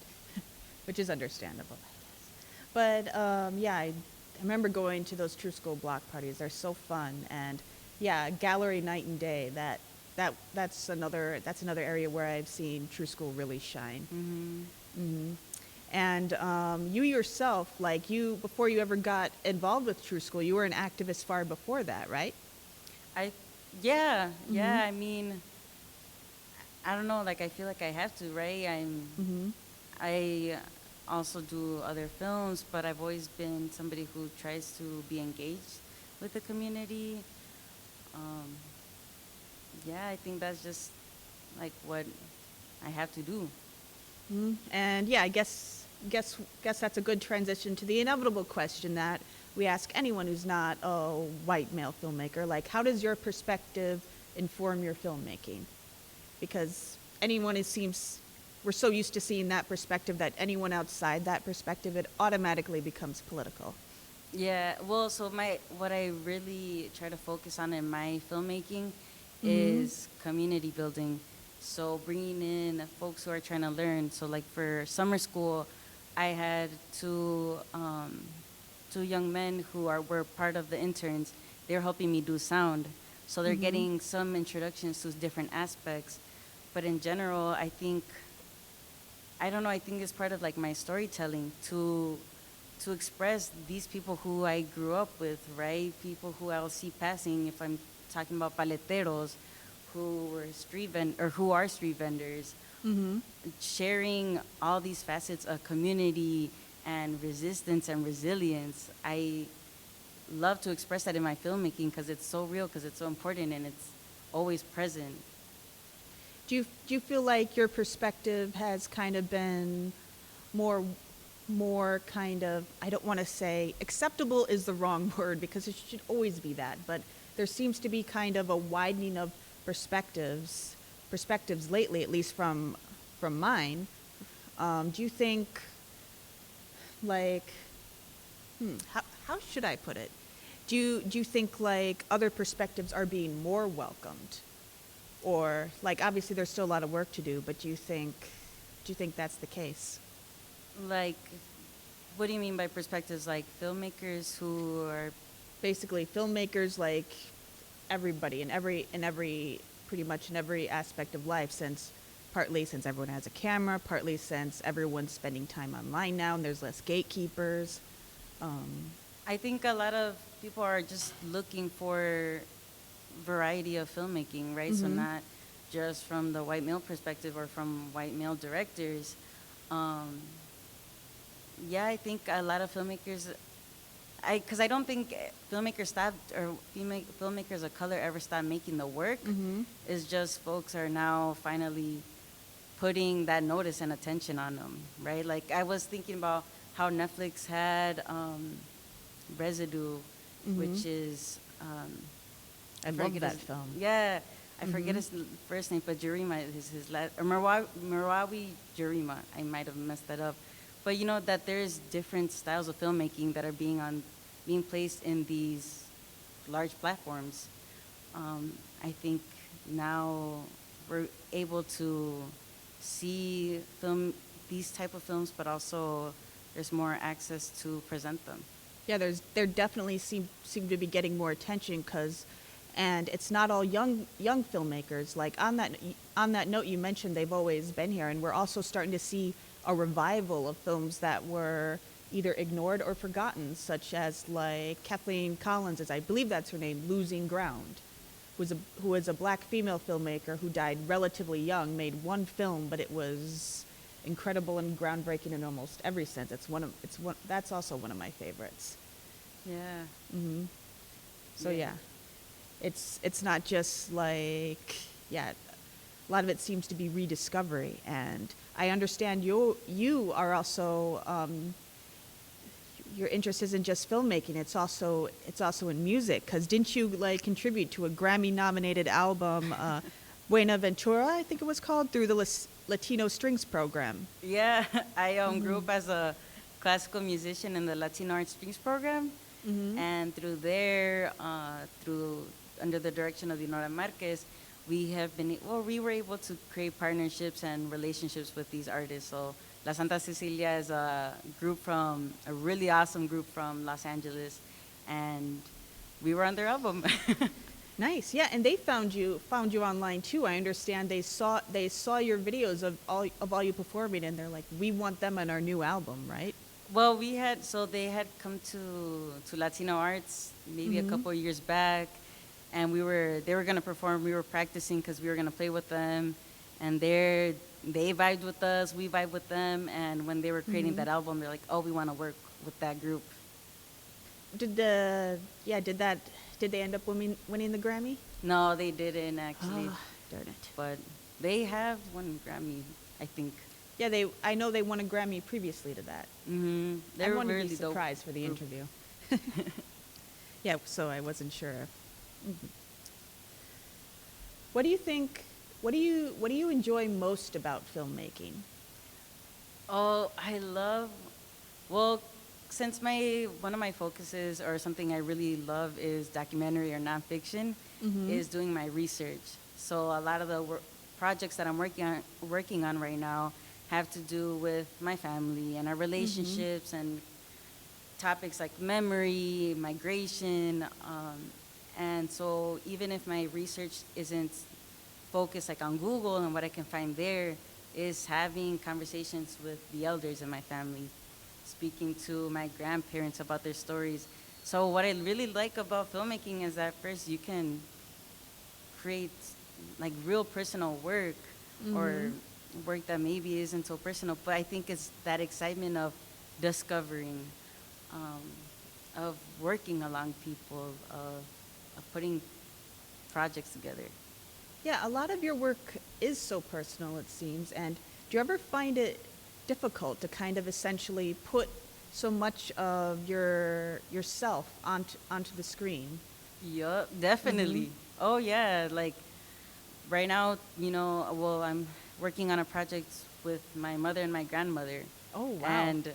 which is understandable, I guess. But I remember going to those True School block parties. They're so fun, and gallery night and day. That's another area where I've seen True School really shine. And you yourself, before you ever got involved with True School, you were an activist far before that, right? I mean, I don't know, I feel like I have to, right? I also do other films, but I've always been somebody who tries to be engaged with the community. I think that's just what I have to do. And I guess that's a good transition to the inevitable question that we ask anyone who's not a white male filmmaker. How does your perspective inform your filmmaking? Because we're so used to seeing that perspective that anyone outside that perspective, it automatically becomes political. Yeah, well, so what I really try to focus on in my filmmaking is community building. So bringing in folks who are trying to learn. So like for summer school, I had two young men who were part of the interns. They're helping me do sound. So they're getting some introductions to different aspects. But in general, I think it's part of like my storytelling to express these people who I grew up with, right? People who I'll see passing, if I'm talking about paleteros, who are street vendors, sharing all these facets of community and resistance and resilience. I love to express that in my filmmaking because it's so real, because it's so important, and it's always present. Do you feel like your perspective has kind of been more kind of, I don't want to say acceptable is the wrong word because it should always be that, but there seems to be kind of a widening of perspectives lately, at least from mine. Do you think, like, how should I put it? Do you think like other perspectives are being more welcomed? Or like obviously there's still a lot of work to do, but do you think that's the case? Like, what do you mean by perspectives? Like filmmakers who are Basically filmmakers, like everybody in every pretty much in every aspect of life, partly since everyone has a camera, partly since everyone's spending time online now and there's less gatekeepers. I think a lot of people are just looking for variety of filmmaking, right? So not just from the white male perspective or from white male directors. Yeah, I think a lot of filmmakers, because I don't think filmmakers stopped, or filmmakers of color ever stopped making the work. It's just folks are now finally putting that notice and attention on them, right? Like I was thinking about how Netflix had Residue, which is I love that film. Yeah, I forget his first name, but Jurima is his last, or Merawi Jurima. I might have messed that up, but you know that there's different styles of filmmaking that are being placed in these large platforms. I think now we're able to see these type of films, but also there's more access to present them. Yeah, there definitely seem to be getting more attention and it's not all young filmmakers. Like on that note, you mentioned they've always been here, and we're also starting to see a revival of films that were either ignored or forgotten, such as like Kathleen Collins, as I believe that's her name, Losing Ground, who was a black female filmmaker who died relatively young, made one film, but it was incredible and groundbreaking in almost every sense. That's also one of my favorites. Yeah. So yeah, it's not just like, yeah, a lot of it seems to be rediscovery, and I understand you are also your interest isn't just filmmaking, it's also in music, because didn't you like contribute to a Grammy-nominated album, Buenaventura, I think it was called, through the Latino Strings program? Yeah, I grew up as a classical musician in the Latino Arts Strings program, and through there, under the direction of Dinora Marquez, we were able to create partnerships and relationships with these artists. So La Santa Cecilia is a really awesome group from Los Angeles, and we were on their album. Nice, yeah, and they found you online too. I understand they saw your videos of all you performing, and they're like, we want them on our new album, right? Well, they had come to Latino Arts maybe a couple of years back, and they were gonna perform. We were practicing because we were gonna play with them, and they vibed with us, we vibed with them, and when they were creating that album, they're like, oh, we want to work with that group. Did they end up winning the Grammy? No, they didn't actually. Oh, darn it. But they have won Grammy, I think. Yeah, I know they won a Grammy previously to that. They I were wanted to really be surprised for the group. interview. Yeah, so I wasn't sure. What do you think? What do you enjoy most about filmmaking? Oh, since my one of my focuses or something I really love is documentary or nonfiction, is doing my research. So a lot of the projects that I'm working on right now have to do with my family and our relationships and topics like memory, migration, and so even if my research isn't focused like on Google and what I can find there, is having conversations with the elders in my family, speaking to my grandparents about their stories. So what I really like about filmmaking is that first you can create like real personal work or work that maybe isn't so personal, but I think it's that excitement of discovering, of working along people, of putting projects together. Yeah, a lot of your work is so personal, it seems. And do you ever find it difficult to kind of essentially put so much of yourself onto the screen? Yup, definitely. Oh yeah, like right now, well, I'm working on a project with my mother and my grandmother. Oh, wow. And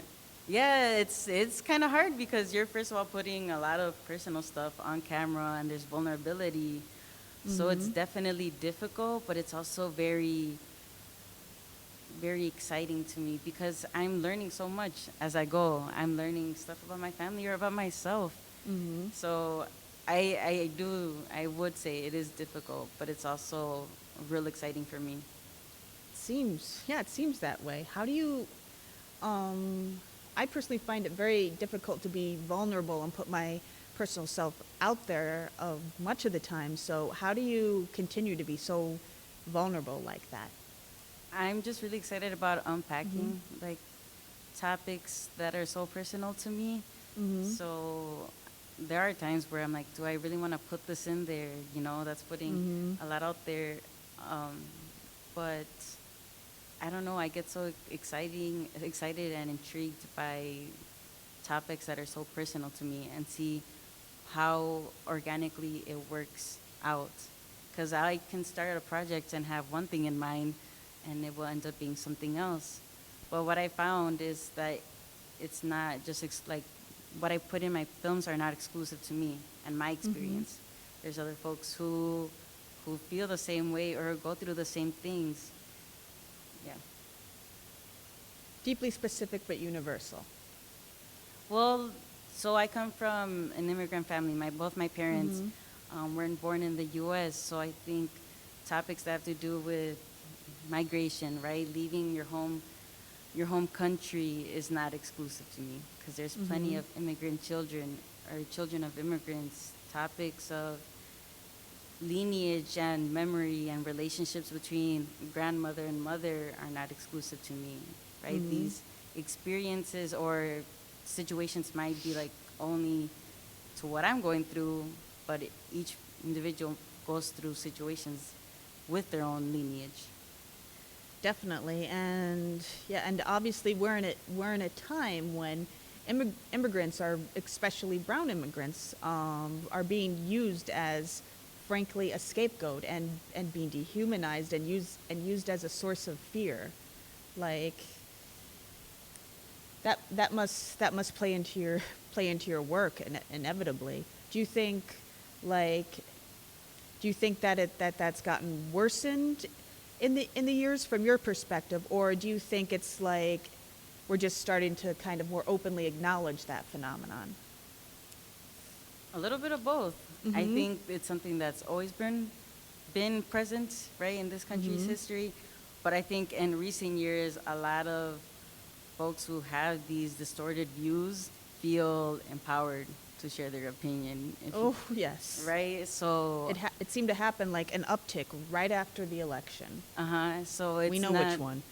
yeah, it's kind of hard because you're first of all putting a lot of personal stuff on camera and there's vulnerability. So it's definitely difficult, but it's also very, very exciting to me because I'm learning so much as I go. I'm learning stuff about my family or about myself. So I would say it is difficult, but it's also real exciting for me. It seems that way. How do you, I personally find it very difficult to be vulnerable and put my personal self out there much of the time. So how do you continue to be so vulnerable like that? I'm just really excited about unpacking like topics that are so personal to me. So there are times where I'm like, do I really want to put this in there? That's putting a lot out there. But I don't know, I get so excited and intrigued by topics that are so personal to me and see how organically it works out. Because I can start a project and have one thing in mind and it will end up being something else. But what I found is that it's not just like what I put in my films are not exclusive to me and my experience. There's other folks who feel the same way or go through the same things. Yeah. Deeply specific but universal. Well, so I come from an immigrant family. Both my parents were born in the U.S., so I think topics that have to do with migration, right? Leaving your home country is not exclusive to me because there's plenty of immigrant children or children of immigrants. Topics of lineage and memory and relationships between grandmother and mother are not exclusive to me, right? These experiences or situations might be like only to what I'm going through, but each individual goes through situations with their own lineage. Definitely. And obviously we're in a time when immigrants are, especially brown immigrants, are being used as, frankly, a scapegoat and being dehumanized and used as a source of fear. Like that must play into your work inevitably. Do you think that's gotten worsened in the years from your perspective, or do you think it's like we're just starting to kind of more openly acknowledge that phenomenon? A little bit of both. I think it's something that's always been present, right, in this country's history. But I think in recent years, a lot of folks who have these distorted views feel empowered to share their opinion. Yes. Right? So It seemed to happen like an uptick right after the election. So it's We know not, which one.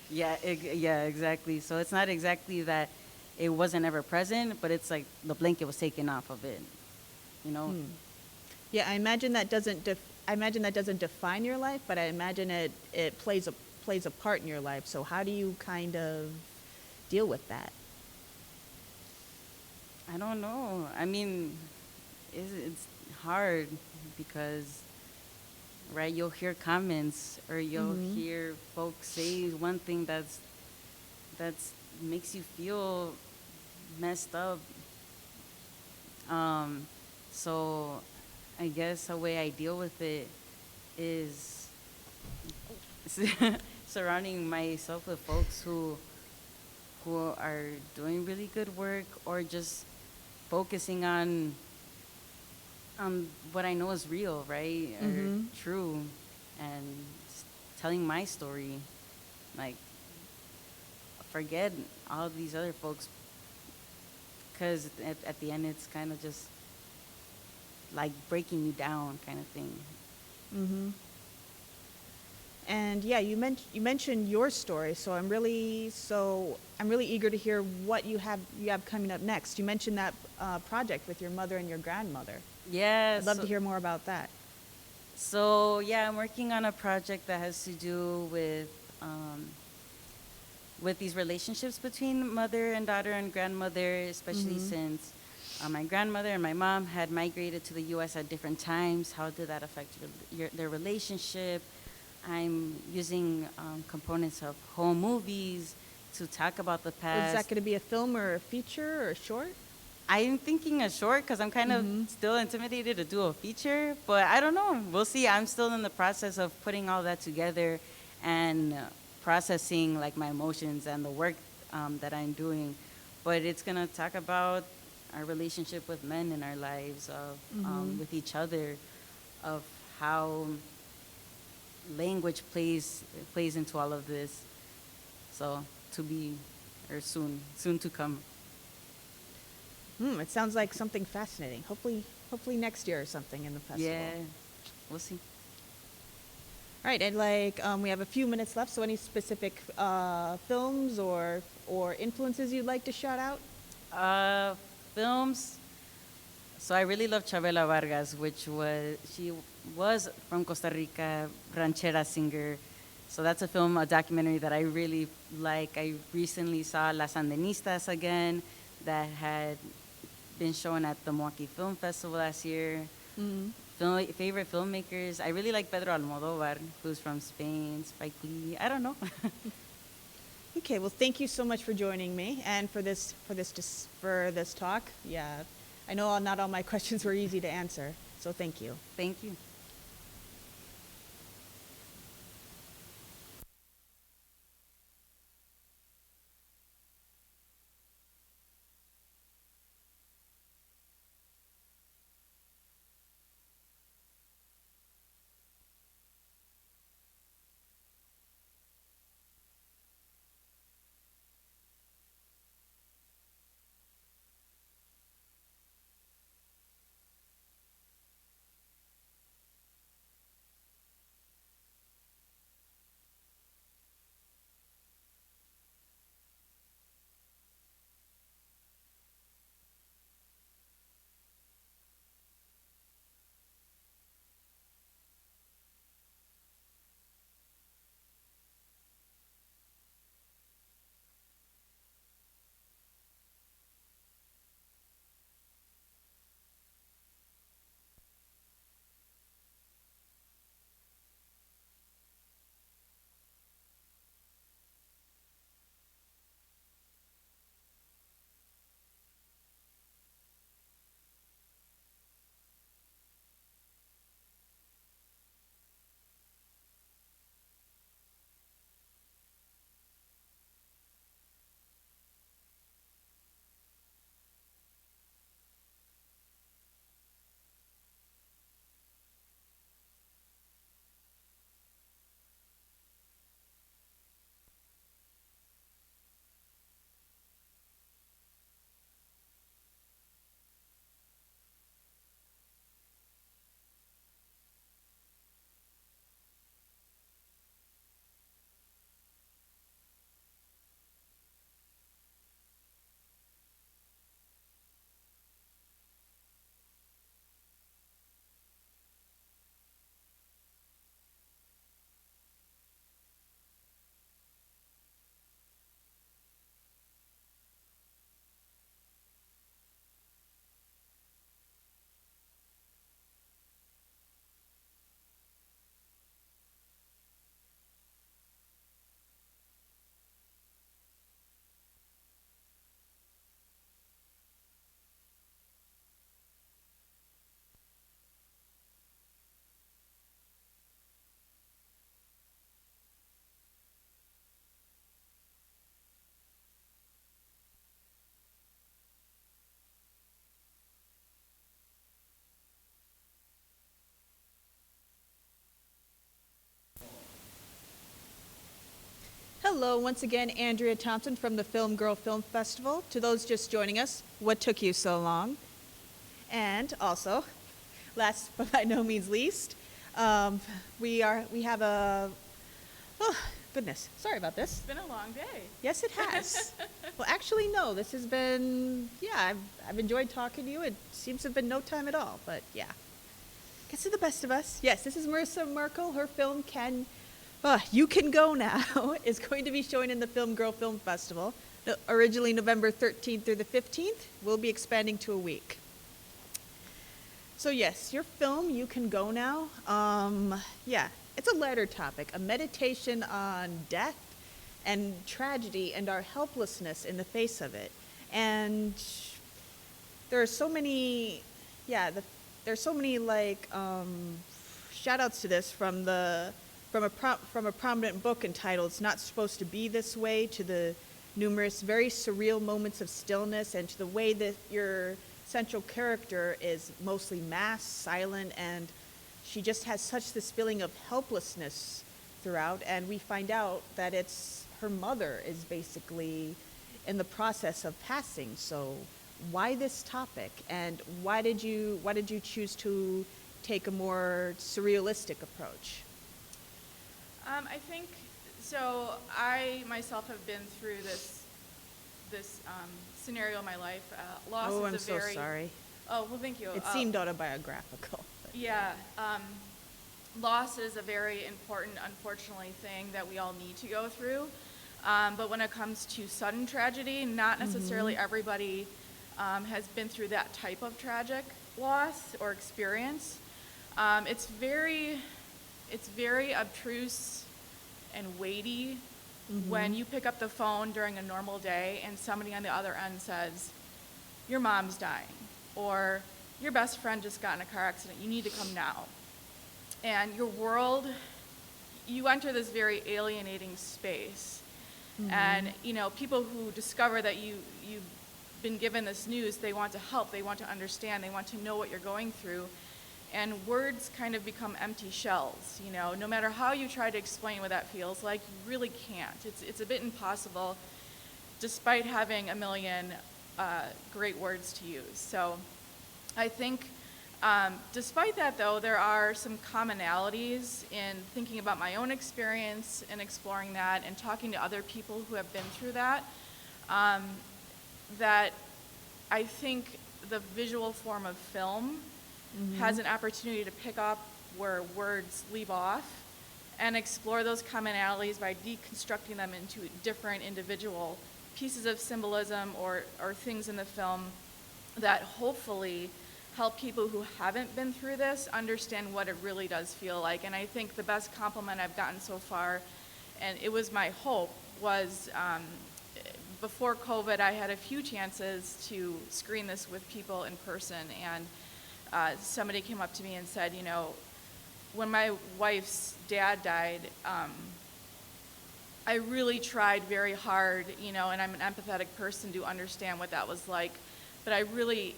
yeah, exactly. So it's not exactly that it wasn't ever present, but it's like the blanket was taken off of it. Yeah, I imagine that doesn't define your life, but I imagine it plays a part in your life. So how do you kind of deal with that? I don't know. I mean, it's hard because, right, you'll hear comments or you'll hear folks say one thing that's makes you feel messed up. Um, so I guess a way I deal with it is surrounding myself with folks who are doing really good work, or just focusing on what I know is real, right? Or true, and telling my story. Like, forget all these other folks, because at the end it's kind of just like breaking you down kind of thing. And yeah, you mentioned your story, so I'm really eager to hear what you have coming up next. You mentioned that project with your mother and your grandmother. Yeah, I'd love to hear more about that. So yeah, I'm working on a project that has to do with these relationships between mother and daughter and grandmother, especially since my grandmother and my mom had migrated to the U.S. at different times. How did that affect their relationship? I'm using components of home movies to talk about the past. Is that going to be a film or a feature or a short? I'm thinking a short, because I'm kind of still intimidated to do a feature, but I don't know. We'll see. I'm still in the process of putting all that together and processing like my emotions and the work that I'm doing. But it's gonna talk about our relationship with men in our lives, of with each other, of how language plays into all of this. So to be, or soon to come. It sounds like something fascinating. Hopefully next year or something in the festival. Yeah, we'll see. All right, and we have a few minutes left. So any specific films or influences you'd like to shout out? Films. So I really love Chavela Vargas, she was from Costa Rica, ranchera singer. So that's a documentary that I really like. I recently saw Las Sandinistas again, that had been shown at the Milwaukee Film Festival last year. Favorite filmmakers, I really like Pedro Almodóvar, who's from Spain, Spike Lee, I don't know. Okay, well, thank you so much for joining me and for this talk. Yeah, I know not all my questions were easy to answer, so thank you. Thank you. Hello, once again, Andrea Thompson from the Film Girl Film Festival. To those just joining us, what took you so long? And also, last but by no means least, we have a, oh, goodness, sorry about this. It's been a long day. Yes, it has. Well, actually, no, this has been, yeah, I've enjoyed talking to you. It seems to have been no time at all, but yeah. Gets to the best of us. Yes, this is Marissa Merkel. Her film, You Can Go Now, is going to be showing in the Film Girl Film Festival. Originally November 13th through the 15th. We'll be expanding to a week. So yes, your film, You Can Go Now, yeah, it's a lighter topic, a meditation on death and tragedy and our helplessness in the face of it. And there are so many, there's so many like shout outs to this from a prominent book entitled It's Not Supposed to Be This Way, to the numerous very surreal moments of stillness, and to the way that your central character is mostly masked, silent, and she just has such this feeling of helplessness throughout. And we find out that it's her mother is basically in the process of passing. So why this topic, and why did you choose to take a more surrealistic approach? I think, so I myself have been through this scenario in my life. Loss Oh, is I'm a so very... sorry. Oh, well, thank you. It seemed autobiographical. Yeah. Loss is a very important, unfortunately, thing that we all need to go through. But when it comes to sudden tragedy, not necessarily everybody has been through that type of tragic loss or experience. It's very obtruse and weighty when you pick up the phone during a normal day and somebody on the other end says, your mom's dying, or your best friend just got in a car accident, you need to come now. And your world, you enter this very alienating space. And people who discover that you've been given this news, they want to help, they want to understand, they want to know what you're going through. And words kind of become empty shells, no matter how you try to explain what that feels like, you really can't. It's a bit impossible, despite having a million great words to use. So I think, despite that though, there are some commonalities in thinking about my own experience and exploring that and talking to other people who have been through that, that I think the visual form of film has an opportunity to pick up where words leave off and explore those commonalities by deconstructing them into different individual pieces of symbolism or things in the film that hopefully help people who haven't been through this understand what it really does feel like. And I think the best compliment I've gotten so far, and it was my hope, was before COVID, I had a few chances to screen this with people in person, and somebody came up to me and said, when my wife's dad died, I really tried very hard, and I'm an empathetic person, to understand what that was like, but I really,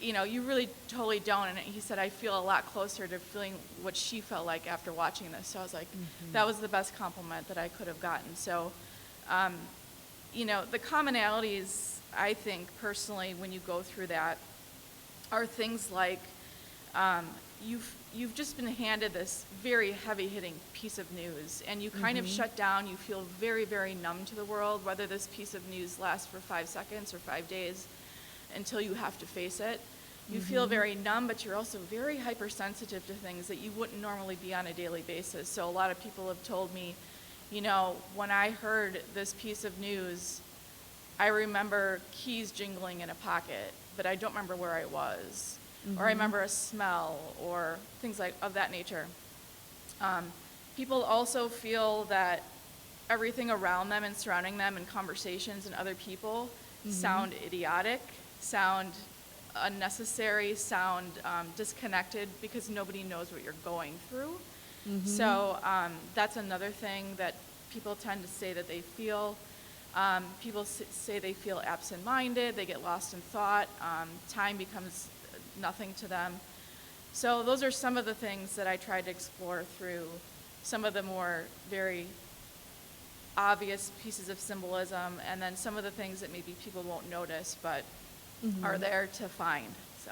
you really totally don't. And he said, I feel a lot closer to feeling what she felt like after watching this. So I was like, that was the best compliment that I could have gotten. So, the commonalities, I think, personally, when you go through that, are things like you've just been handed this very heavy-hitting piece of news, and you kind of shut down. You feel very, very numb to the world, whether this piece of news lasts for 5 seconds or 5 days until you have to face it. You feel very numb, but you're also very hypersensitive to things that you wouldn't normally be on a daily basis. So a lot of people have told me, when I heard this piece of news, I remember keys jingling in a pocket, but I don't remember where I was, or I remember a smell, or things of that nature. People also feel that everything around them and surrounding them and conversations and other people sound idiotic, sound unnecessary, sound disconnected, because nobody knows what you're going through. So that's another thing that people tend to say that they feel. People say they feel absent-minded, they get lost in thought, time becomes nothing to them. So those are some of the things that I tried to explore through some of the more very obvious pieces of symbolism, and then some of the things that maybe people won't notice but are there to find. So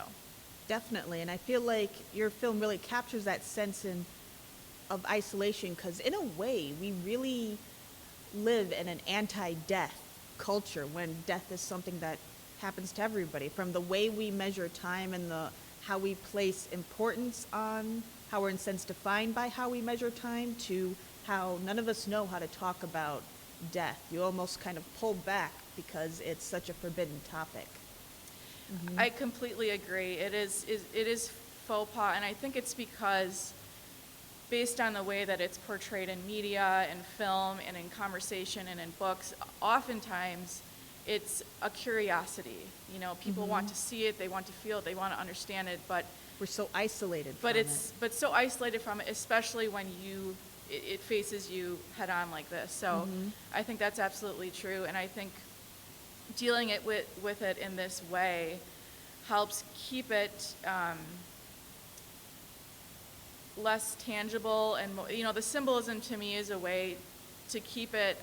Definitely, and I feel like your film really captures that sense of isolation, because in a way, we really live in an anti-death culture when death is something that happens to everybody. From the way we measure time and how we place importance on how we're in sense defined by how we measure time, to how none of us know how to talk about death. You almost kind of pull back because it's such a forbidden topic. I completely agree. It is faux pas, and I think it's because based on the way that it's portrayed in media and film and in conversation and in books, oftentimes it's a curiosity. You know, people want to see it, they want to feel it, they want to understand it, but We're so isolated from it. but so isolated from it, especially when it faces you head on like this. So I think that's absolutely true, and I think dealing with it in this way helps keep it less tangible, and the symbolism to me is a way to keep it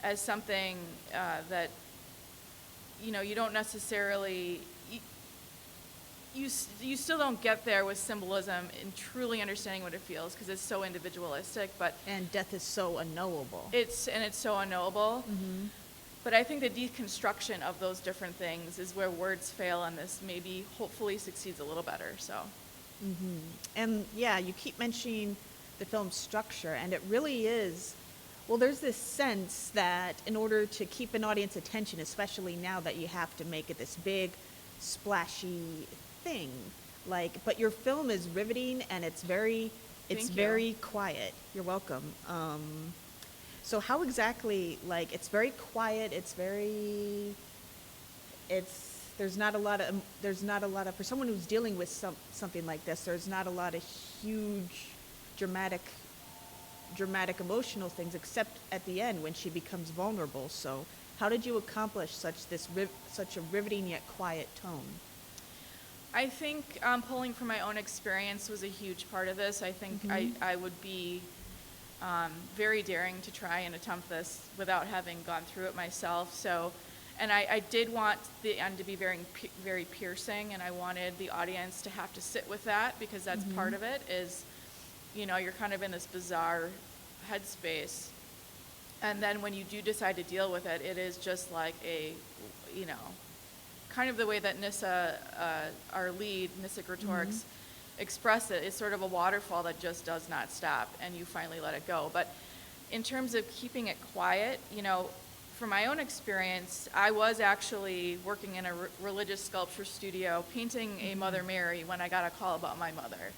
as something that you don't necessarily you still don't get there with symbolism in truly understanding what it feels, because it's so individualistic, but And death is so unknowable. it's so unknowable. But I think the deconstruction of those different things is where words fail, and this maybe hopefully succeeds a little better. So And yeah, you keep mentioning the film's structure, and it really is, well, there's this sense that in order to keep an audience attention, especially now that you have to make it this big, splashy thing, but your film is riveting, and it's very Thank you. very quiet. You're welcome. So how exactly, it's very quiet, there's not a lot of, for someone who's dealing with something like this, there's not a lot of huge, dramatic emotional things, except at the end when she becomes vulnerable. So how did you accomplish such a riveting yet quiet tone? I think pulling from my own experience was a huge part of this. I think I would be very daring to try and attempt this without having gone through it myself. So, and I did want the end to be very, very piercing, and I wanted the audience to have to sit with that, because that's part of it, is, you're kind of in this bizarre headspace. And then when you do decide to deal with it, it is just like kind of the way that Nissa, our lead, Nissa Gretorix, express it. It's sort of a waterfall that just does not stop, and you finally let it go. But in terms of keeping it quiet, from my own experience, I was actually working in a religious sculpture studio painting a Mother Mary when I got a call about my mother.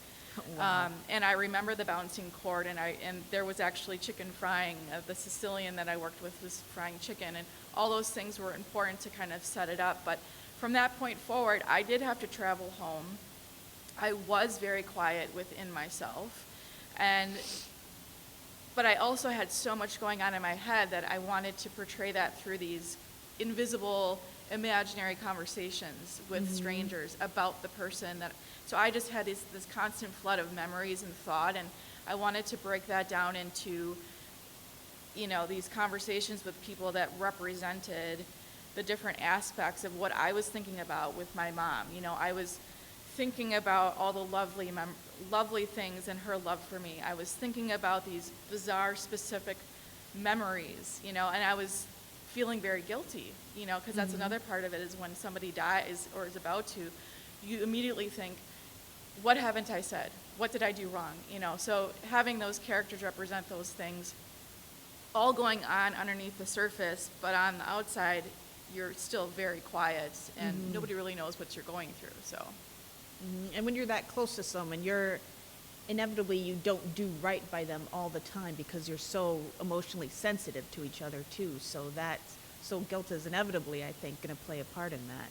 Wow. And I remember the bouncing cord, and there was actually chicken frying. The Sicilian that I worked with was frying chicken, and all those things were important to kind of set it up. But from that point forward, I did have to travel home. I was very quiet within myself, but I also had so much going on in my head that I wanted to portray that through these invisible, imaginary conversations with strangers about the person so I just had this constant flood of memories and thought, and I wanted to break that down into, these conversations with people that represented the different aspects of what I was thinking about with my mom. I was thinking about all the lovely things and her love for me. I was thinking about these bizarre, specific memories, and I was feeling very guilty, because that's another part of it, is when somebody dies or is about to, you immediately think, what haven't I said? What did I do wrong? So having those characters represent those things, all going on underneath the surface, but on the outside, you're still very quiet, and nobody really knows what you're going through. So. And when you're that close to someone, inevitably you don't do right by them all the time, because you're so emotionally sensitive to each other too. So guilt is inevitably, I think, going to play a part in that.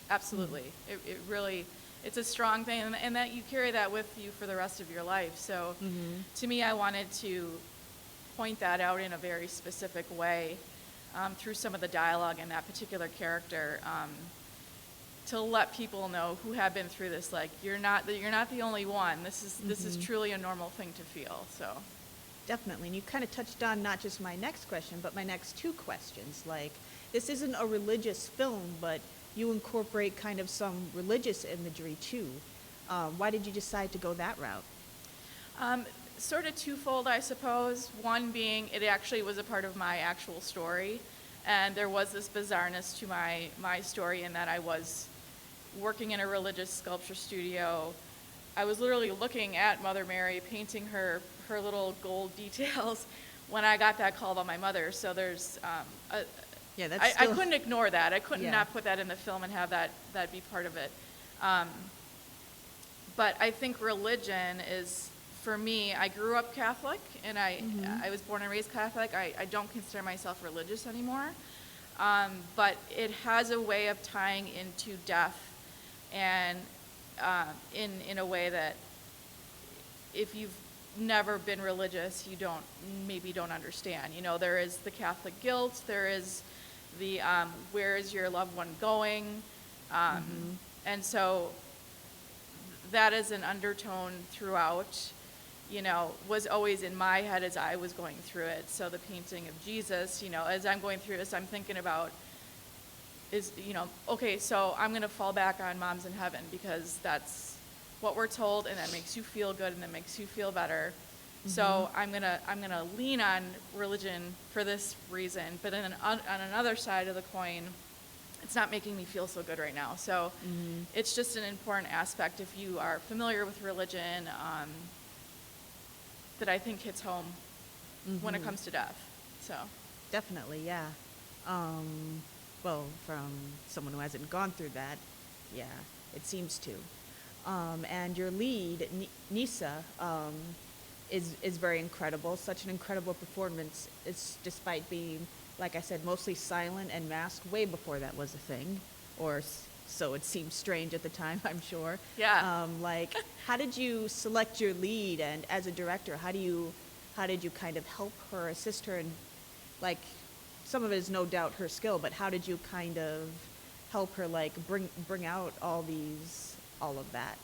Absolutely. It really, it's a strong thing, and that you carry that with you for the rest of your life. So to me, I wanted to point that out in a very specific way through some of the dialogue in that particular character, to let people know who have been through this, you're not the only one. This is truly a normal thing to feel. So. Definitely. And you kind of touched on not just my next question, but my next two questions. Like, this isn't a religious film, but you incorporate kind of some religious imagery too. Why did you decide to go that route? Sort of twofold, I suppose. One being it actually was a part of my actual story, and there was this bizarreness to my story in that I was working in a religious sculpture studio. I was literally looking at Mother Mary, painting her little gold details when I got that call about my mother. So there's Yeah, that's I still... couldn't ignore that. I couldn't Yeah. not put that in the film and have that be part of it. But I think religion is, for me, I grew up Catholic, and I was born and raised Catholic. I don't consider myself religious anymore. But it has a way of tying into death, and in a way that if you've never been religious, you maybe don't understand. You know, there is the Catholic guilt, there is the where is your loved one going, and so that is an undertone throughout. You know, was always in my head as I was going through it. So the painting of Jesus, you know, as I'm going through this, I'm thinking about okay, so I'm going to fall back on Mom's in Heaven because that's what we're told, and that makes you feel good, and that makes you feel better. So I'm gonna lean on religion for this reason, but then on another side of the coin, it's not making me feel so good right now. So it's just an important aspect if you are familiar with religion. That I think hits home when it comes to death. So Definitely, yeah. Well, from someone who hasn't gone through that, yeah, it seems to. And your lead, Nisa, is very incredible. Such an incredible performance. It's despite being, like I said, mostly silent and masked way before that was a thing, or so it seemed strange at the time, I'm sure. Yeah. Like, how did you select your lead, and as a director, how did you kind of help her, assist her, and like, some of it is no doubt her skill, but how did you kind of help her, like, bring out all of that?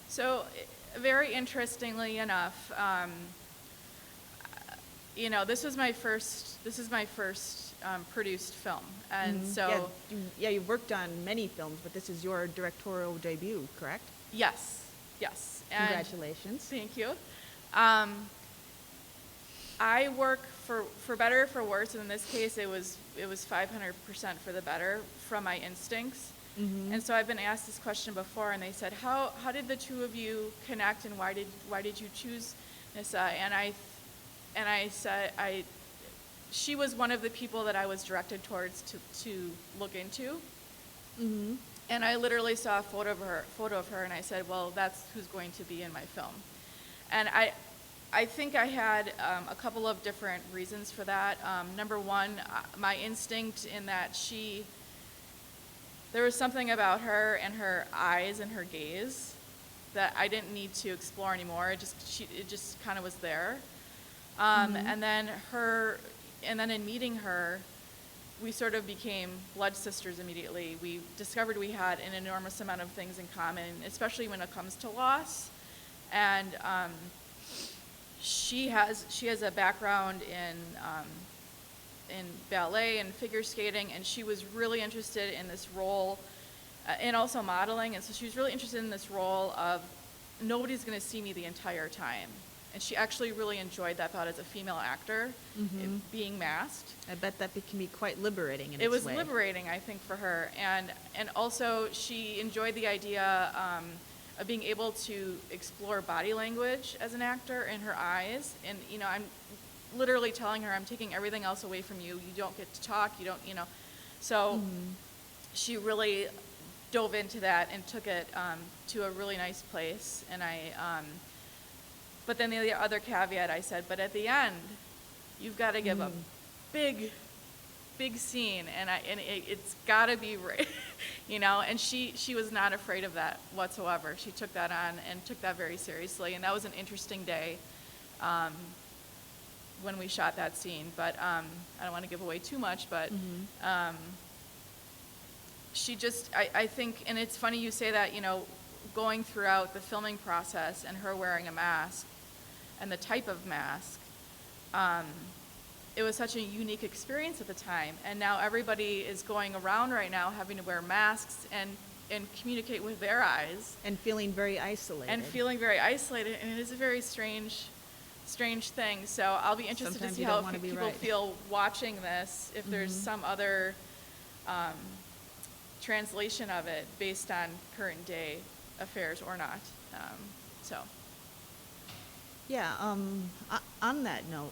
So, very interestingly enough, you know, this is my first produced film, and so you've worked on many films, but this is your directorial debut, correct? yes, and Congratulations. thank you. I work for better or for worse, and in this case, it was 500% for the better from my instincts. And so I've been asked this question before, and they said, how did the two of you connect, and why did you choose Nissa? And I said she was one of the people that I was directed towards to look into. And I literally saw a photo of her, and I said, well, that's who's going to be in my film. And I think I had a couple of different reasons for that. Number one, my instinct in that there was something about her and her eyes and her gaze that I didn't need to explore anymore. It just kind of was there. And then in meeting her, we sort of became blood sisters immediately. We discovered we had an enormous amount of things in common, especially when it comes to loss. And she has a background in ballet and figure skating, and she was really interested in this role, and also modeling. And so she was really interested in this role of nobody's going to see me the entire time. And she actually really enjoyed that thought as a female actor, being masked. I bet that can be quite liberating in its way. It was liberating, I think, for her. And also she enjoyed the idea of being able to explore body language as an actor in her eyes. And, you know, I'm literally telling her, I'm taking everything else away from you. You don't get to talk. You don't, you know. So she really dove into that and took it to a really nice place. And but then the other caveat I said, but at the end, you've got to give a big scene, and it's got to be right, you know. And she was not afraid of that whatsoever. She took that on and took that very seriously, and that was an interesting day when we shot that scene. But I don't want to give away too much, but she just, I think, and it's funny you say that, you know, going throughout the filming process and her wearing a mask and the type of mask, it was such a unique experience at the time. And now everybody is going around right now having to wear masks and communicate with their eyes. And feeling very isolated. And feeling very isolated, and it is a very strange thing. So I'll be interested Sometimes to see you how don't wanna be people right. feel watching this, if there's some other translation of it based on current day affairs or not. So. Yeah, on that note,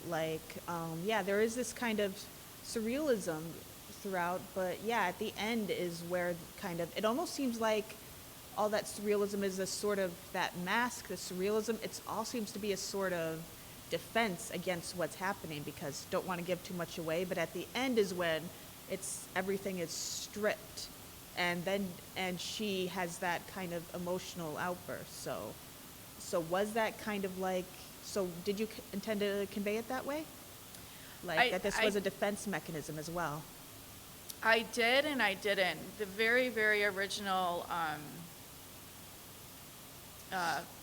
yeah, there is this kind of surrealism throughout, but yeah, at the end is where it almost seems like all that surrealism is a sort of, that mask, the surrealism, it all seems to be a sort of defense against what's happening, because don't want to give too much away, but at the end is when everything is stripped, and she has that kind of emotional outburst. So was that kind of so did you intend to convey it that way? That this was a defense mechanism as well? I did and I didn't. The very, very original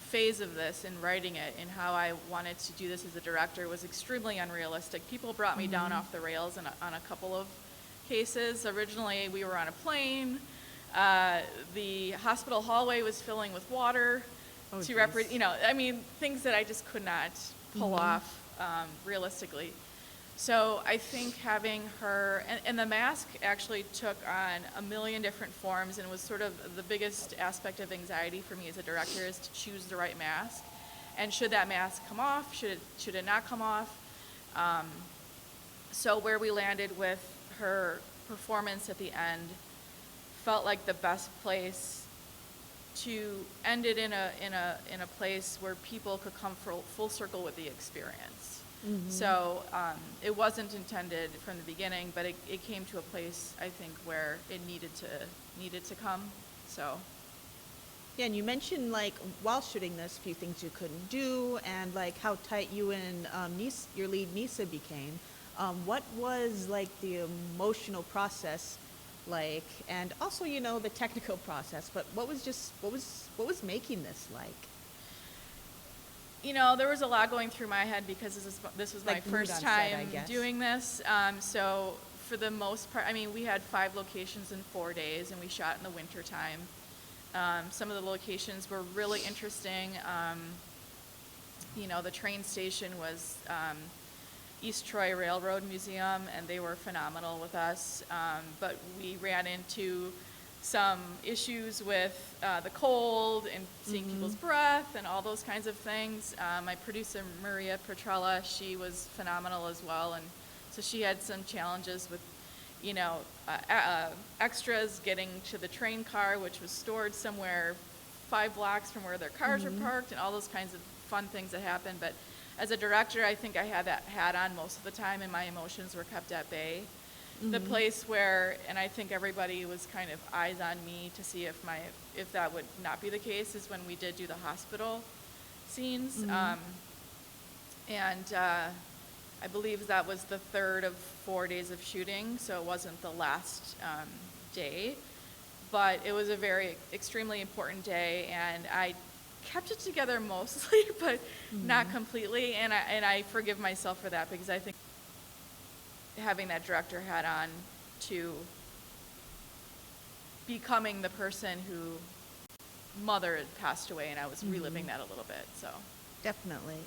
phase of this in writing it and how I wanted to do this as a director was extremely unrealistic. People brought me down off the rails on a couple of cases. Originally, we were on a plane. The hospital hallway was filling with water. Things that I just could not pull off realistically. So I think having her, and the mask actually took on a million different forms, and was sort of the biggest aspect of anxiety for me as a director, is to choose the right mask. And should that mask come off? Should it not come off? So where we landed with her performance at the end felt like the best place to end it in a place where people could come full circle with the experience. So it wasn't intended from the beginning, but it came to a place, I think, where it needed to come. So. Yeah, and you mentioned while shooting this, a few things you couldn't do, and how tight you and your lead Nisa became. What was the emotional process like, and also the technical process? But what was making this like? There was a lot going through my head, because this was my first time doing this. So for the most part, we had 5 locations in 4 days, and we shot in the winter time. Some of the locations were really interesting. The train station was East Troy Railroad Museum, and they were phenomenal with us. But we ran into some issues with the cold and seeing people's breath and all those kinds of things. My producer, Maria Petrella, she was phenomenal as well. And so she had some challenges with, extras getting to the train car, which was stored somewhere 5 blocks from where their cars were parked, and all those kinds of fun things that happened. But as a director, I think I had that hat on most of the time, and my emotions were kept at bay. The place where, and I think everybody was kind of eyes on me to see if that would not be the case, is when we did do the hospital scenes. I believe that was the 3rd of 4 days of shooting, so it wasn't the last day. But it was a very extremely important day, and I kept it together mostly, but not completely. And I forgive myself for that, because I think having that director hat on to becoming the person who mother had passed away, and I was reliving that a little bit. So Definitely.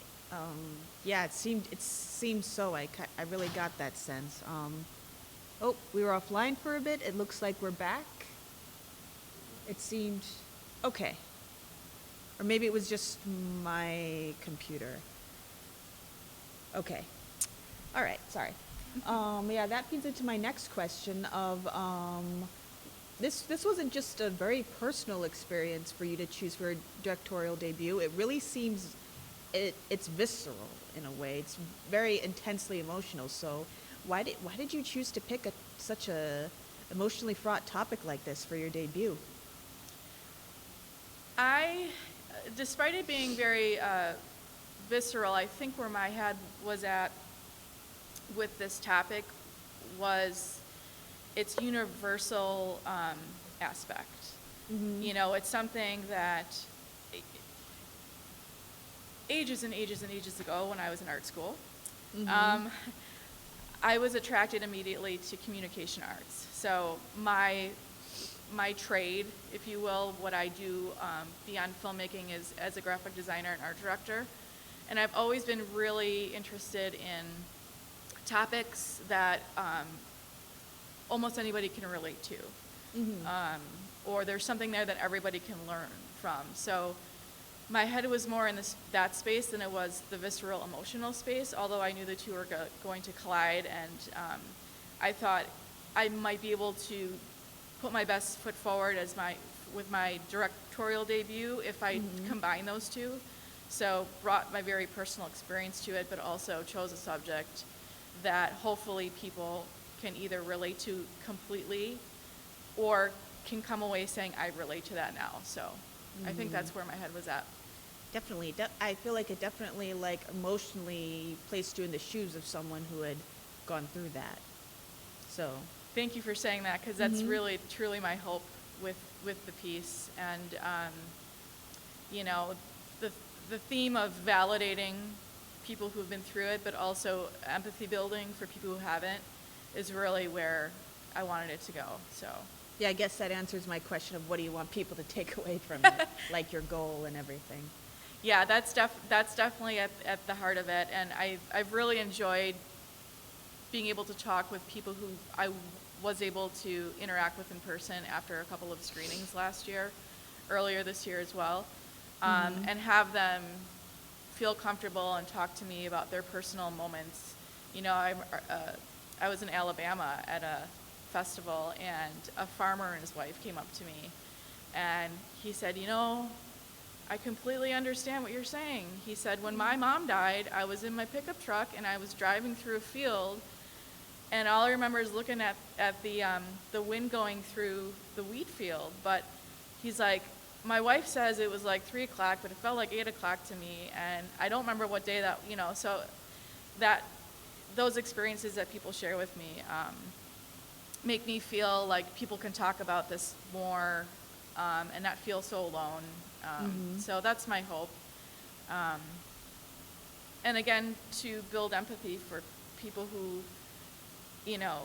Yeah, it seemed so. I really got that sense. Oh, we were offline for a bit. It looks like we're back. It seemed okay. Or maybe it was just my computer. Okay. All right, sorry. Yeah, that feeds into my next question of, this wasn't just a very personal experience for you to choose for a directorial debut. It really seems, it's visceral in a way. It's very intensely emotional. So why did you choose to pick such a emotionally fraught topic like this for your debut? Despite it being very visceral, I think where my head was at with this topic was its universal aspect. It's something that ages and ages and ages ago, when I was in art school, I was attracted immediately to communication arts. So my trade, if you will, what I do beyond filmmaking is as a graphic designer and art director. And I've always been really interested in topics that almost anybody can relate to. Or there's something there that everybody can learn from. So my head was more in that space than it was the visceral emotional space, although I knew the two were going to collide, and I thought I might be able to put my best foot forward with my directorial debut if I combine those two. So brought my very personal experience to it, but also chose a subject that hopefully people can either relate to completely or can come away saying, I relate to that now. So I think that's where my head was at. Definitely. I feel like it definitely like emotionally placed you in the shoes of someone who had gone through that. So Thank you for saying that, because that's really, truly my hope with the piece. And, you know, the theme of validating people who've been through it, but also empathy building for people who haven't, is really where I wanted it to go. So yeah, I guess that answers my question of what do you want people to take away from it, like your goal and everything. yeah, that's definitely at the heart of it. And I've really enjoyed being able to talk with people who I was able to interact with in person after a couple of screenings earlier this year as well, and have them feel comfortable and talk to me about their personal moments. You know, I was in Alabama at a festival, and a farmer and his wife came up to me, and he said, you know, I completely understand what you're saying. He said, when my mom died, I was in my pickup truck and I was driving through a field, and all I remember is looking at the wind going through the wheat field. But he's like, my wife says it was like 3 o'clock, but it felt like 8 o'clock to me, and I don't remember what day that, you know, so those experiences that people share with me make me feel like people can talk about this more and not feel so alone. So that's my hope. And again, to build empathy for people who, you know,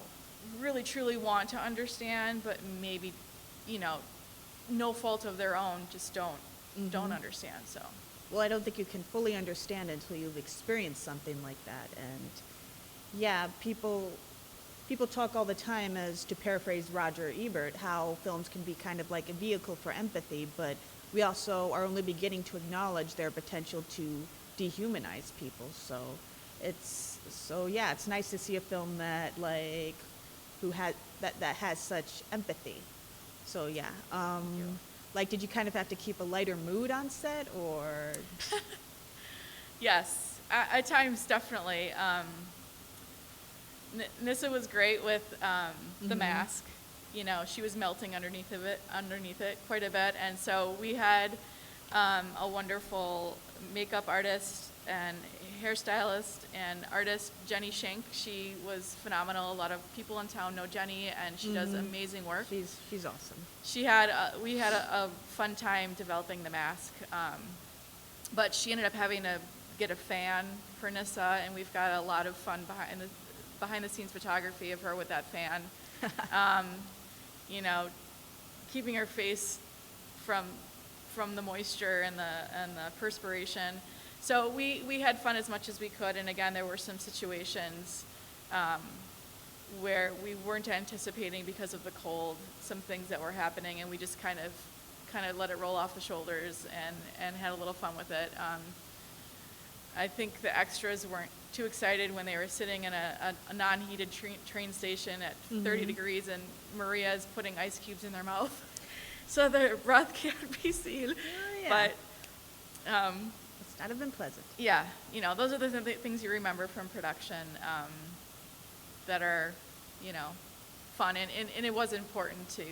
really truly want to understand, but maybe, you know, no fault of their own, just don't understand. So Well, I don't think you can fully understand until you've experienced something like that. And yeah, people talk all the time, as to paraphrase Roger Ebert, how films can be kind of like a vehicle for empathy, but we also are only beginning to acknowledge their potential to dehumanize people. So it's nice to see a film that like that has such empathy. So yeah. Like, did you kind of have to keep a lighter mood on set, or? yes, at times definitely. Nissa was great with the mask. You know, she was melting underneath it quite a bit, and so we had a wonderful makeup artist and hairstylist and artist, Jenny Schenk. She was phenomenal. A lot of people in town know Jenny, and she does amazing work. She's awesome. We had a fun time developing the mask, but she ended up having to get a fan for Nissa, and we've got a lot of fun behind the scenes photography of her with that fan. You know, keeping her face from the moisture and the perspiration. So we had fun as much as we could, and again, there were some situations where we weren't anticipating because of the cold, some things that were happening, and we just kind of let it roll off the shoulders and had a little fun with it. I think the extras weren't too excited when they were sitting in a non-heated train station at 30 degrees, and Maria is putting ice cubes in their mouth, so their breath can't be seen. Oh, yeah. But It's not have been pleasant. yeah, you know, those are the things you remember from production that are, you know, fun, and it was important to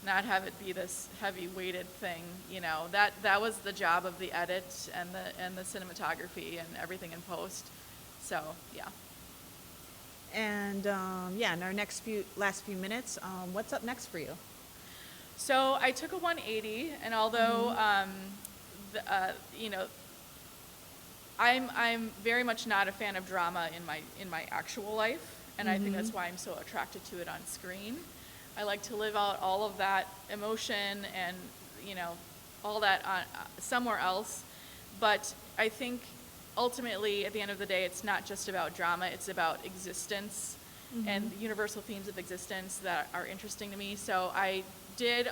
not have it be this heavy weighted thing. You know, that was the job of the edit and the cinematography and everything in post. So yeah. And in our last few minutes, what's up next for you? So I took a 180, and although you know, I'm very much not a fan of drama in my actual life, and I think that's why I'm so attracted to it on screen. I like to live out all of that emotion and, you know, all that on, somewhere else. But I think ultimately, at the end of the day, it's not just about drama, it's about existence and the universal themes of existence that are interesting to me. So I did,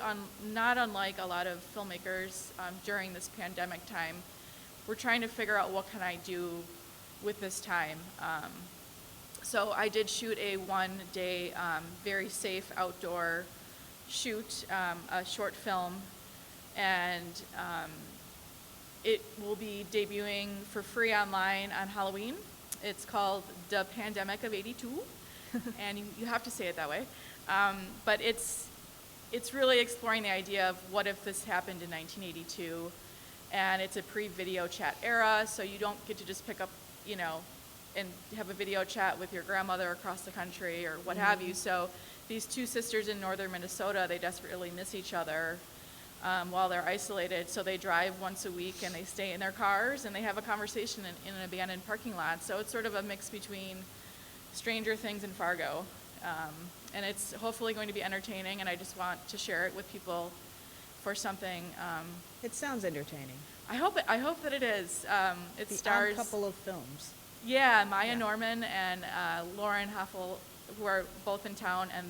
not unlike a lot of filmmakers during this pandemic time, we're trying to figure out what can I do with this time. So I did shoot a one-day, very safe outdoor shoot, a short film, and it will be debuting for free online on Halloween. It's called The Pandemic of '82, and you have to say it that way. But it's really exploring the idea of what if this happened in 1982, and it's a pre-video chat era, so you don't get to just pick up, you know, and have a video chat with your grandmother across the country or what have you. So these two sisters in northern Minnesota, they desperately miss each other while they're isolated. So they drive once a week and they stay in their cars and they have a conversation in an abandoned parking lot. So it's sort of a mix between Stranger Things and Fargo. And it's hopefully going to be entertaining, and I just want to share it with people for something. It sounds entertaining. I hope that it is. It The stars odd couple of films. Yeah, Maya Yeah. Norman and Lauren Huffel, who are both in town, and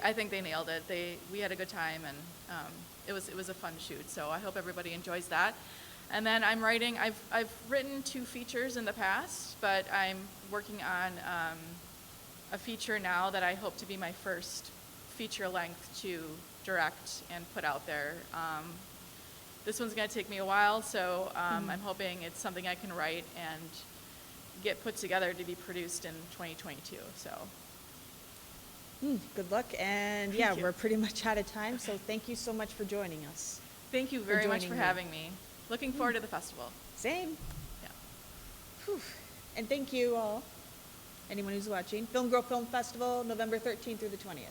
I think they nailed it. We had a good time, and it was a fun shoot. So I hope everybody enjoys that. And then I'm writing. I've written 2 features in the past, but I'm working on a feature now that I hope to be my first feature length to direct and put out there. This one's going to take me a while, so I'm hoping it's something I can write and get put together to be produced in 2022. So Good luck, and Thank yeah, you. we're pretty much out of time, so thank you so much for joining us. thank you very much joining for me. having me. Looking forward to the festival. Same. Yeah. Whew. And thank you all, anyone who's watching. Film Girl Film Festival, November 13th through the 20th.